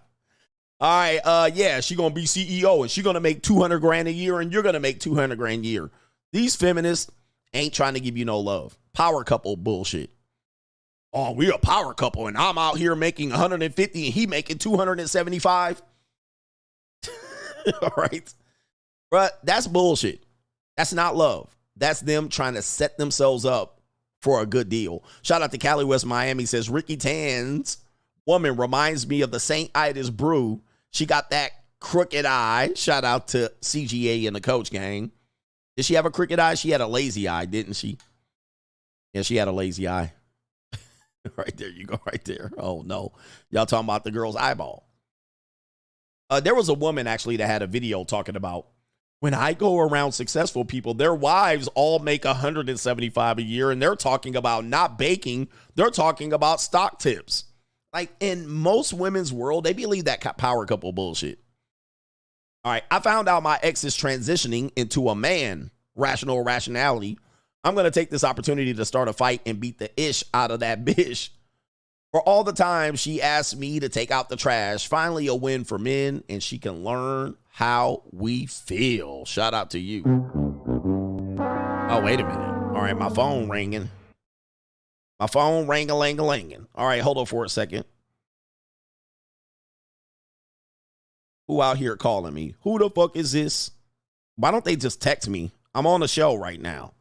right. Yeah, she going to be CEO and she going to make $200,000 a year and you're going to make $200,000 a year. These feminists ain't trying to give you no love. Power couple bullshit. Oh, we're a power couple and I'm out here making 150 and he making 275. All right. But that's bullshit. That's not love. That's them trying to set themselves up for a good deal. Shout out to Cali West Miami. Says Ricky Tan's woman reminds me of the St. Ida's brew She got that crooked eye. Shout out to CGA and the Coach gang. Did she have a crooked eye? She had a lazy eye, didn't she? Yeah, she had a lazy eye. Right there, you go right there. Oh, no. Y'all talking about the girl's eyeball. There was a woman, actually, that had a video talking about, when I go around successful people, their wives all make $175 a year, and they're talking about not baking. They're talking about stock tips. Like, in most women's world, they believe that power couple bullshit. All right, I found out my ex is transitioning into a man. Rationality. I'm going to take this opportunity to start a fight and beat the ish out of that bitch. For all the time she asked me to take out the trash, finally a win for men, and she can learn how we feel. Shout out to you. Oh, wait a minute. All right, my phone ringing. My phone ring-a-ling-a-linging. All right, hold on for a second. Who out here calling me? Who the fuck is this? Why don't they just text me? I'm on a show right now.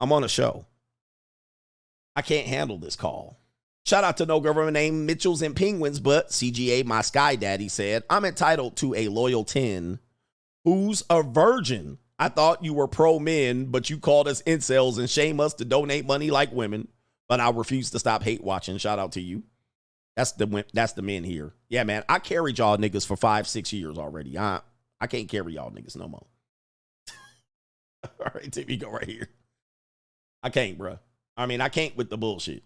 I'm on a show. I can't handle this call. Shout out to no government name Mitchells and Penguins, but CGA, my sky daddy, said, I'm entitled to a loyal 10 who's a virgin. I thought you were pro men, but you called us incels and shame us to donate money like women. But I refuse to stop hate watching. Shout out to you. That's the men here. Yeah, man. I carried y'all niggas for 5-6 years already. I can't carry y'all niggas no more. All right, Timmy, go right here. I can't, bro. I mean, I can't with the bullshit.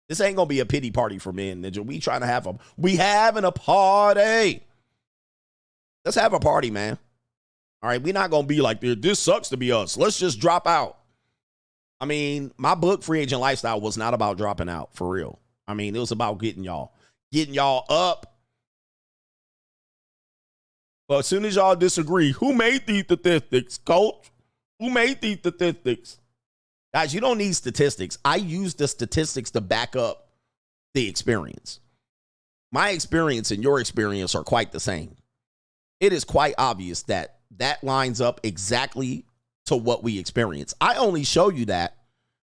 This ain't gonna be a pity party for men, Ninja. We trying to have we having a party. Let's have a party, man. All right, we're not gonna be like, this sucks to be us. Let's just drop out. I mean, my book, Free Agent Lifestyle, was not about dropping out, for real. I mean, it was about getting y'all up. But as soon as y'all disagree, who made these statistics, coach? Who made these statistics? Guys, you don't need statistics. I use the statistics to back up the experience. My experience and your experience are quite the same. It is quite obvious that that lines up exactly to what we experience. I only show you that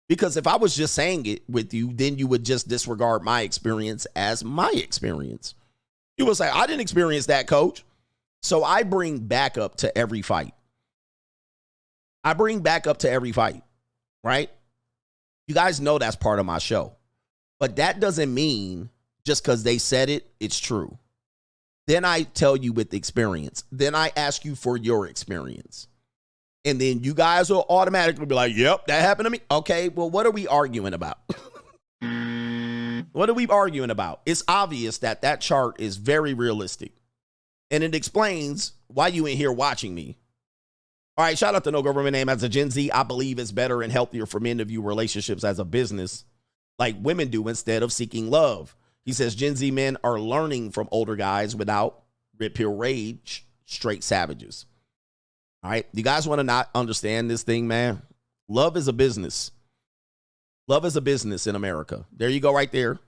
because if I was just saying it with you, then you would just disregard my experience as my experience. You would say, I didn't experience that, coach. So I bring backup to every fight. Right? You guys know that's part of my show. But that doesn't mean just because they said it, it's true. Then I tell you with experience. Then I ask you for your experience. And then you guys will automatically be like, yep, that happened to me. Okay, well, what are we arguing about? What are we arguing about? It's obvious that that chart is very realistic. And it explains why you in here watching me. All right, shout out to no government name. As a Gen Z, I believe it's better and healthier for men to view relationships as a business like women do instead of seeking love. He says Gen Z men are learning from older guys without pure rage, straight savages. All right, you guys want to not understand this thing, man? Love is a business. Love is a business in America. There you go right there.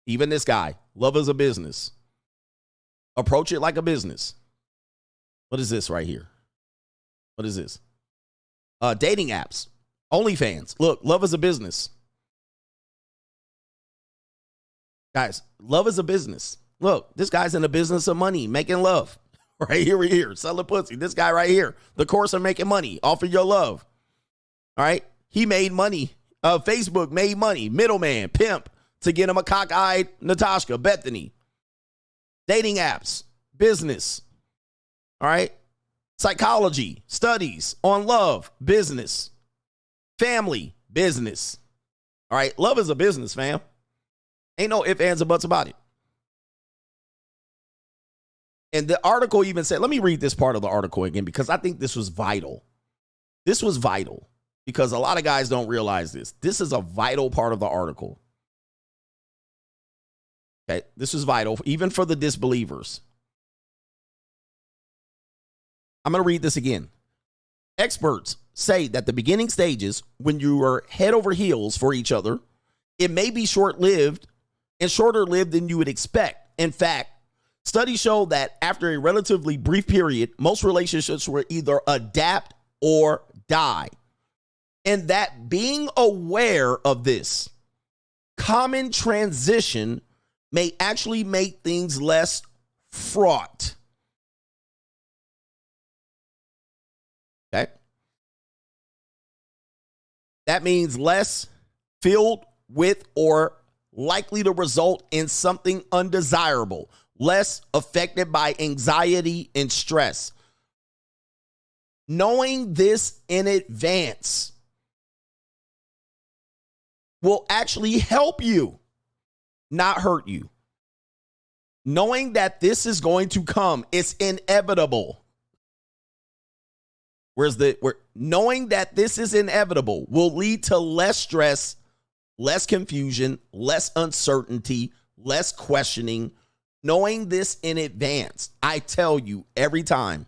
Even this guy, love is a business. Approach it like a business. What is this right here? What is this? Dating apps. OnlyFans. Look, love is a business. Guys, love is a business. Look, this guy's in the business of money, making love. Right here, selling pussy. This guy right here, the course of making money. Offer your love. All right? He made money. Facebook made money. Middleman, pimp, to get him a cockeyed Natasha, Bethany. Dating apps, business. All right? Psychology, studies on love, business. Family, business. All right? Love is a business, fam. Ain't no ifs, ands, or buts about it. And the article even said, let me read this part of the article again because I think this was vital. This was vital because a lot of guys don't realize this. This is a vital part of the article. Okay, this is vital, even for the disbelievers. I'm going to read this again. Experts say that the beginning stages, when you are head over heels for each other, it may be short-lived and shorter-lived than you would expect. In fact, studies show that after a relatively brief period, most relationships will either adapt or die. And that being aware of this common transition may actually make things less fraught. Okay. That means less filled with or likely to result in something undesirable, less affected by anxiety and stress. Knowing this in advance will actually help you, not hurt you. Knowing that this is going to come, it's inevitable. Knowing that this is inevitable will lead to less stress, less confusion, less uncertainty, less questioning. Knowing this in advance, I tell you every time,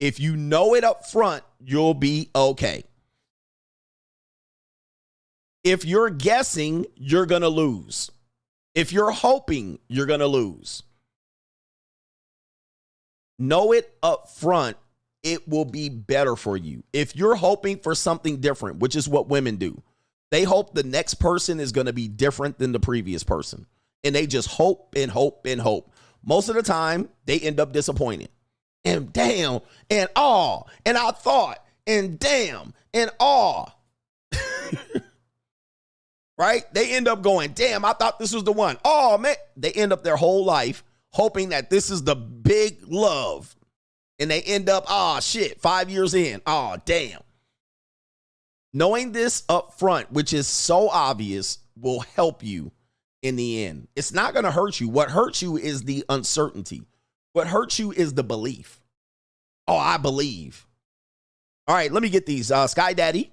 if you know it up front, you'll be okay. If you're guessing, you're going to lose. If you're hoping, you're going to lose. Know it up front, it will be better for you. If you're hoping for something different, which is what women do, they hope the next person is going to be different than the previous person. And they just hope and hope and hope. Most of the time, they end up disappointed. And damn, and aw, and I thought, and damn, and aw. Right? They end up going, damn, I thought this was the one. Oh, man. They end up their whole life hoping that this is the big love. And they end up, 5 years in. Oh, damn. Knowing this up front, which is so obvious, will help you in the end. It's not going to hurt you. What hurts you is the uncertainty. What hurts you is the belief. Oh, I believe. All right, let me get these. Sky Daddy.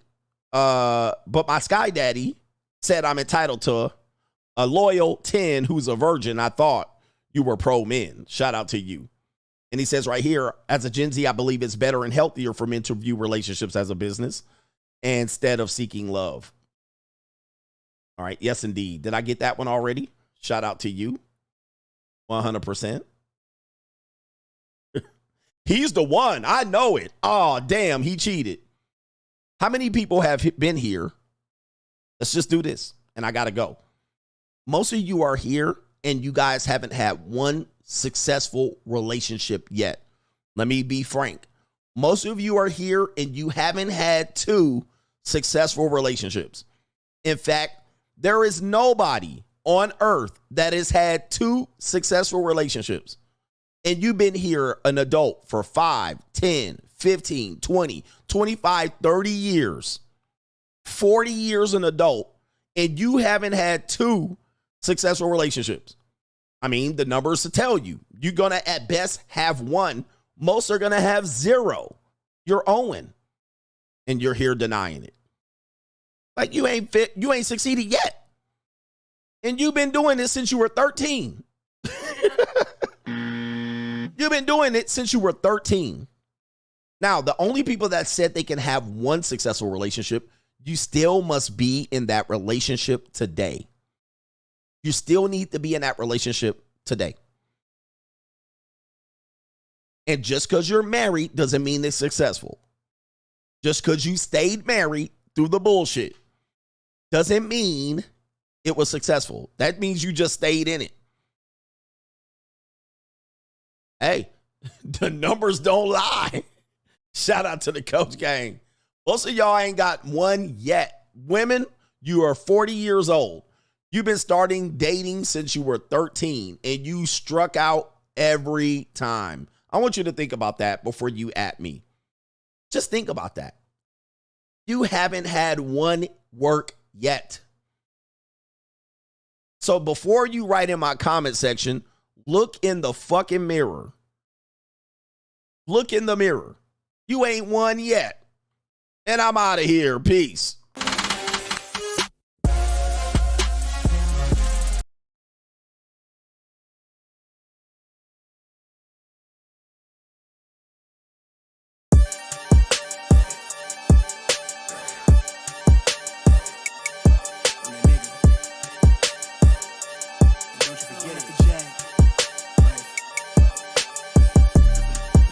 But my Sky Daddy said I'm entitled to a loyal 10 who's a virgin. I thought you were pro men. Shout out to you. And he says right here, as a Gen Z, I believe it's better and healthier for men to view relationships as a business instead of seeking love. All right. Yes, indeed. Did I get that one already? Shout out to you. 100%. He's the one. I know it. Oh, damn. He cheated. How many people have been here? Let's just do this. And I got to go. Most of you are here and you guys haven't had one successful relationship yet. Let me be frank. Most of you are here and you haven't had 2 successful relationships. In fact, there is nobody on earth that has had 2 successful relationships. And you've been here an adult for 5, 10, 15, 20, 25, 30 years, 40 years an adult, and you haven't had 2 successful relationships. I mean, the numbers to tell you, you're going to at best have 1. Most are going to have 0. You're owing. And you're here denying it. Like you ain't fit, you ain't succeeded yet. And you've been doing this since you were 13. You've been doing it since you were 13. Now, the only people that said they can have 1 successful relationship, you still must be in that relationship today. You still need to be in that relationship today. And just because you're married doesn't mean it's successful. Just because you stayed married through the bullshit doesn't mean it was successful. That means you just stayed in it. Hey, the numbers don't lie. Shout out to the coach gang. Most of y'all ain't got 1 yet. Women, you are 40 years old. You've been starting dating since you were 13 and you struck out every time. I want you to think about that before you at me. Just think about that. You haven't had 1 work yet. So before you write in my comment section, look in the fucking mirror. Look in the mirror. You ain't 1 yet. And I'm out of here. Peace.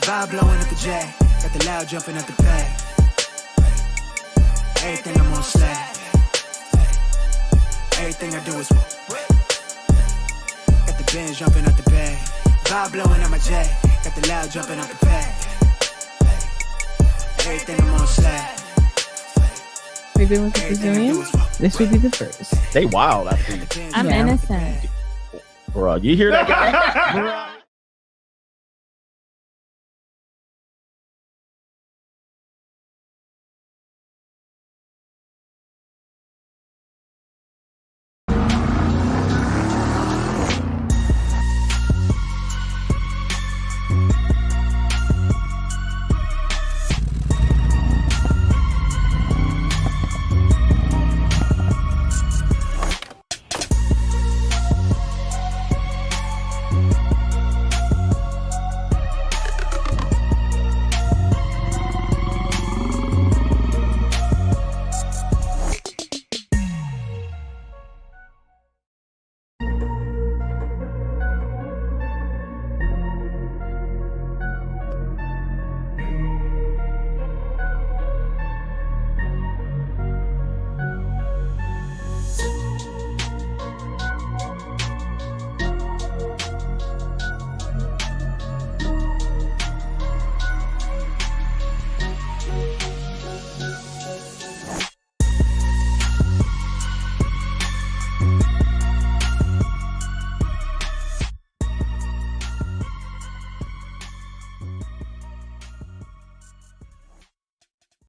Vibe blowing at the J, got the loud jumping at the bag. Everything I'm on slack. Everything I do is got the Benz jumping at the bag. Vibe blowing on my J. Got the loud jumping up the pad. Everything I'm on slack. We've been with the Brazilians. This would be the first. They wild, I think. I'm innocent. Bro, you hear that guy?